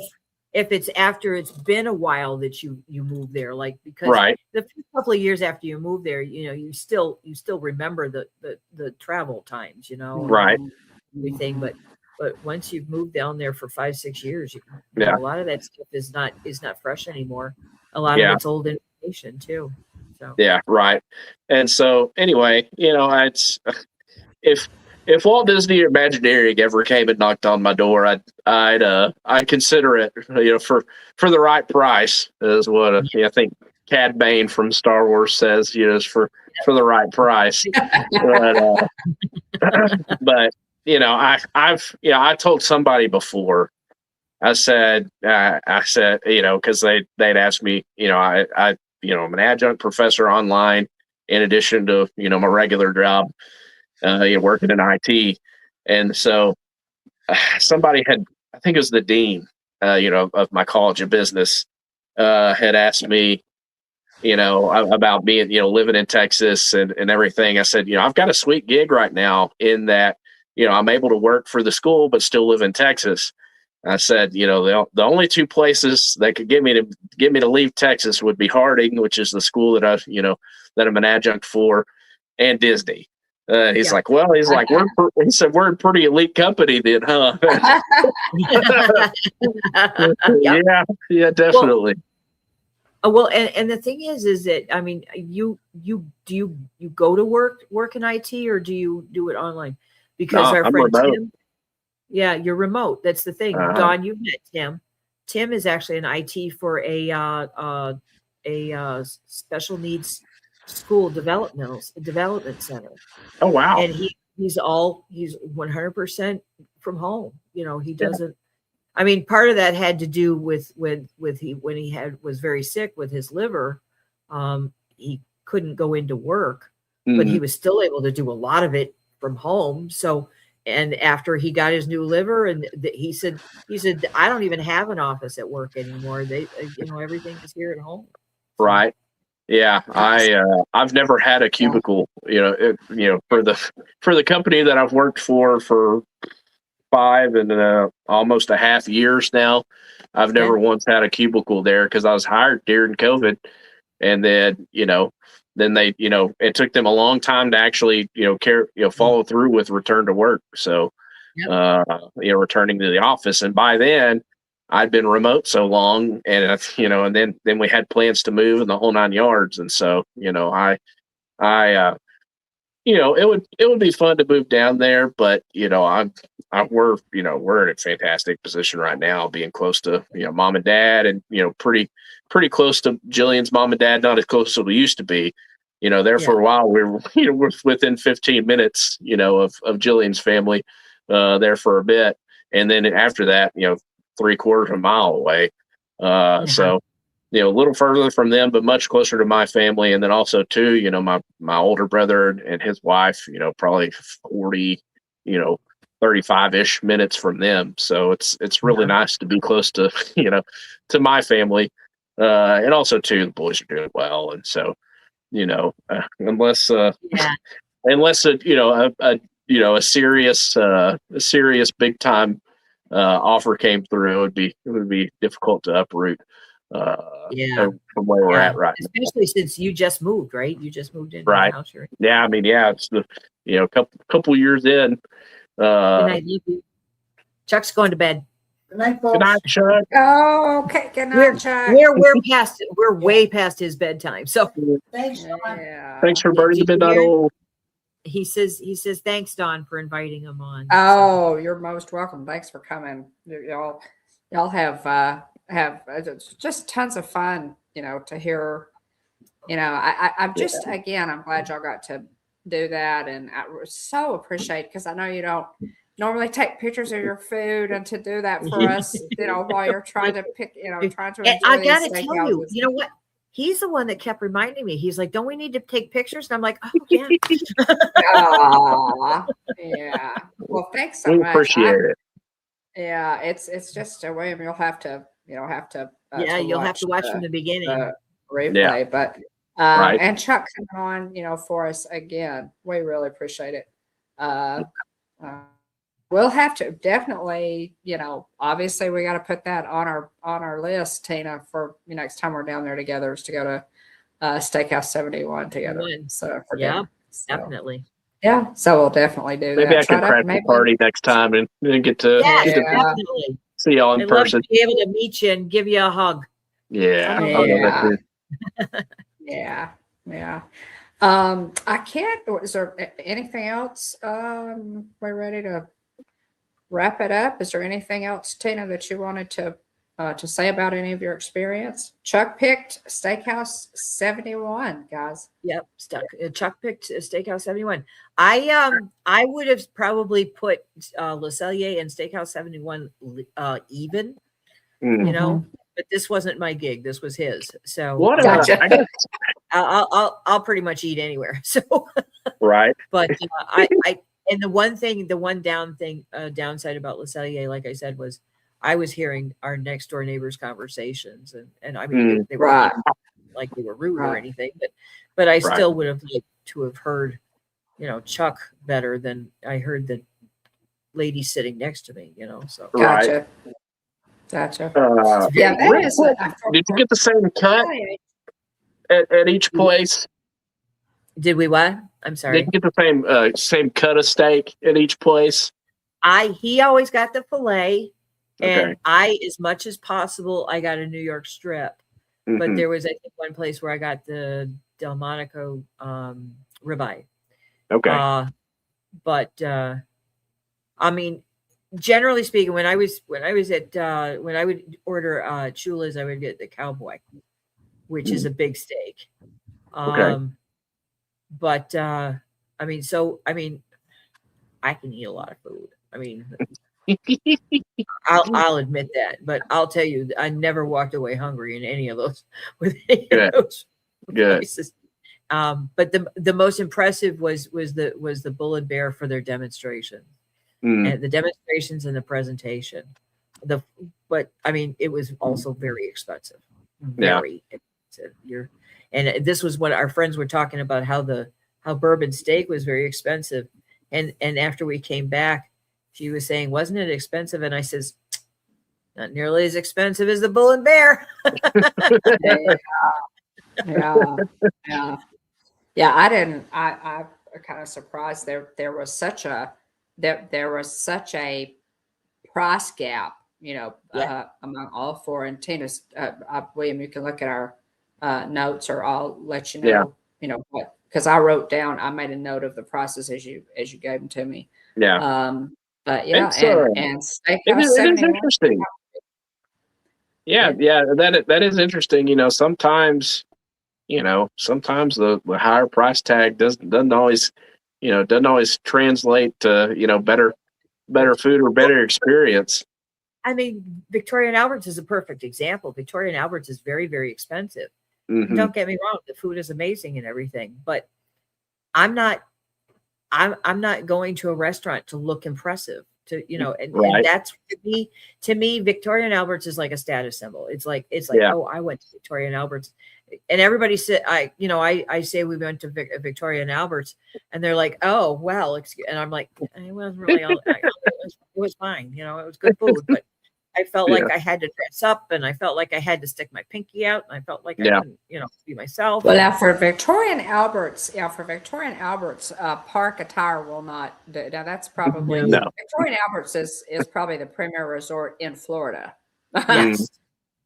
if it's after it's been a while that you move there, like because the first couple of years after you move there, you still remember the travel times, right, everything, but once you've moved down there for 5-6 years, a lot of that stuff is not fresh anymore. A lot of it's old information too. So yeah, right. And so anyway, it's if Walt Disney Imagineering ever came and knocked on my door, I'd consider it, for the right price, is what I think Cad Bane from Star Wars says, is for the right price. But I told somebody before, I said, because they'd asked me, I'm an adjunct professor online in addition to, my regular job. Working in IT. And so somebody had, I think it was the dean, of my college of business, had asked me, about being, living in Texas and everything. I said, I've got a sweet gig right now in that, I'm able to work for the school, but still live in Texas. I said, the only two places that could get me to leave Texas would be Harding, which is the school that that I'm an adjunct for, and Disney. He's like, well, he said, we're a pretty elite company then, huh? Yep. Yeah, definitely. Well, and the thing is that, I mean, you go to work in IT, or do you do it online? Because our I'm friend remote. Tim, yeah, you're remote. That's the thing. Dawn, you've met Tim. Tim is actually an IT for a special needs school development center. Oh wow! And he's 100% from home. He doesn't. I mean, part of that had to do with when he was very sick with his liver. He couldn't go into work, but he was still able to do a lot of it from home. So, and after he got his new liver, and he said, I don't even have an office at work anymore. Everything is here at home. Right. Yeah. I've never had a cubicle, for the company that I've worked for 5 and almost a half years now. I've never once had a cubicle there because I was hired during COVID, and then they it took them a long time to actually follow through with return to work. So returning to the office, and by then I'd been remote so long, and and then we had plans to move and the whole 9 yards, and so it would be fun to move down there, but we're in a fantastic position right now, being close to mom and dad, and pretty close to Jillian's mom and dad. Not as close as we used to be. For a while we're within 15 minutes of Jillian's family there for a bit, and then after that 3/4 of a mile away. So a little further from them, but much closer to my family. And then also too, my older brother and his wife, probably 40, 35-ish minutes from them. So it's really nice to be close to, to my family. And also too, the boys are doing well. And so, unless a serious big time offer came through, it would be difficult to uproot from where we're at right now. Especially since you just moved, right? You just moved into right. the house you're in. Yeah, I mean, it's the couple years in. Good night, you. Chuck's going to bed. Good night, folks. Good night, Chuck. Oh, okay. Good night, Chuck. We're past it. We're way past his bedtime. So Thanks, Dawn. Thanks for burning the midnight oil. He says thanks, Dawn, for inviting him on. Oh, you're most welcome. Thanks for coming. Y'all have just tons of fun, to hear. I'm just again, I'm glad y'all got to do that, and I so appreciate, because I know you don't normally take pictures of your food, and to do that for us, while you're trying to pick, trying to. And I gotta tell you, you know what? He's the one that kept reminding me. He's like, "Don't we need to take pictures?" And I'm like, "Oh yeah." Yeah. Well, thanks so We much. appreciate it. Yeah, it's just William. You'll have to. You'll have to watch from the beginning. Replay, but Right. and Chuck coming on, for us again. We really appreciate it. We'll have to definitely, obviously we got to put that on our list, Tina, for next time we're down there together, is to go to Steakhouse 71 together. So for dinner. Definitely. Yeah, so we'll definitely do Maybe that. I can crash the party next time and get to definitely. see y'all in I'd love person. to be able to meet you and give you a hug. Yeah. Yeah. I can't. Is there anything else? We're ready to wrap it up. Is there anything else, Tina, that you wanted to say about any of your experience? Chuck picked Steakhouse 71, guys. Yep, Chuck picked Steakhouse 71. I would have probably put Le Cellier and Steakhouse 71 even, but this wasn't my gig. This was his. So Gotcha. I'll pretty much eat anywhere. So right. But and the one downside about Le Cellier, like I said, was I was hearing our next door neighbors' conversations, and I mean they were Right. like they were rude or Right. anything, but I still would have liked to have heard, Chuck better than I heard the lady sitting next to me. So Gotcha. Gotcha. Uh, Yeah, that real is. quick, did you get the same cut at each place? Did we what? I'm Did sorry. you get the same cut of steak at each place? He always got the filet, Okay. and I, as much as possible, I got a New York strip. But Mhm. there was, I think, one place where I got the Delmonico ribeye. Okay. But I mean, generally speaking, when I would order chulas, I would get the cowboy, which is a big steak. Okay. But I mean, I can eat a lot of food. I mean, I'll admit that, but I'll tell you, I never walked away hungry in any of those with any Good. of those Good. places. But the most impressive was the Bull and Bear for their demonstration. Mm. And the demonstrations and the presentation. But I mean, it was also very expensive. Very expensive. And this was what our friends were talking about, how bourbon steak was very expensive. And after we came back, she was saying, wasn't it expensive? And I says, not nearly as expensive as the Bull and Bear. Yeah. I didn't. I'm kind of surprised there was such a price gap, among all four. And Tina's, William, you can look at our notes, or I'll let you know. What, because I made a note of the prices as you gave them to me. Yeah. But yeah, It's, and Steakhouse it is 71. interesting. Yeah. That is interesting. Sometimes the higher price tag doesn't always translate to, better food or better experience. I mean, Victoria and Albert's is a perfect example. Victoria and Albert's is very, very expensive. Mhm. Don't get me wrong, the food is amazing and everything, but I'm not going to a restaurant to look impressive, and Right. that's to me, Victoria and Albert's is like a status symbol. It's like, Yeah. oh, I went to Victoria and Albert's, and everybody said, I say we went to Victoria and Albert's, and they're like, oh, well, and I'm like, it wasn't really it was fine. It was good food, but I felt like I had to dress up, and I felt like I had to stick my pinky out, and I felt like I couldn't, be myself. Well, now for Victorian Albert's, park attire will not do. Now that's probably No. Victorian Albert's is probably the premier resort in Florida. Yes,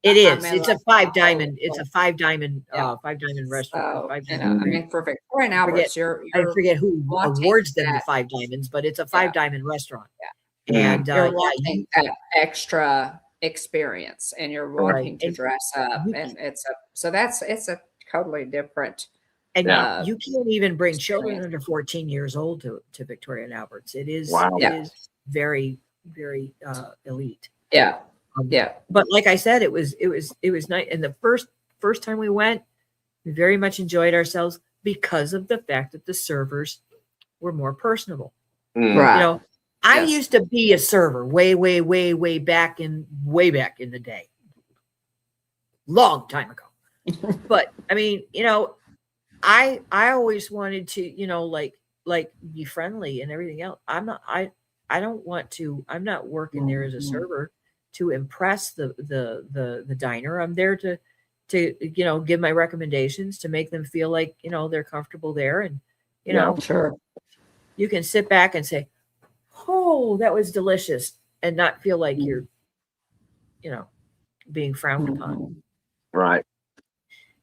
it is. mean, It's a like, 5 diamond. It's a 5 diamond. Yeah. 5 diamond restaurant. So, 5 I diamond. mean, for Victorian I forget- Albert's, I forget who wanting awards them the that- 5 diamonds, but it's a 5 diamond restaurant. Yeah. And you're wanting that extra experience, and you're wanting to And dress up, you- and it's a totally different. and Yeah. you can't even bring children experience. under 14 years old to Victoria and Albert's. It is Wow. it is very, very elite. Yeah. Yeah. But like I said, it was nice. And the first time we went, we very much enjoyed ourselves because of the fact that the servers were more personable. Mm. Right. I Yes. used to be a server way, way, way, way back in the day. Long time ago. But I mean, I always wanted to, like be friendly and everything else. I'm not working there as a server to impress the diner. I'm there to give my recommendations, to make them feel like they're comfortable there, and Sure. you can sit back and say, oh, that was delicious, and not feel like you're being frowned upon. Right.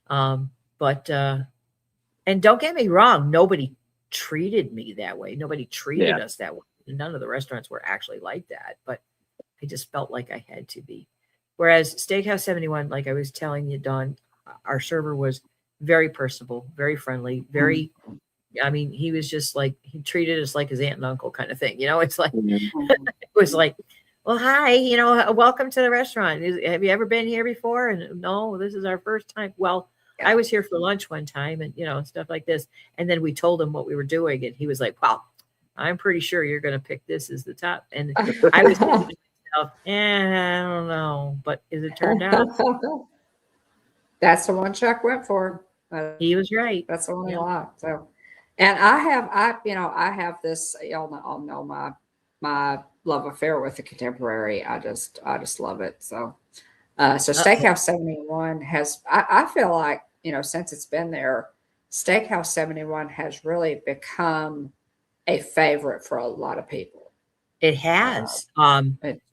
But and don't get me wrong, nobody treated me that way. Nobody treated us that way. None of the restaurants were actually like that, but I just felt like I had to be. Whereas Steakhouse 71, like I was telling you, Dawn, our server was very personable, very friendly, very, I mean, he was just like, he treated us like his aunt and uncle kind of thing. It's like, it was like, well, hi, welcome to the restaurant. Have you ever been here before? And no, this is our first time. Well, I was here for lunch one time, and stuff like this. And then we told him what we were doing, and he was like, well, I'm pretty sure you're going to pick this as the top. And I was thinking to myself, I don't know, but as it turned out, That's the one Chuck went for. he was right. That's the one he liked. So, and I have this, y'all know my my love affair with the contemporary. I just love it. So Steakhouse 71 has, I feel like, since it's been there, Steakhouse 71 has really become a favorite for a lot of people. It has.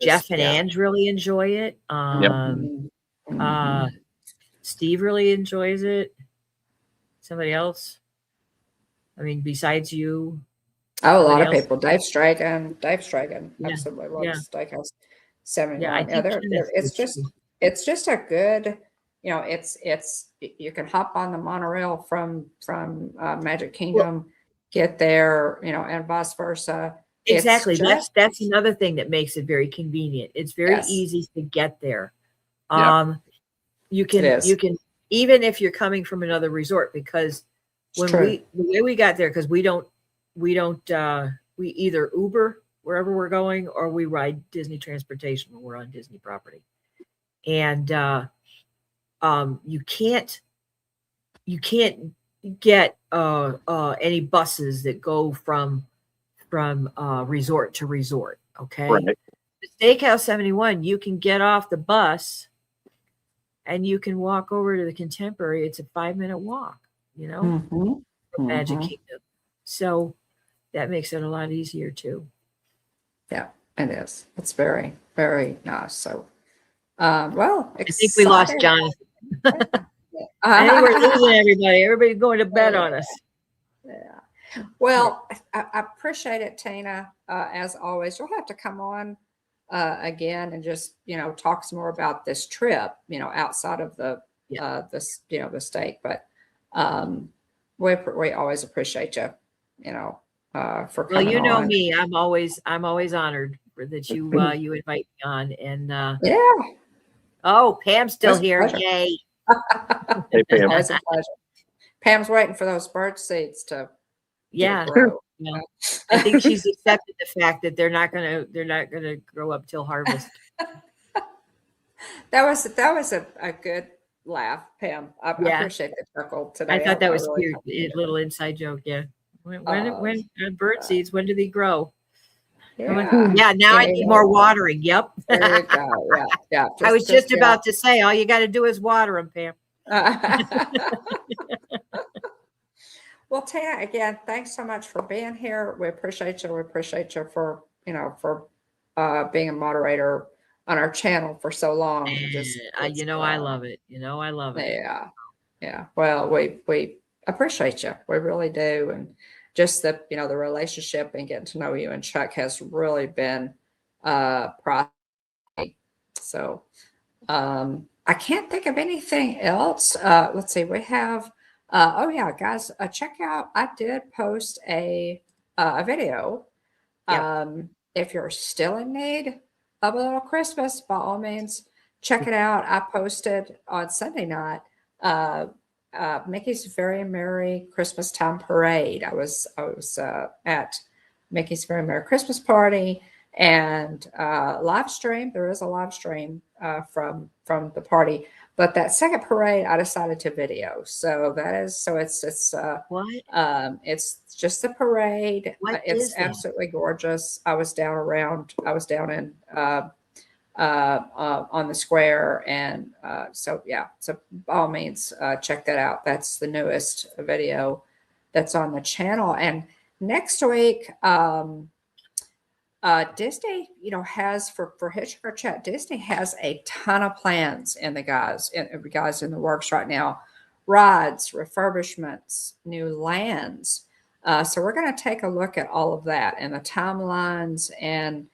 Jeff and Ange really enjoy it. Steve really enjoys it. Somebody else? I mean, besides you? Oh, a lot of people. Dave Stragan absolutely loves Steakhouse 71. Yeah, I think it's just a good, it's you can hop on the monorail from Magic Kingdom, get there, and vice versa. Exactly. That's another thing that makes it very convenient. It's very easy to get there. You can even if you're coming from another resort, because the way we got there, because we either Uber wherever we're going, or we ride Disney transportation when we're on Disney property. And you can't get any buses that go from resort to resort. Okay. Right. The Steakhouse 71, you can get off the bus and you can walk over to the Contemporary. It's a 5-minute walk, from Magic Kingdom. So that makes it a lot easier too. Yeah, it is. It's very, very nice. So, well, I think we lost Jonathan. I think we're losing everybody. Everybody's going to bed on us. Yeah. Well, I appreciate it, Tina. As always, you'll have to come on again and just talk some more about this trip. Outside of the the state, but we always appreciate you. For coming on. Me, I'm always honored that you invite me on. And oh, Pam's still here. Yay. Hey, Pam. Always a pleasure. Pam's waiting for those bird seeds to grow. I think she's accepted the fact that they're not gonna grow up till harvest. That was a good laugh, Pam. I appreciate the chuckle today. I thought that was really cute. A little inside joke. Yeah. When bird seeds, when do they grow? Yeah. Now I need more watering. Yep. There you go. Yeah. I was just about to say, all you got to do is water them, Pam. Well, Tina, again, thanks so much for being here. We appreciate you. We appreciate you for being a moderator on our channel for so long. I love it. I love it. Yeah. Well, we appreciate you. We really do. And just the relationship and getting to know you and Chuck has really been priceless. So I can't think of anything else. Let's see. We have guys, check out. I did post a video. If you're still in need of a little Christmas, by all means, check it out. I posted on Sunday night Mickey's Very Merry Christmas Time Parade. I was at Mickey's Very Merry Christmas Party and live stream. There is a live stream from the party, but that second parade I decided to video. So it's it's just the parade. It's absolutely gorgeous. I was down in on the square, and so by all means check that out. That's the newest video that's on the channel. And next week Disney has for Hitchhiker Chat, Disney has a ton of plans in the guys in the works right now. Rides, refurbishments, new lands. So we're going to take a look at all of that and the timelines and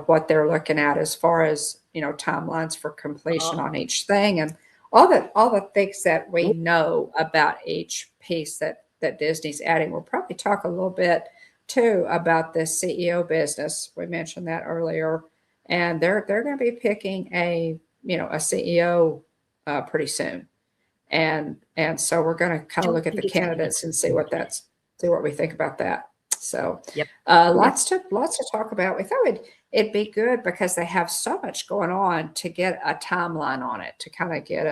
what they're looking at as far as timelines for completion on each thing, and all the things that we know about each piece that Disney's adding. We'll probably talk a little bit too about the CEO business. We mentioned that earlier, and they're going to be picking a CEO pretty soon, and so we're going to kind of look at the candidates and see what we think about that. So lots to talk about. We thought it'd be good because they have so much going on to get a timeline on it, to kind of get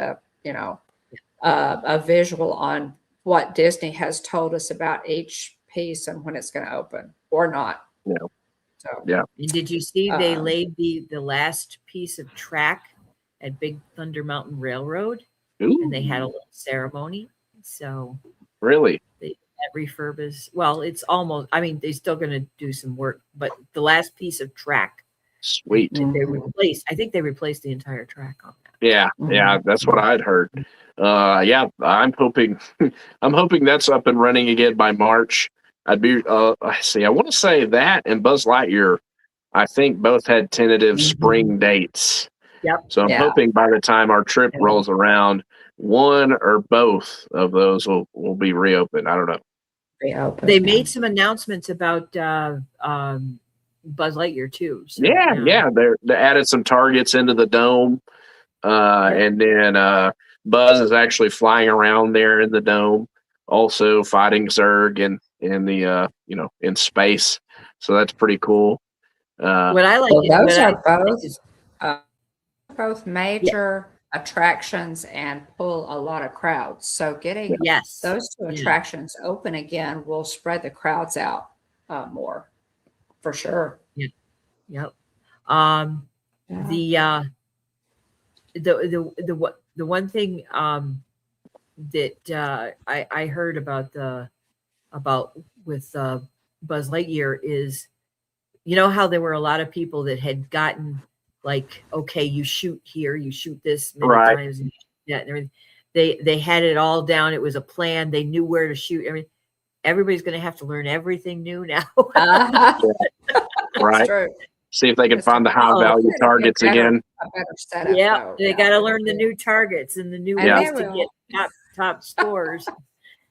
a visual on what Disney has told us about each piece and when it's going to open or not. So, Yeah. And did you see they Um, laid the last piece of track at Big Thunder Mountain Railroad, and they had a Ooh, little ceremony. So really? that refurb is, well, it's almost, I mean, they're still going to do some work, but the last piece of track Sweet. they replaced, I think they replaced the entire track on that. Yeah, yeah, that's what I'd heard. Yeah, I'm hoping I'm hoping that's up and running again by March. I'd be I see. I want to say that and Buzz Lightyear, I think both had tentative spring dates. Yep. So I'm Yeah. hoping by the time our trip Yeah. rolls around, one or both of those will be reopened. I don't know. reopen, They yeah. made some announcements about Buzz Lightyear too. So, Yeah, they added some targets into the dome. And then Buzz is actually flying around there in the dome, also fighting Zurg in the in space. So that's pretty cool. What I like Well, is those what I are both like is- major attractions and pull a lot of crowds. So getting yes, those two attractions open again will spread the crowds out more, for sure. yep. Yeah. The one thing that I heard about with Buzz Lightyear is, you know how there were a lot of people that had gotten like, okay, you shoot here, you shoot this many Right. times, and you shoot that and everything. They had it all down. It was a plan. They knew where to shoot. Everybody's going to have to learn everything new now. Uh-huh. Right. That's true. See if they can That's find the true. high Oh, value Gotta get targets again. A better setup, Yeah, though. they got to learn the new targets and the new And ways they to will. get top scores.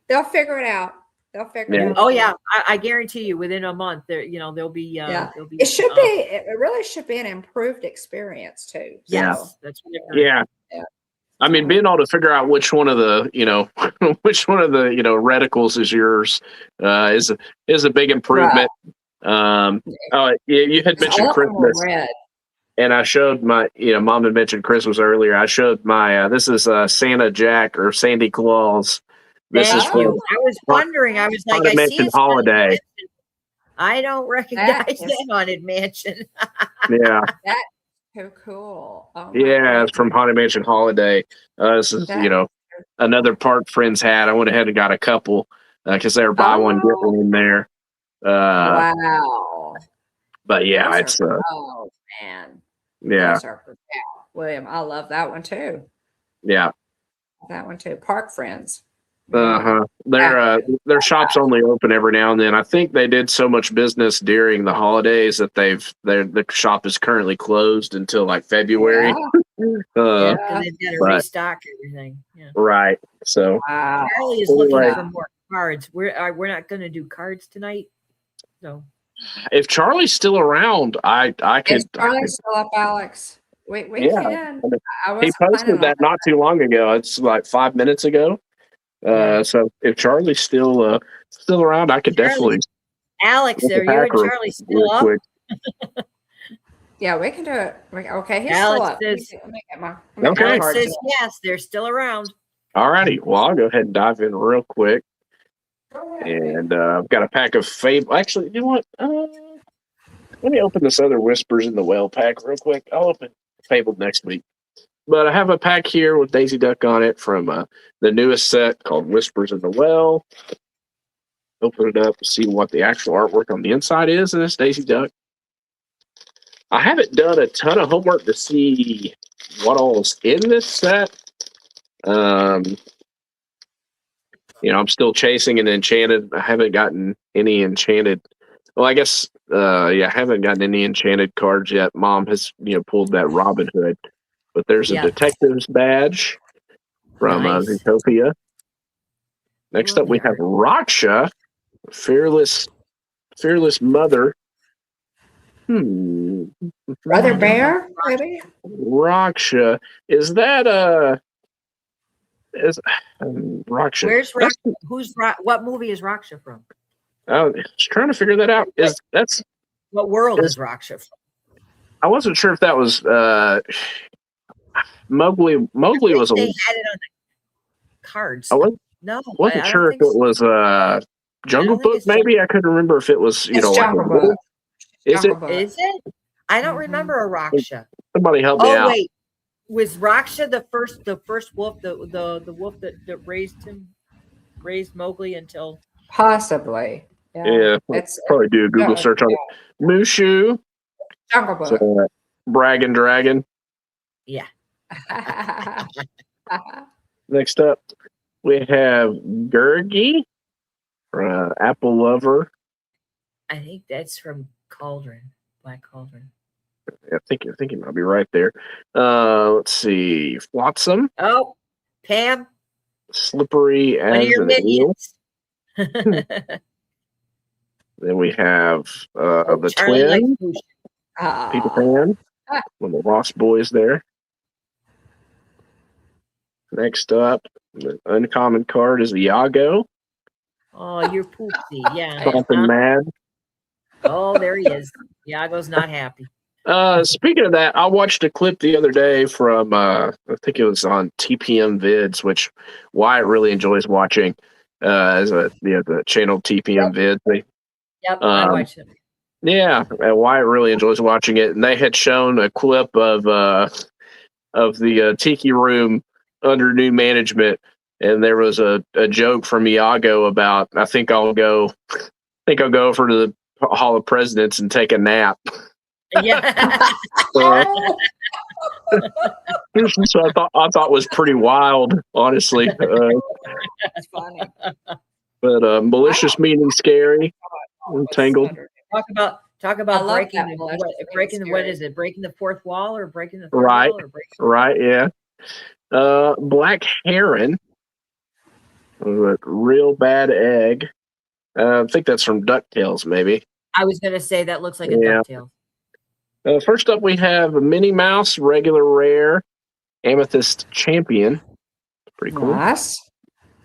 They'll figure it out. They'll figure it Yeah. out. Oh yeah, I guarantee you, within a month, there'll be Yeah. there'll be. It should be. It really should be an improved experience too. Yeah. So, Yes, that's what I've heard. Yeah. Yeah. I mean, being able to figure out which one of the, which one of the, reticles is yours, is a big improvement. You had all mentioned of them were Christmas, red. and I showed my, Mom had mentioned Christmas earlier. I showed my, this is Santa Jack or Sandy Claus. This Thank is you. from I was wondering. I was like, Haunted I see Mansion it's Haunted Holiday. Mansion. I don't recognize is- that Haunted Mansion. Yeah, Too cool. Oh, my yeah, it's from goodness. Haunted Mansion Holiday. This is, That- another park friends had. I went ahead and got a couple because they were buy one, get one in there. Wow. But yeah, Those it's, are- oh man. yeah, Those are, yeah, William, I love that one too. yeah. That one too. Park Friends. Uh-huh. Their shop's only open every now and then. I think they did so much business during the holidays that the shop is currently closed until like February. Yeah. Because they've got to But- restock everything. Yeah. Right. So Wow. Charlie is looking Anyway. for more cards. We're not going to do cards tonight. So if Charlie's still around, I could. Is Charlie still up, Alex? We Yeah. can. I was He posted that not too long ago. It's like 5 minutes ago. Yeah. So if Charlie's still around, I could definitely. Alex, Look are at you and Packer Charlie still real up? quick. Yeah, we can do it. Okay, he's Alex still up. says- Let me get my Okay. Alex card says to- yes, they're still around. All righty. Well, I'll go ahead and dive in real quick. Go ahead. And I've got a pack of Fable. Actually, you know what? Let me open this other Whispers in the Well pack real quick. I'll open Fabled next week. But I have a pack here with Daisy Duck on it from the newest set called Whispers in the Well. Open it up to see what the actual artwork on the inside is of this Daisy Duck. I haven't done a ton of homework to see what all's in this set. I'm still chasing an Enchanted. I haven't gotten any Enchanted. Well, I guess, I haven't gotten any Enchanted cards yet. Mom has, pulled that Robin Hood. But there's a Yeah. Detective's badge from Nice. Zootopia. Next up, we have Raksha, Fearless Mother. Brother Bear, maybe? Raksha. Is that Raksha? Where's Raksha? What movie is Raksha from? I was trying to figure that out. What world is Raksha from? I wasn't sure if that was Mowgli. Mowgli was They a. had it on the cards. I wasn't I don't sure if think it so. was Jungle I don't think Book. it's Maybe I couldn't remember if it was It's like Jungle a little. Book. Is it? Jungle Book. Is it? I don't Mhm. remember a Raksha. Somebody help me Oh out. wait, was Raksha the first wolf, the wolf that raised Mowgli until? Possibly. Yeah. Yeah, It's probably do a Google yeah, search on it. Mushu, Jungle Book. so, Bragging Dragon. Yeah. Next up, we have Gurgi, Apple Lover. I think that's from Cauldron, Black Cauldron. I think you might be right there. Let's see, Flotsam, Oh, Pam, Slippery one of as your an eel. minions. Then we have the Charlie likes twin, Mushu. Peter Ah. Pan, one of the Lost Boys there. Next up, the uncommon card is the Yago, Oh, you're poopsie. Yeah. Stomping Mad. Oh, there he is. Iago's not happy. Speaking of that, I watched a clip the other day from I think it was on TPM Vids, which Wyatt really enjoys watching. As the channel TPM Vids. Yep, I watched him. Yeah, and Wyatt really enjoys watching it, and they had shown a clip of the Tiki Room under new management, and there was a joke from Iago about I think I'll go over to the Hall of Presidents and take a nap. Yeah. So I thought was pretty wild, honestly. That's funny. But malicious meaning scary, entangled. Talk about I love breaking that malicious meaning breaking what scary. is it? Breaking the fourth wall or breaking the third Right. wall or breaking Right, yeah. Black Heron, real bad egg. I think that's from DuckTales, maybe. I was gonna say that looks like a Yeah. DuckTale. First up, we have Minnie Mouse, regular rare, Amethyst Champion. Pretty cool. Nice.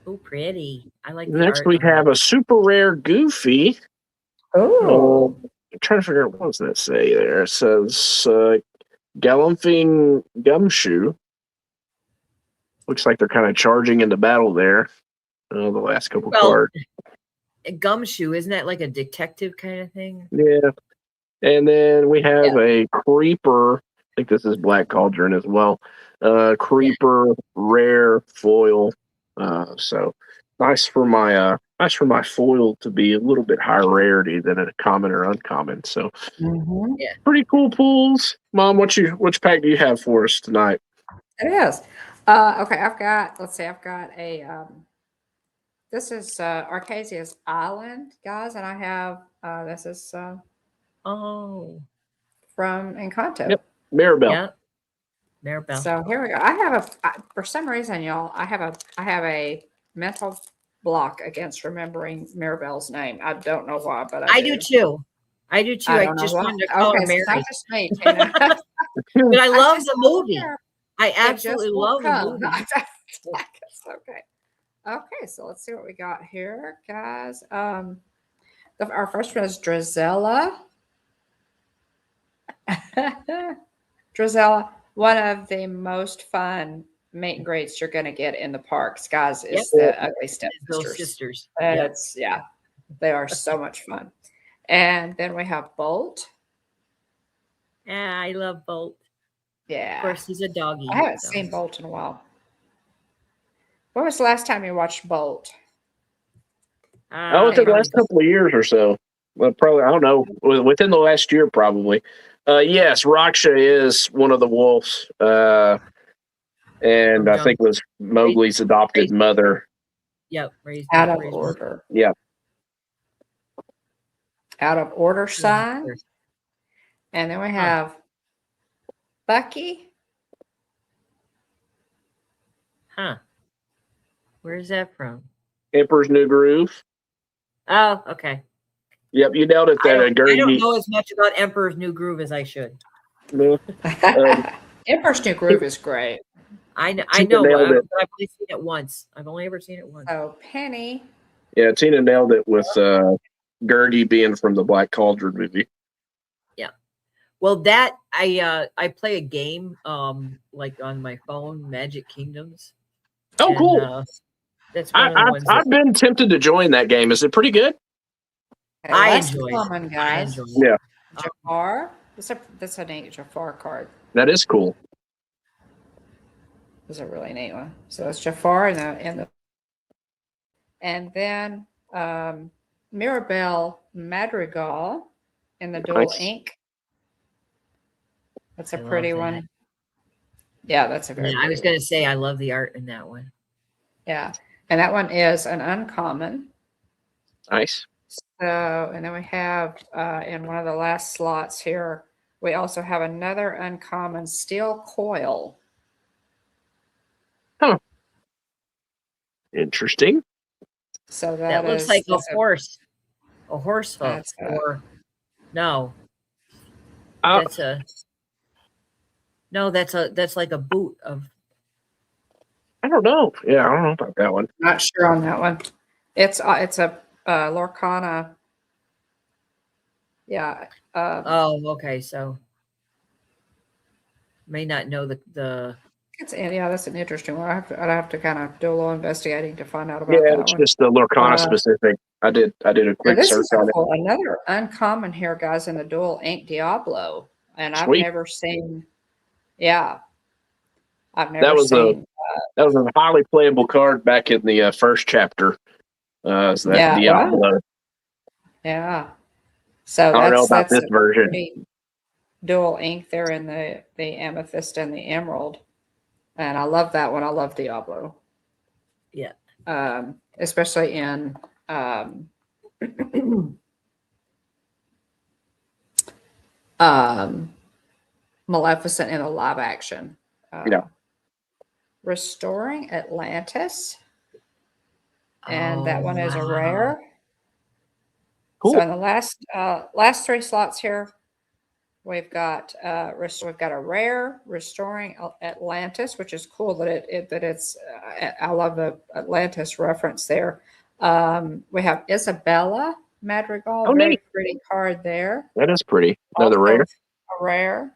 Oh, pretty. I like the Next, art we on have that. a super rare Goofy. Oh. I'm trying to figure out what does that say there. It says Galloping Gumshoe. Looks like they're kind of charging into battle there. The last couple cards. A gumshoe, isn't that like a detective kind of thing? Yeah. And then we have a Creeper. I think this is Black Cauldron as well. Creeper rare foil. So nice for my foil to be a little bit higher rarity than a common or uncommon. So pretty cool pulls. Mom, which pack do you have for us tonight? It is. Okay, I've got a this is Arcasia's Island, guys, and I have this is Oh. from Encanto. Yep. Maribel. Yeah. Maribel. So here we go. I have for some reason, y'all, I have a mental block against remembering Maribel's name. I don't know why, but I do too. I do too. I don't know just why. wanted to call her Okay, so Mary. it's not just me, Tina. But I love just the love movie. her. I It absolutely just love won't the come. movie. It's okay. Okay, so let's see what we got here, guys. Our first one is Drizella. Drizella, one of the most fun meet and greets you're going to get in the parks, guys, is the Ugly Those Stepsisters. sisters. It's they are so much fun. And then we have Bolt. Yeah, I love Bolt. Yeah. Of course, he's a doggy. I haven't seen Bolt in a while. When was the last time you watched Bolt? Within the last couple of years or so. Well, probably, I don't know, within the last year, probably. Yes, Raksha is one of the wolves, and I think was Mowgli's adopted mother. Yep, raised Out of order. Yeah. Out of order sign. And then we have Bucky. Huh. Where's that from? Emperor's New Groove. Oh, okay. Yep, you nailed it there. I don't know as much about Emperor's New Groove as I should. No. Emperor's New Groove is great. I know, Tina but nailed I've it. only seen it once. I've only ever seen it once. So Penny. Yeah, Tina nailed it with Gertie being from the Black Cauldron movie. Yeah. Well, that I play a game like on my phone, Magic Kingdoms. Oh, and, cool. That's one of the ones I've been tempted to join that game. Is it pretty good? Okay, I last enjoy common, it. guys. Yeah. Jafar. That's a neat Jafar card. That is cool. It's a really neat one. So it's Jafar and then Mirabelle Madrigal in the dual Nice. ink. That's a I love pretty that. one. Yeah, that's a very Yeah, I was pretty going to say I love the art in that one. one. Yeah. And that one is an uncommon. Nice. So, and then we have in one of the last slots here, we also have another uncommon steel coil. Interesting. So That looks is- like a that's horse. A horse hoof. That's a- Or no. Uh, That's a no, that's like a boot of I don't know. Yeah, I don't know about that one. Not sure on that one. It's a Lorcana. Yeah. oh, okay. So may not know the Yeah, that's an interesting one. I'd have to kind of do a little investigating to find out about Yeah, that it's one. just the Lorcana specific. I did a And quick this search is on it. another uncommon here, guys, in the dual ink Diablo, and I've Sweet. never seen. Yeah, I've never That was seen. That was a highly playable card back in the first chapter. So that Yeah, Diablo. Yeah. So I don't know about that's this a version. pretty dual ink there in the amethyst and the emerald, and I love that one. I love Diablo. Yeah. Especially in Maleficent in a live action. Yeah. Restoring Atlantis. And that Oh, one is a wow. rare. Cool. So in the last three slots here, we've got a rare Restoring Atlantis, which is cool that it's I love the Atlantis reference there. We have Isabella Madrigal, Oh, very neat. pretty card there. That is pretty. Another Also rare. A rare.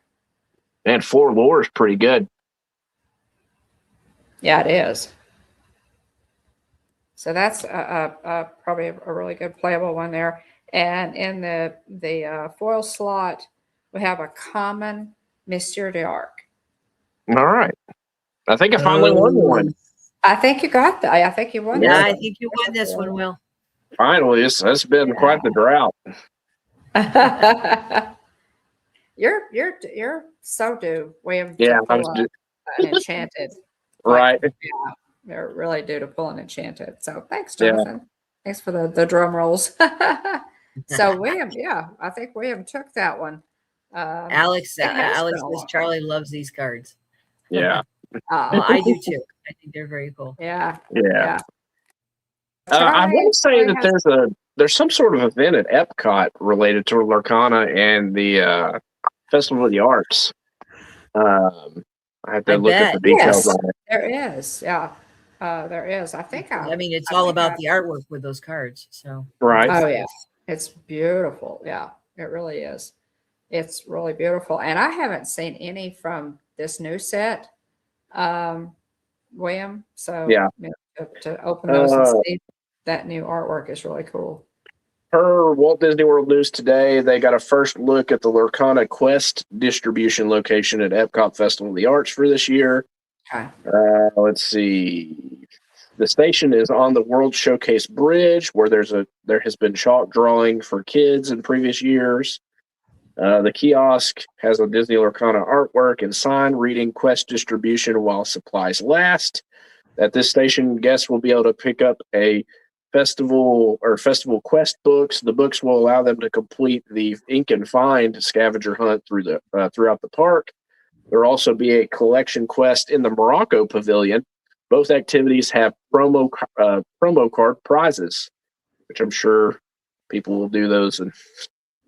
And 4 lore is pretty good. Yeah, it is. So that's probably a really good playable one there. And in the foil slot, we have a common Monsieur d'Arc. All right. I think I finally won one. I think you got that. I think you won. Yeah, that I think you won this one, Will. Finally, it's been quite the drought. one. You're so due, William. Yeah, to I was pull an enchanted. right. Yeah, they're really due to pull an enchanted. So thanks, Yeah. Jonathan. Thanks for the drum rolls. So William, yeah, I think William took that one. Alex it has Alex been a says long Charlie loves these cards. Yeah. Well, I do too. I think they're very cool. Yeah, Yeah. yeah. I Charlie- want to say Charlie that has- there's some sort of event at Epcot related to Lorcana and the Festival of the Arts. I have to I look at the bet. details Yes. on it. There is, yeah. There is. I think I mean, it's I all think about I- the artwork with those cards. So Right. Oh yeah, it's beautiful. Yeah, it really is. It's really beautiful, and I haven't seen any from this new set, William. So Yeah. to open those and Uh, see that new artwork is really cool. Per Walt Disney World News today, they got a first look at the Lorcana Quest distribution location at Epcot Festival of the Arts for this year. Okay. Let's see. The station is on the World Showcase Bridge, where there has been chalk drawing for kids in previous years. The kiosk has a Disney Lorcana artwork and sign reading Quest distribution while supplies last. At this station, guests will be able to pick up a festival quest books. The books will allow them to complete the ink and find scavenger hunt throughout the park. There will also be a collection quest in the Morocco Pavilion. Both activities have promo card prizes, which I'm sure people will do those and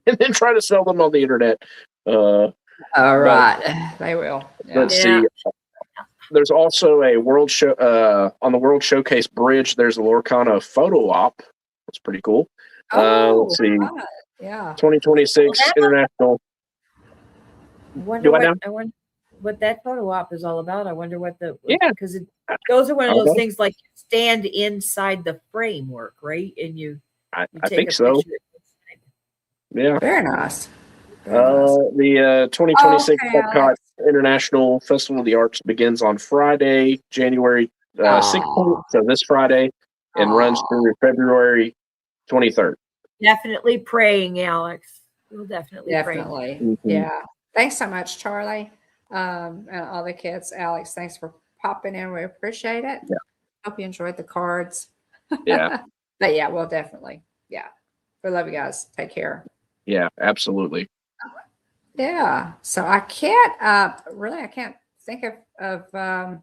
then try to sell them on the internet. All right, they will. Yeah. Let's see. There's also a world show on the World Showcase Bridge. There's a Lorcana photo op. That's pretty cool. Let's see. Right. Yeah. 2026 international. I wonder Do I what know? I wonder what that photo op is all about. I wonder what Yeah. because those are one of those Okay. things like stand inside the framework, right? And you I take think a so. picture. Yeah. Very nice. The 2026 Okay, Epcot Alex. International Festival of the Arts begins on Friday, January 16th, so this Friday, and runs through February 23rd. Definitely praying, Alex. We'll definitely pray. Definitely. Mhm. Yeah. Thanks so much, Charlie. And all the kids. Alex, thanks for popping in. We appreciate it. Yeah. Hope you enjoyed the cards. Yeah. But yeah, we'll definitely. Yeah. We love you guys. Take care. Yeah, absolutely. Yeah. So I can't really I can't think of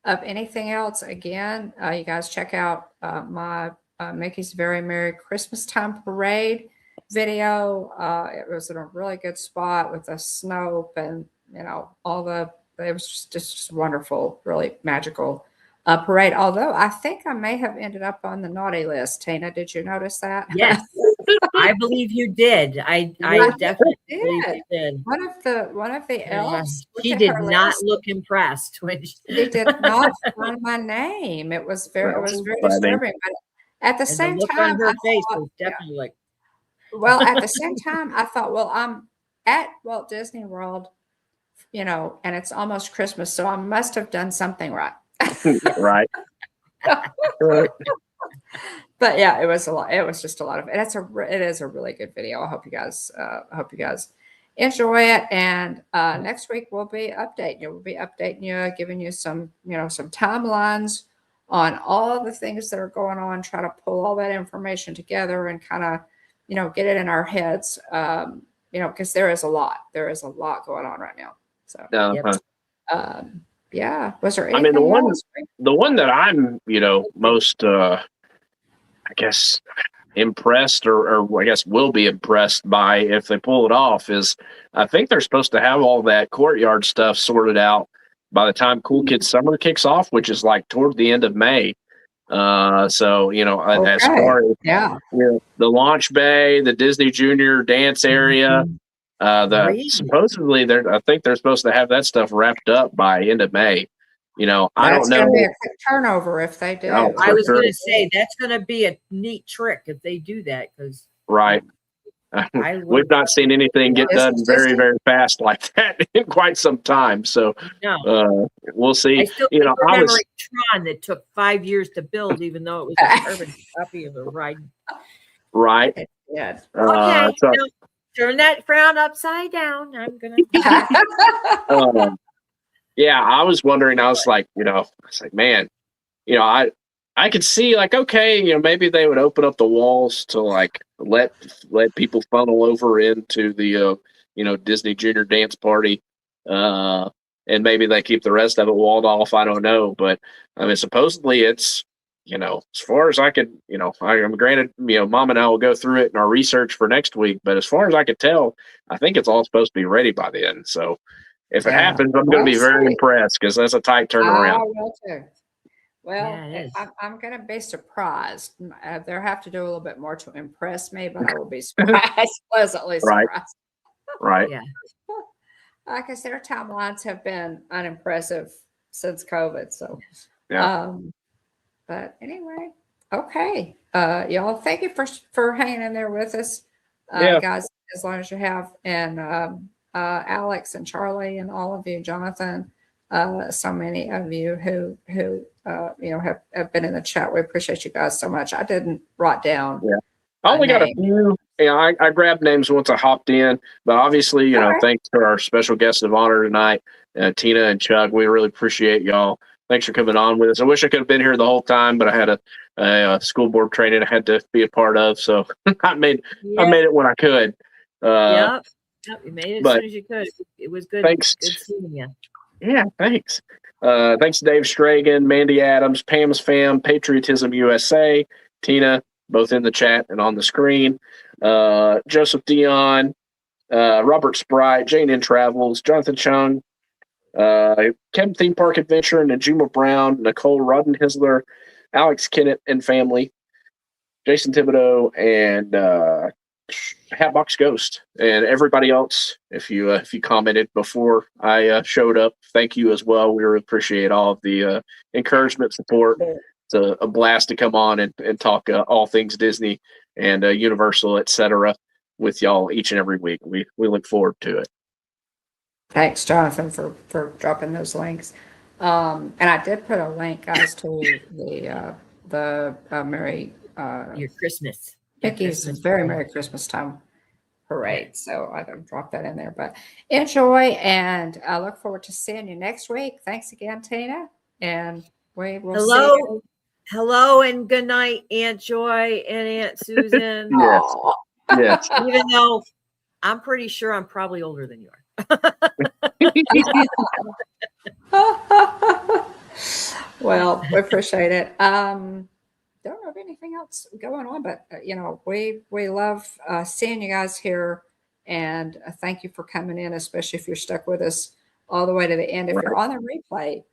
anything else. Again, you guys check out my Mickey's Very Merry Christmas Time Parade video. It was in a really good spot with the snow and it was just wonderful, really magical parade. Although I think I may have ended up on the naughty list. Tina, did you notice that? Yes, I believe you did. I definitely believe you did. One of the elves. She looked at did her not list. look impressed when she They did not find my name. It was very disturbing. But at the and the same look time, on her I face thought, was definitely like, well, at the same time, I thought, well, I'm at Walt Disney World, and it's almost Christmas, so I must have done something right. Right. Right. But yeah, it was a lot. It was just a lot of. It is a really good video. I hope you guys enjoy it. And next week we'll be updating you. We'll be updating you, giving you some timelines on all the things that are going on. Try to pull all that information together and kind of get it in our heads. Because there is a lot. There is a lot going on right now. So yeah. Was there anything else? The one that I'm most I guess impressed or I guess will be impressed by if they pull it off is I think they're supposed to have all that courtyard stuff sorted out by the time Cool Kids Summer kicks off, which is like toward the end of May. So as far as the launch bay, the Disney Junior dance area, supposedly I think they're supposed to have that stuff wrapped up by end of May. I don't know. That's going to be a quick turnover if they do. Oh, I was going to say that's going to be a neat trick if they do that because right. We've not seen anything get done very, very fast like that in quite some time. So we'll see. I still remember Tron that took 5 years to build, even though it was a carbon copy of a ride. Right. Yeah. Okay. So, turn that frown upside down. I'm gonna. Yeah, I was wondering. I was like, man, I could see like, okay, maybe they would open up the walls to like let people funnel over into the Disney Junior dance party, and maybe they keep the rest of it walled off. I don't know, but I mean, supposedly it's as far as I could, I'm granted, Mom and I will go through it in our research for next week, but as far as I could tell, I think it's all supposed to be ready by then. So if it happens, I'm going to be very impressed because that's a tight turnaround. I will too. Well, I'm going to be surprised. They'll have to do a little bit more to impress me, but I will be surprised, pleasantly surprised. Right. Yeah. Like I said, our timelines have been unimpressive since COVID. So, but anyway, okay. Y'all, thank you for hanging in there with us, guys, as long as you have. And Alex and Charlie and all of you, Jonathan, so many of you who have been in the chat. We appreciate you guys so much. I didn't write down. Yeah, I only got a few. I grabbed names once I hopped in, but obviously, thanks to our special guest of honor tonight, Tina and Chuck. We really appreciate y'all. Thanks for coming on with us. I wish I could have been here the whole time, but I had a school board training I had to be a part of, so I made it when I could. Yep, you made it as soon as you could. It was good. Thanks. Good seeing you. Yeah, thanks. Thanks to Dave Stragan, Mandy Adams, Pam's Fam, Patriotism USA, Tina, both in the chat and on the screen. Joseph Dion, Robert Sprite, Jane in Travels, Jonathan Chung, Kevin Theme Park Adventure, Najuma Brown, Nicole Rodenhisler, Alex Kennett and family, Jason Thibodeau, and Hatbox Ghost, and everybody else. If you commented before I showed up, thank you as well. We really appreciate all of the encouragement, support. It's a blast to come on and talk all things Disney and Universal, etc. with y'all each and every week. We look forward to it. Thanks, Jonathan, for dropping those links. And I did put a link, guys, to the Merry Your Christmas. Mickey's Christmas very parade. Merry Christmas Time parade. So I can drop that in there. But enjoy, and I look forward to seeing you next week. Thanks again, Tina, and we will see you. Hello and good night, Aunt Joy and Aunt Susan. Yes. Aw. Yes. Even though I'm pretty sure I'm probably older than you are. Well, we appreciate it. Don't have anything else going on, but we love seeing you guys here, and thank you for coming in, especially if you're stuck with us all the way to the end. If you're on the replay,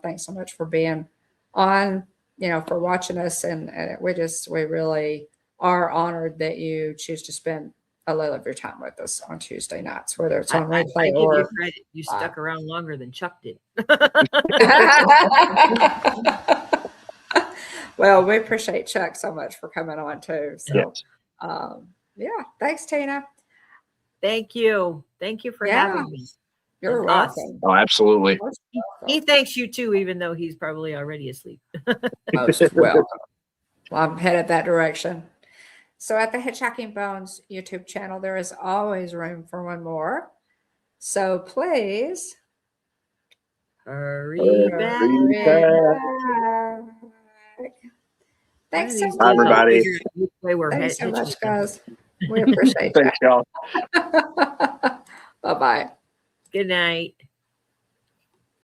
thanks so much for being on, for watching us, and we really are honored that you choose to spend a little of your time with us on Tuesday nights, whether it's on I replay give or you credit. You stuck around longer than Chuck did. Well, we appreciate Chuck so much for coming on too. So, Yes. Thanks, Tina. Thank you. Thank you for having me. You're And us. welcome. Oh, absolutely. Most He thanks you too, even though he's probably already asleep. welcome. Well, I'm headed that direction. So at the Hitchhiking Bones YouTube channel, there is always room for one more. So please Hurry back. Thanks so Bye, much. everybody. Thanks so much, guys. We appreciate Thanks, y'all. that. Bye-bye. Good night.